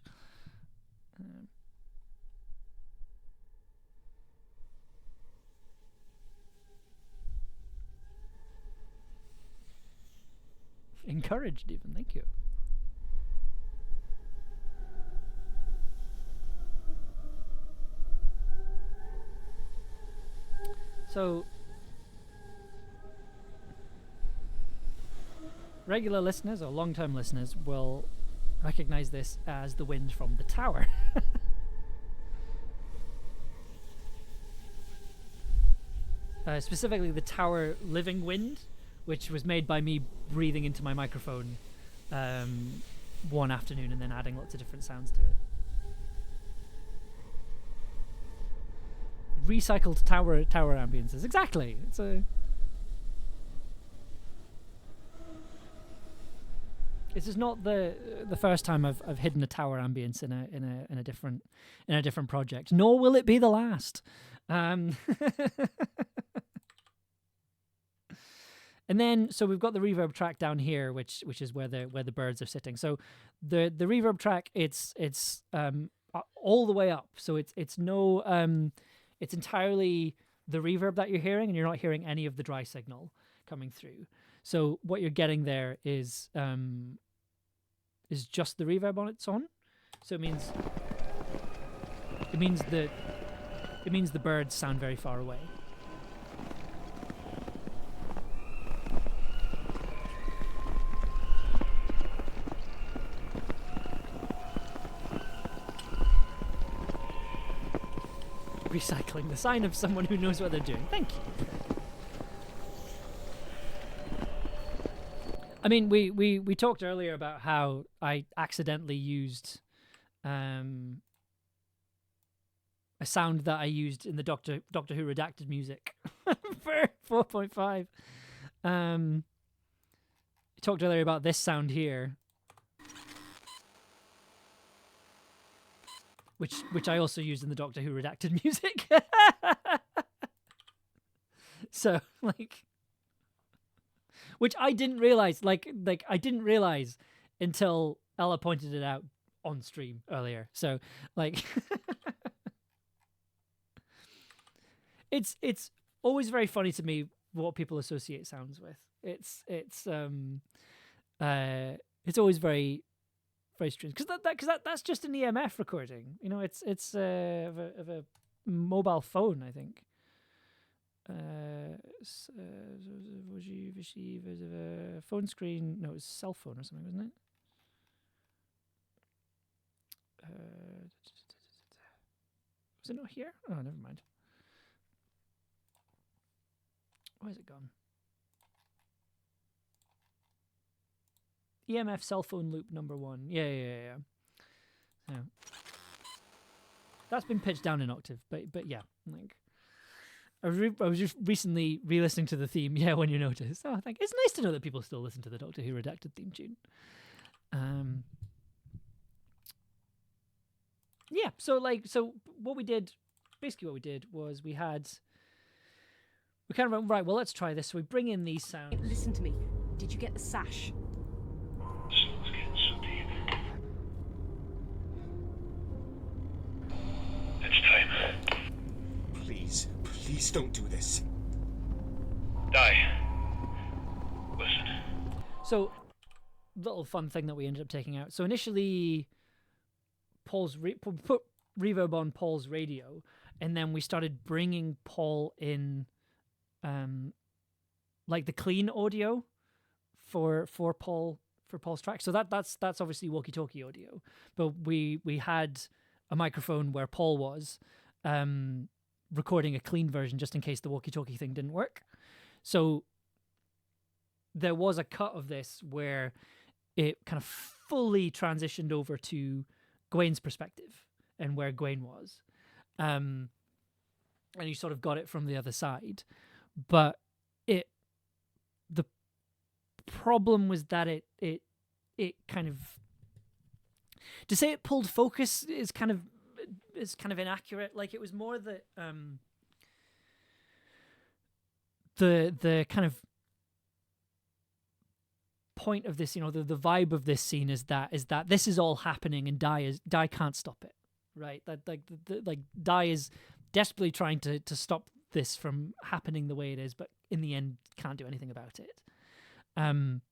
Encouraged even, thank you. So regular listeners or long-term listeners will recognize this as the wind from the tower. Specifically the tower living wind, which was made by me breathing into my microphone one afternoon and then adding lots of different sounds to it. Recycled tower ambiences. Exactly. It's a. This is not the first time I've hidden a tower ambience in a different project. Nor will it be the last. And then, so we've got the reverb track down here, which is where the birds are sitting. So the reverb track, it's all the way up. So it's entirely the reverb that you're hearing, and you're not hearing any of the dry signal coming through. So what you're getting there is just the reverb on its own. So it means the birds sound very far away. Recycling, the sign of someone who knows what they're doing. Thank you. I mean, we talked earlier about how I accidentally used a sound that I used in the Doctor Who redacted music for 4.5. We talked earlier about this sound here, which I also used in the Doctor Who redacted music. So, like, which I didn't realize, like I didn't realize until Ella pointed it out on stream earlier. So, like, it's always very funny to me what people associate sounds with. It's always very strange because that's just an EMF recording. You know, it's of a mobile phone, I think. Phone screen. No, it was cell phone or something, wasn't it? Was it not here? Oh, never mind. Where's it gone? EMF cell phone loop number 1. Yeah. That's been pitched down an octave, but yeah, like I was just recently re-listening to the theme. Yeah, when you notice. Oh, thank. It's nice to know that people still listen to the Doctor Who redacted theme tune. Yeah. So what we did was we kind of went, right, well, let's try this. So we bring in these sounds. Listen to me. Did you get the sash? Someone's getting so deep. It's time. Please don't do this. Die. So, little fun thing that we ended up taking out. So initially, put reverb on Paul's radio, and then we started bringing Paul in, like the clean audio for Paul's track. So that's obviously walkie-talkie audio, but we had a microphone where Paul was recording a clean version just in case the walkie-talkie thing didn't work. So there was a cut of this where it kind of fully transitioned over to Gwen's perspective and where Gwen was. And you sort of got it from the other side. But the problem was that it kind of, to say it pulled focus is kind of inaccurate. Like, it was more that the kind of point of this, the vibe of this scene is that this is all happening and Di can't stop it, right? That like Di is desperately trying to stop this from happening the way it is, but in the end can't do anything about it. And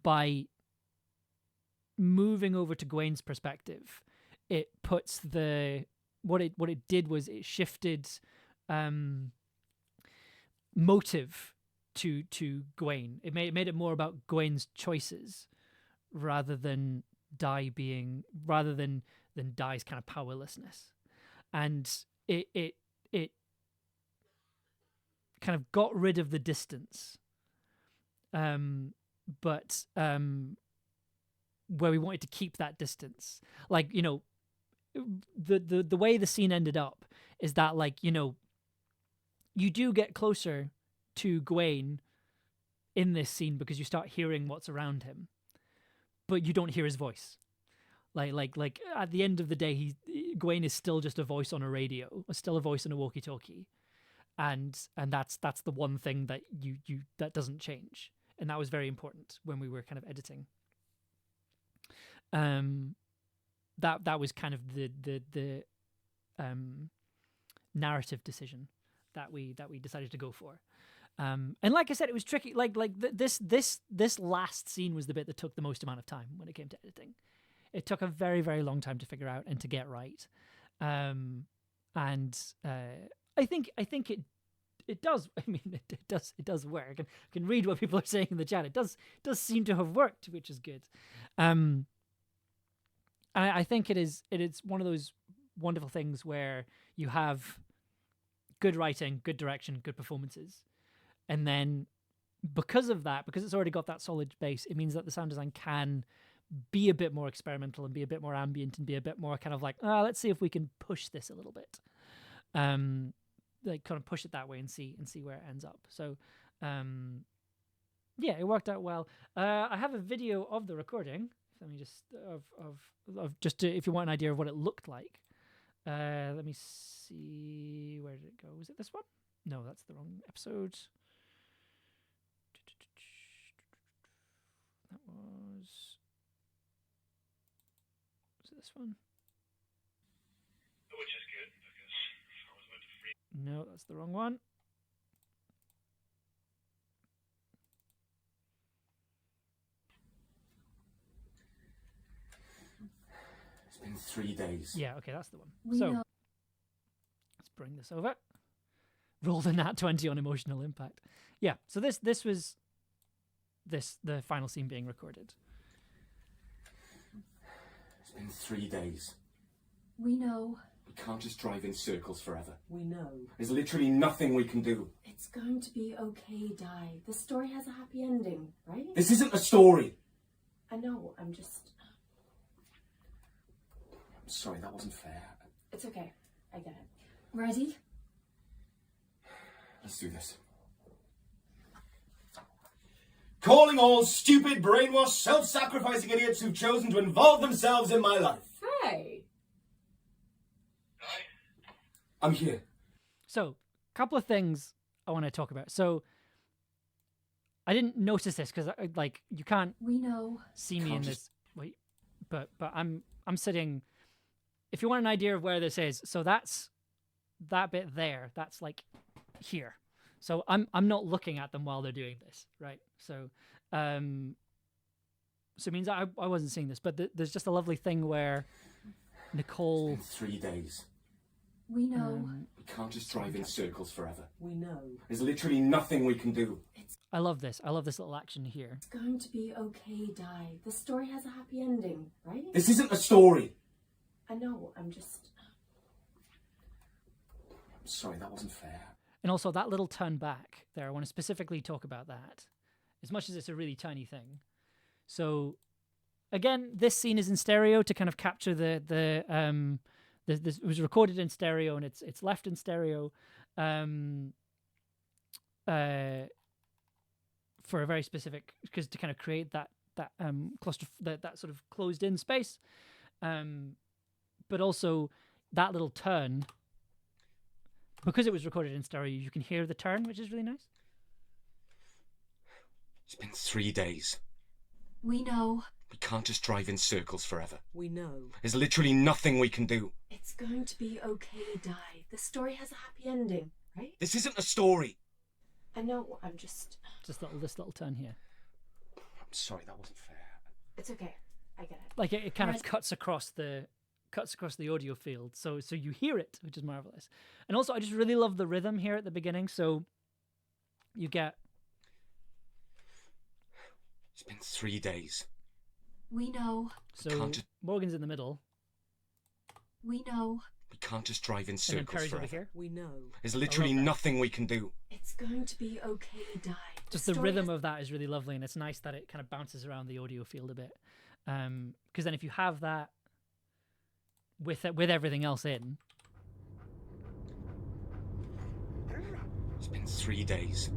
by moving over to Gwen's perspective, it puts what it did was it shifted motive to Gwen. It made it more about Gwen's choices rather than Di's kind of powerlessness. And it kind of got rid of the distance, but where we wanted to keep that distance. Like, the way the scene ended up is that, like, you do get closer to Gwen in this scene because you start hearing what's around him, but you don't hear his voice. Like at the end of the day, Gwen is still just a voice on a radio, still a voice on a walkie-talkie, and that's the one thing that you that doesn't change, and that was very important when we were kind of editing. That was kind of the narrative decision that we decided to go for. And like I said, it was tricky. This last scene was the bit that took the most amount of time when it came to editing. It took a very, very long time to figure out and to get right. And I think it does. I mean, it does work. And I can read what people are saying in the chat. It does seem to have worked, which is good. And I think it is one of those wonderful things where you have good writing, good direction, good performances. And then because of that, because it's already got that solid base, it means that the sound design can be a bit more experimental and be a bit more ambient and be a bit more kind of like, let's see if we can push this a little bit. Like kind of push it that way and see where it ends up. So yeah, it worked out well. I have a video of the recording. Let me just of just to, if you want an idea of what it looked like. Let me see, where did it go? Was it this one? No, that's the wrong episode. That was it this one? Which is good because I was meant to free. No, that's the wrong one. It's been 3 days. Yeah, okay, that's the one. We so know. let's bring this over. Roll the nat 20 on emotional impact. Yeah, so this was the final scene being recorded. It's been 3 days. We know. We can't just drive in circles forever. We know. There's literally nothing we can do. It's going to be okay, Di. The story has a happy ending, right? This isn't a story. I know, I'm sorry, that wasn't fair. It's okay. I get it. Ready? Let's do this. Calling all stupid, brainwashed, self-sacrificing idiots who've chosen to involve themselves in my life. Hey! I'm here. So, a couple of things I want to talk about. So, I didn't notice this because, like, you can't We know. see me in this. Wait, but I'm sitting. If you want an idea of where this is, so that's that bit there. That's like here. So I'm not looking at them while they're doing this, right? So so it means I wasn't seeing this, but there's just a lovely thing where Nicole. It's been 3 days. We know. We can't just drive in circles forever. We know. There's literally nothing we can do. I love this. I love this little action here. It's going to be okay, Di. The story has a happy ending, right? This isn't a story. I know, I'm just... I'm sorry, that wasn't fair. And also that little turn back there, I want to specifically talk about that, as much as it's a really tiny thing. So, again, this scene is in stereo to kind of capture this it was recorded in stereo and it's left in stereo, for a very specific, because to kind of create that that sort of closed in space, but also that little turn, because it was recorded in stereo, you can hear the turn, which is really nice. It's been 3 days. We know. We can't just drive in circles forever. We know. There's literally nothing we can do. It's going to be okay, Di. The story has a happy ending, right? This isn't a story. I know, I'm just... This little turn here. I'm sorry, that wasn't fair. It's okay. I get it. Like it kind of cuts across the audio field, so you hear it, which is marvelous. And also, I just really love the rhythm here at the beginning. So you get. It's been 3 days. We know. So Morgan's in the middle. We know. We can't just drive in And then circles Perry's forever. over here. We know. There's literally nothing we can do. It's going to be okay, Di. Just the rhythm of that is really lovely, and it's nice that it kind of bounces around the audio field a bit. Because then if you have that with everything else in. It's been 3 days.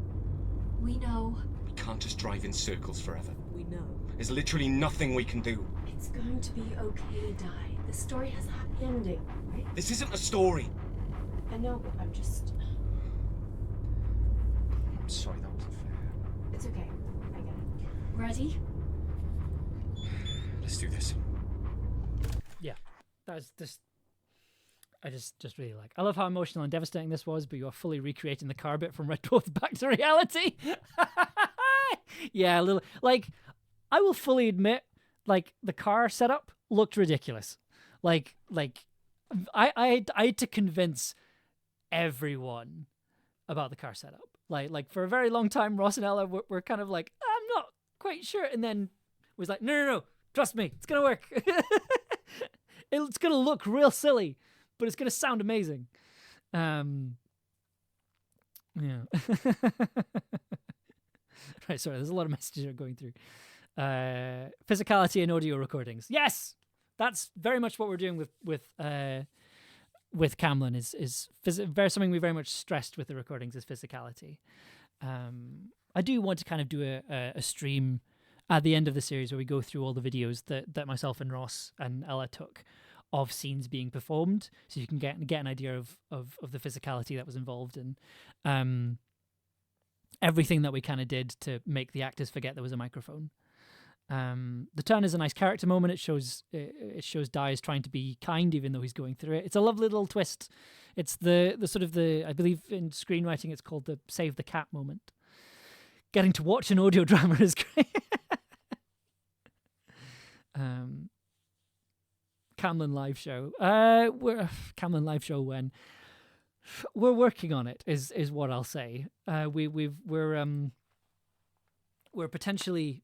We know. We can't just drive in circles forever. We know. There's literally nothing we can do. It's going to be okay, Di. The story has a happy ending, right? This isn't a story. I know, I'm just... I'm sorry, that wasn't fair. It's okay. I get it. Ready? Let's do this. Yeah, that's just. I just really like. I love how emotional and devastating this was, but you are fully recreating the car bit from Red Dwarf back to reality. Yeah, a little. Like, I will fully admit, like the car setup looked ridiculous. Like I had to convince everyone about the car setup. Like for a very long time, Ross and Ella were kind of like, I'm not quite sure, and then was like, no, trust me, it's gonna work. It's gonna look real silly, but it's gonna sound amazing. Yeah. Right, sorry, there's a lot of messages here going through. Physicality and audio recordings. Yes, that's very much what we're doing with Camlann. Is something we very much stressed with the recordings is physicality. I do want to kind of do a stream at the end of the series where we go through all the videos that myself and Ross and Ella took of scenes being performed, so you can get an idea of the physicality that was involved in everything that we kind of did to make the actors forget there was a microphone. The turn is a nice character moment. It shows Di is trying to be kind even though he's going through it. It's a lovely little twist. It's the sort of I believe in screenwriting it's called the save the cat moment. Getting to watch an audio drama is great. Camlann live show. Camlann live show when we're working on it is what I'll say. We're potentially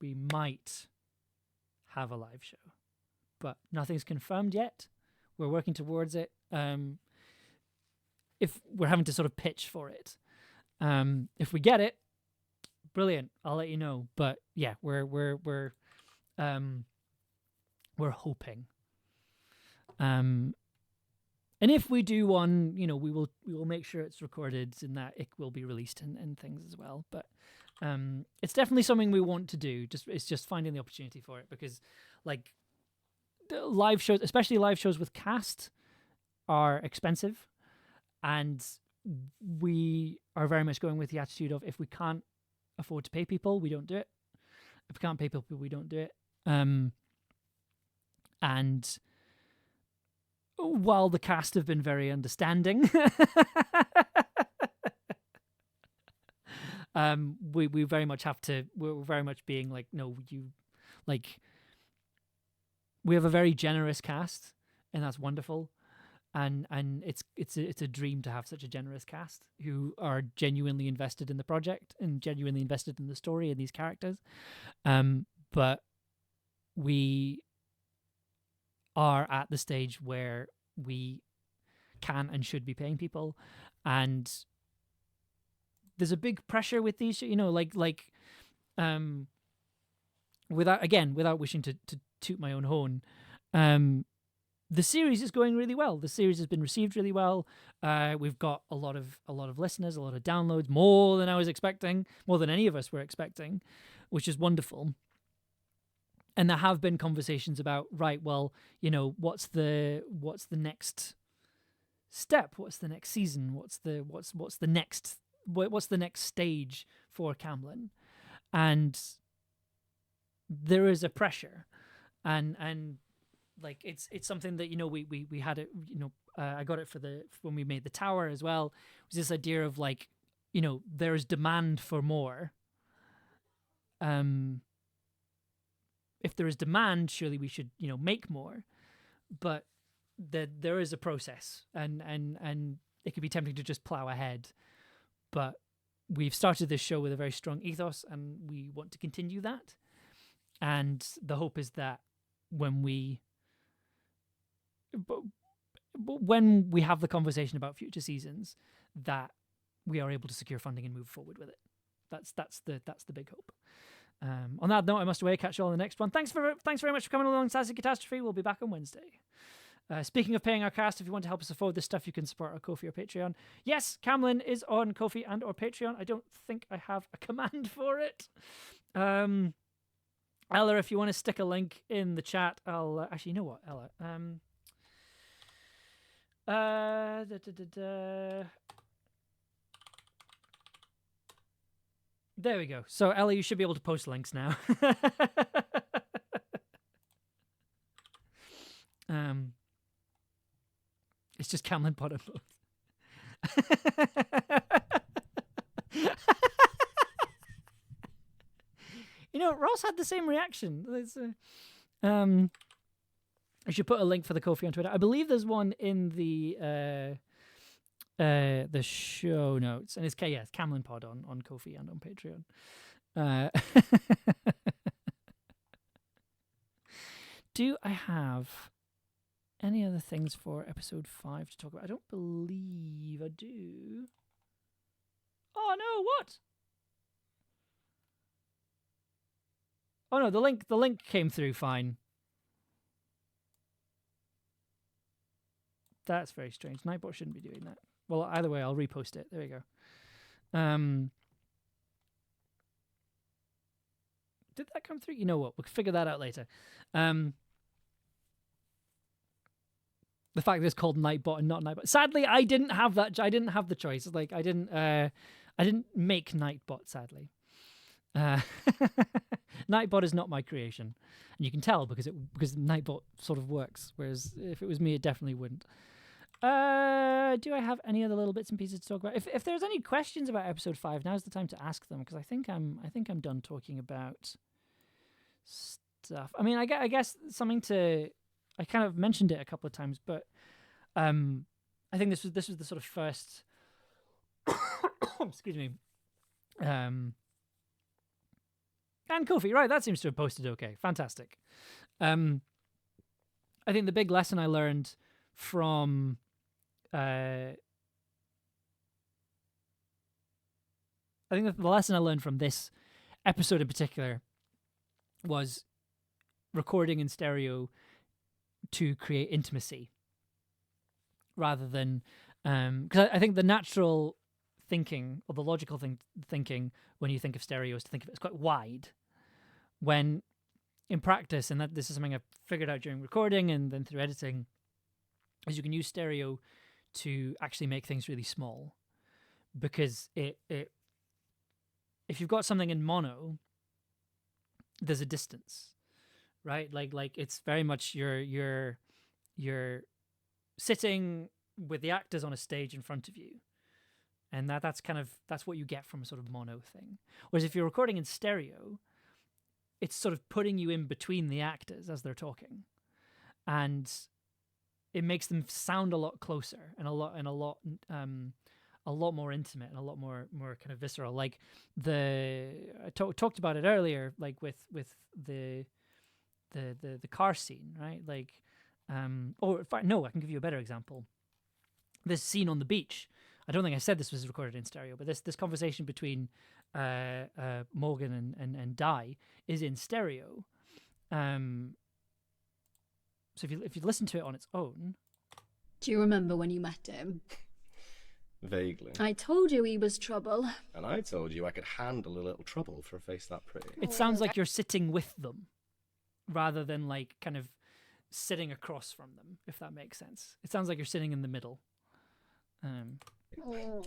we might have a live show, but nothing's confirmed yet. We're working towards it. If we're having to sort of pitch for it, if we get it, brilliant. I'll let you know. But yeah, we're hoping. And if we do one, we will make sure it's recorded and that it will be released and things as well. But it's definitely something we want to do. It's just finding the opportunity for it, because like the live shows, especially live shows with cast, are expensive, and we are very much going with the attitude of if we can't afford to pay people, we don't do it. If we can't pay people, we don't do it. And while the cast have been very understanding, we very much have to. We're very much being like, no, you, like, we have a very generous cast, and that's wonderful. And it's a dream to have such a generous cast who are genuinely invested in the project and genuinely invested in the story and these characters. But we are at the stage where we can and should be paying people, and there's a big pressure with these, without wishing to toot my own horn, the series is going really well. The series has been received really well. We've got a lot of listeners, a lot of downloads, more than I was expecting, more than any of us were expecting, which is wonderful. And there have been conversations about, right, well, what's the next step? What's the next season? What's the next stage for Camlann? And there is a pressure, and like it's something that we had it. I got it when we made the tower as well. It was this idea of like, there is demand for more. If there is demand, surely we should make more. But there is a process, and it could be tempting to just plow ahead. But we've started this show with a very strong ethos, and we want to continue that. And the hope is that when we have the conversation about future seasons, that we are able to secure funding and move forward with it. That's the big hope. On that note, I must away. Catch you all in the next one. Thanks very much for coming along, Sassy Catastrophe. We'll be back on Wednesday. Speaking of paying our cast, if you want to help us afford this stuff, you can support our Ko-fi or Patreon. Yes, Camlann is on Ko-fi and or Patreon. I don't think I have a command for it. Ella, if you want to stick a link in the chat, I'll actually, you know what, Ella? There we go. So Ella, you should be able to post links now. It's just Camlann Potter both. Ross had the same reaction. I should put a link for the Ko-fi on Twitter. I believe there's one in the show notes, and it's Camlann Pod on Ko-fi and on Patreon. Do I have any other things for episode 5 to talk about? I don't believe I do. Oh no, what? Oh no, the link came through fine. That's very strange. Nightbot shouldn't be doing that. Well, either way, I'll repost it. There we go. Did that come through? You know what? We'll figure that out later. The fact that it's called Nightbot and not Nightbot. Sadly, I didn't have that. I didn't have the choice. Like I didn't make Nightbot. Sadly, Nightbot is not my creation, and you can tell because Nightbot sort of works. Whereas if it was me, it definitely wouldn't. Do I have any other little bits and pieces to talk about? If there's any questions about episode 5, now's the time to ask them, because I think I'm done talking about stuff. I mean, I guess something to. I kind of mentioned it a couple of times, but I think this was the sort of first. Excuse me. And Ko-fi, right? That seems to have posted okay. Fantastic. I think the big lesson I learned from I think that the lesson I learned from this episode in particular was recording in stereo to create intimacy rather than because I think the natural thinking or the logical thinking when you think of stereo is to think of it as quite wide, when in practice, and that this is something I've figured out during recording and then through editing, is you can use stereo to actually make things really small, because it if you've got something in mono, there's a distance, right? Like it's very much your sitting with the actors on a stage in front of you, and that's what you get from a sort of mono thing. Whereas if you're recording in stereo, it's sort of putting you in between the actors as they're talking, and it makes them sound a lot closer and a lot more intimate and a lot more kind of visceral. Like I talked about it earlier, like with the car scene, right? Like, or in fact, no, I can give you a better example. This scene on the beach. I don't think I said this was recorded in stereo, but this conversation between Morgan and Di is in stereo. So if you listen to it on its own. Do you remember when you met him? Vaguely. I told you he was trouble. And I told you I could handle a little trouble for a face that pretty. It sounds like you're sitting with them rather than like kind of sitting across from them, if that makes sense. It sounds like you're sitting in the middle.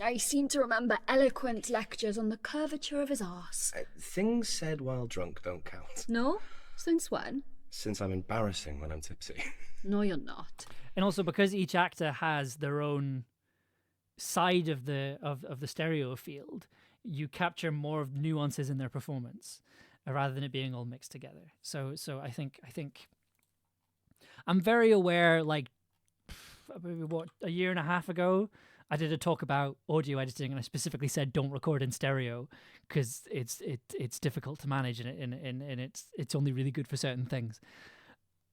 I seem to remember eloquent lectures on the curvature of his arse. Things said while drunk don't count. No? Since when? Since I'm embarrassing when I'm tipsy. No, you're not. And also because each actor has their own side of the stereo field, you capture more of nuances in their performance rather than it being all mixed together. So I think I'm very aware. Like, what, a year and a half ago, I did a talk about audio editing, and I specifically said don't record in stereo because it's difficult to manage and it's only really good for certain things.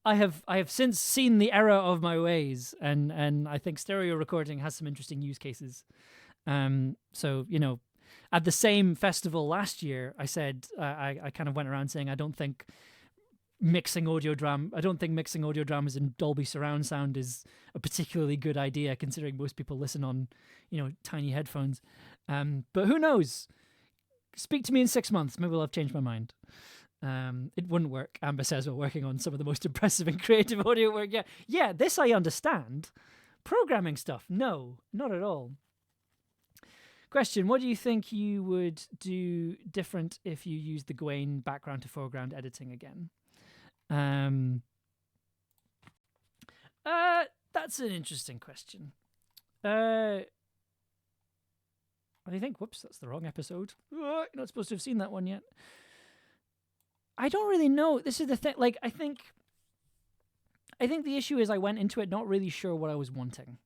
I have since seen the error of my ways, and I think stereo recording has some interesting use cases. So at the same festival last year, I said I kind of went around saying I don't think mixing audio dramas in Dolby surround sound is a particularly good idea, considering most people listen on tiny headphones. But who knows? Speak to me in 6 months. Maybe I'll have changed my mind. It wouldn't work. Amber says we're working on some of the most impressive and creative audio work. Yeah, this I understand. Programming stuff, no, not at all. Question: what do you think you would do different if you used the Gawain background to foreground editing again? That's an interesting question. I think, whoops, that's the wrong episode. You're not supposed to have seen that one yet. I don't really know. This is the thing. Like, I think the issue is I went into it not really sure what I was wanting.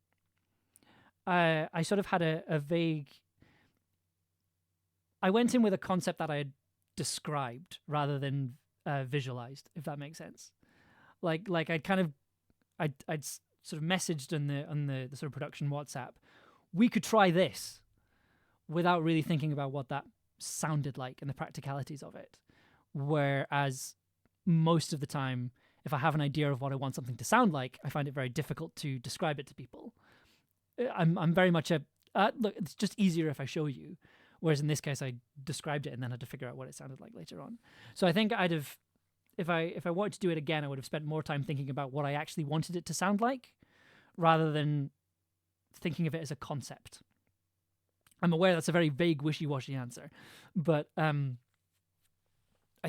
I sort of had a vague... I went in with a concept that I had described rather than visualized, if that makes sense. Like I'd sort of messaged on the sort of production WhatsApp, we could try this, without really thinking about what that sounded like and the practicalities of it. Whereas most of the time, if I have an idea of what I want something to sound like, I find it very difficult to describe it to people. I'm very much look, it's just easier if I show you. Whereas in this case, I described it and then had to figure out what it sounded like later on. So I think I'd have, if I wanted to do it again, I would have spent more time thinking about what I actually wanted it to sound like, rather than thinking of it as a concept. I'm aware that's a very vague, wishy-washy answer, but I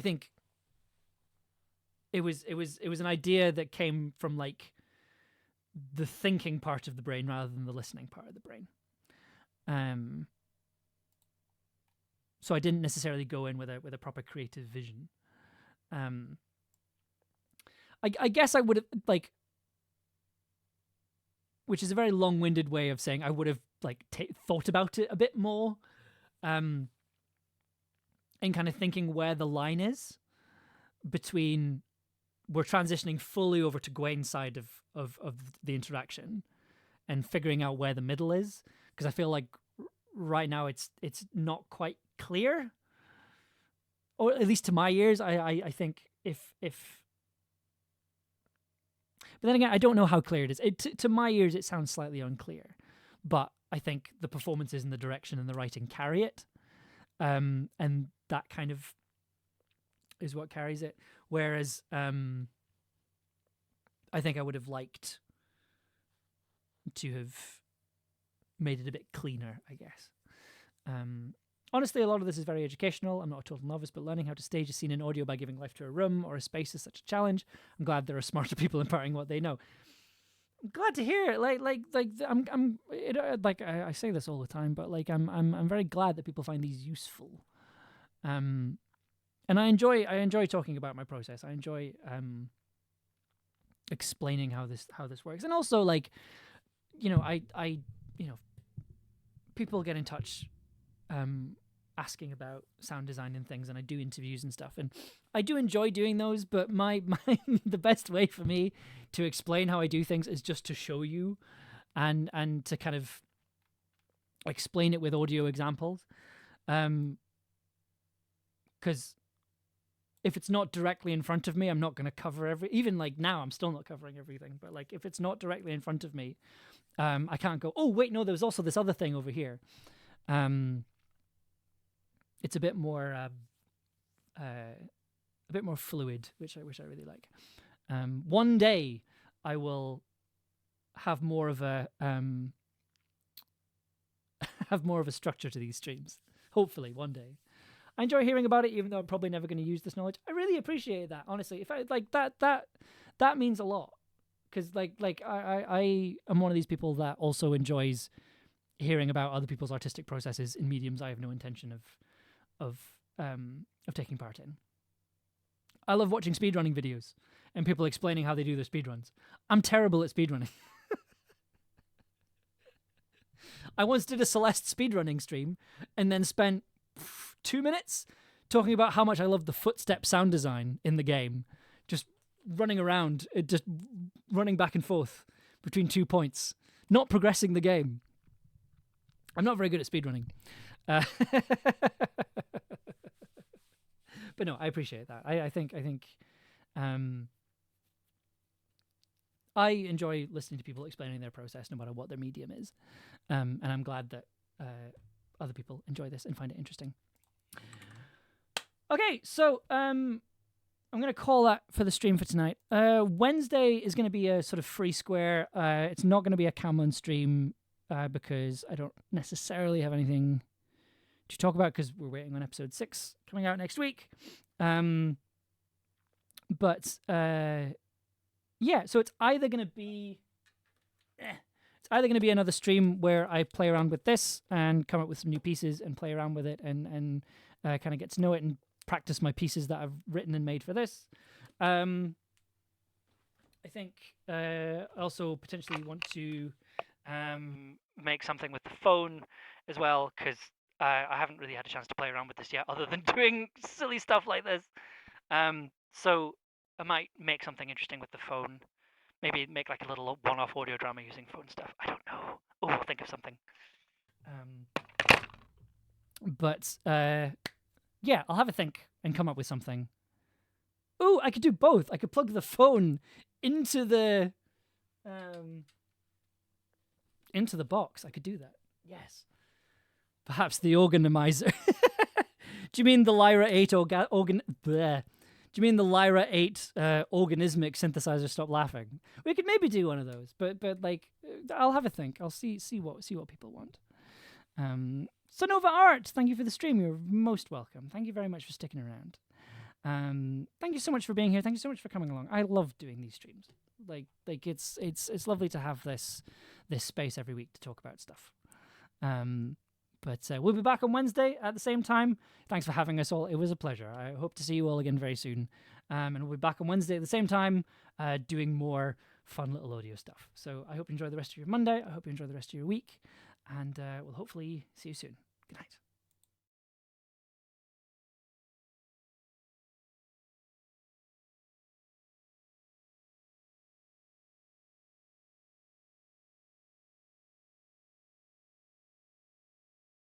think it was an idea that came from like the thinking part of the brain rather than the listening part of the brain. So I didn't necessarily go in with a proper creative vision. I guess I would have, like, which is a very long-winded way of saying I would have like thought about it a bit more, and kind of thinking where the line is between we're transitioning fully over to Gawain's side of the interaction and figuring out where the middle is, because I feel like right now it's not quite clear, or at least to my ears. I think if but then again, I don't know how clear it is. To my ears, it sounds slightly unclear, but I think the performances and the direction and the writing carry it, and that kind of is what carries it. Whereas I think I would have liked to have made it a bit cleaner, I guess. Honestly, a lot of this is very educational. I'm not a total novice, but learning how to stage a scene in audio by giving life to a room or a space is such a challenge. I'm glad there are smarter people imparting what they know. glad to hear it. I say this all the time, but like I'm very glad that people find these useful. And I enjoy talking about my process. I enjoy explaining how this works, and also like, I people get in touch, asking about sound design and things, and I do interviews and stuff, and I do enjoy doing those. But my the best way for me to explain how I do things is just to show you, and to kind of explain it with audio examples, because if it's not directly in front of me, I'm not going to cover even like now, I'm still not covering everything. But like, if it's not directly in front of me, I can't go, oh, wait, no, there's also this other thing over here. It's a bit more fluid, which I really like. One day I will have more of a structure to these streams. Hopefully one day. I enjoy hearing about it, even though I'm probably never going to use this knowledge. I really appreciate that, honestly. If I like that means a lot, because like I am one of these people that also enjoys hearing about other people's artistic processes in mediums I have no intention of taking part in. I love watching speedrunning videos and people explaining how they do their speedruns. I'm terrible at speedrunning. I once did a Celeste speedrunning stream and then spent 2 minutes talking about how much I love the footstep sound design in the game. Just running around, just running back and forth between 2 points, not progressing the game. I'm not very good at speedrunning. But no, I appreciate that. I think I enjoy listening to people explaining their process no matter what their medium is. And I'm glad that other people enjoy this and find it interesting. Okay, so I'm going to call that for the stream for tonight. Wednesday is going to be a sort of free square. It's not going to be a Camlann stream because I don't necessarily have anything to talk about because we're waiting on episode 6 coming out next week. But yeah, so it's either going to be another stream where I play around with this and come up with some new pieces and play around with it and kind of get to know it and practice my pieces that I've written and made for this. I think I also potentially want to make something with the phone as well, because I haven't really had a chance to play around with this yet, other than doing silly stuff like this. So I might make something interesting with the phone. Maybe make like a little one-off audio drama using phone stuff. I don't know. Oh, I'll think of something. But yeah, I'll have a think and come up with something. Oh, I could do both. I could plug the phone into the box. I could do that. Yes. Perhaps the organizer. Do you mean the Lyra 8 organ? Bleh. Do you mean the Lyra 8 organismic synthesizer? Stop laughing. We could maybe do one of those, but like I'll have a think. I'll see what people want. So Nova Art, thank you for the stream. You're most welcome. Thank you very much for sticking around. Thank you so much for being here. Thank you so much for coming along. I love doing these streams. Like it's lovely to have this space every week to talk about stuff. But we'll be back on Wednesday at the same time. Thanks for having us all. It was a pleasure. I hope to see you all again very soon. And we'll be back on Wednesday at the same time, doing more fun little audio stuff. So I hope you enjoy the rest of your Monday. I hope you enjoy the rest of your week. And we'll hopefully see you soon. Good night.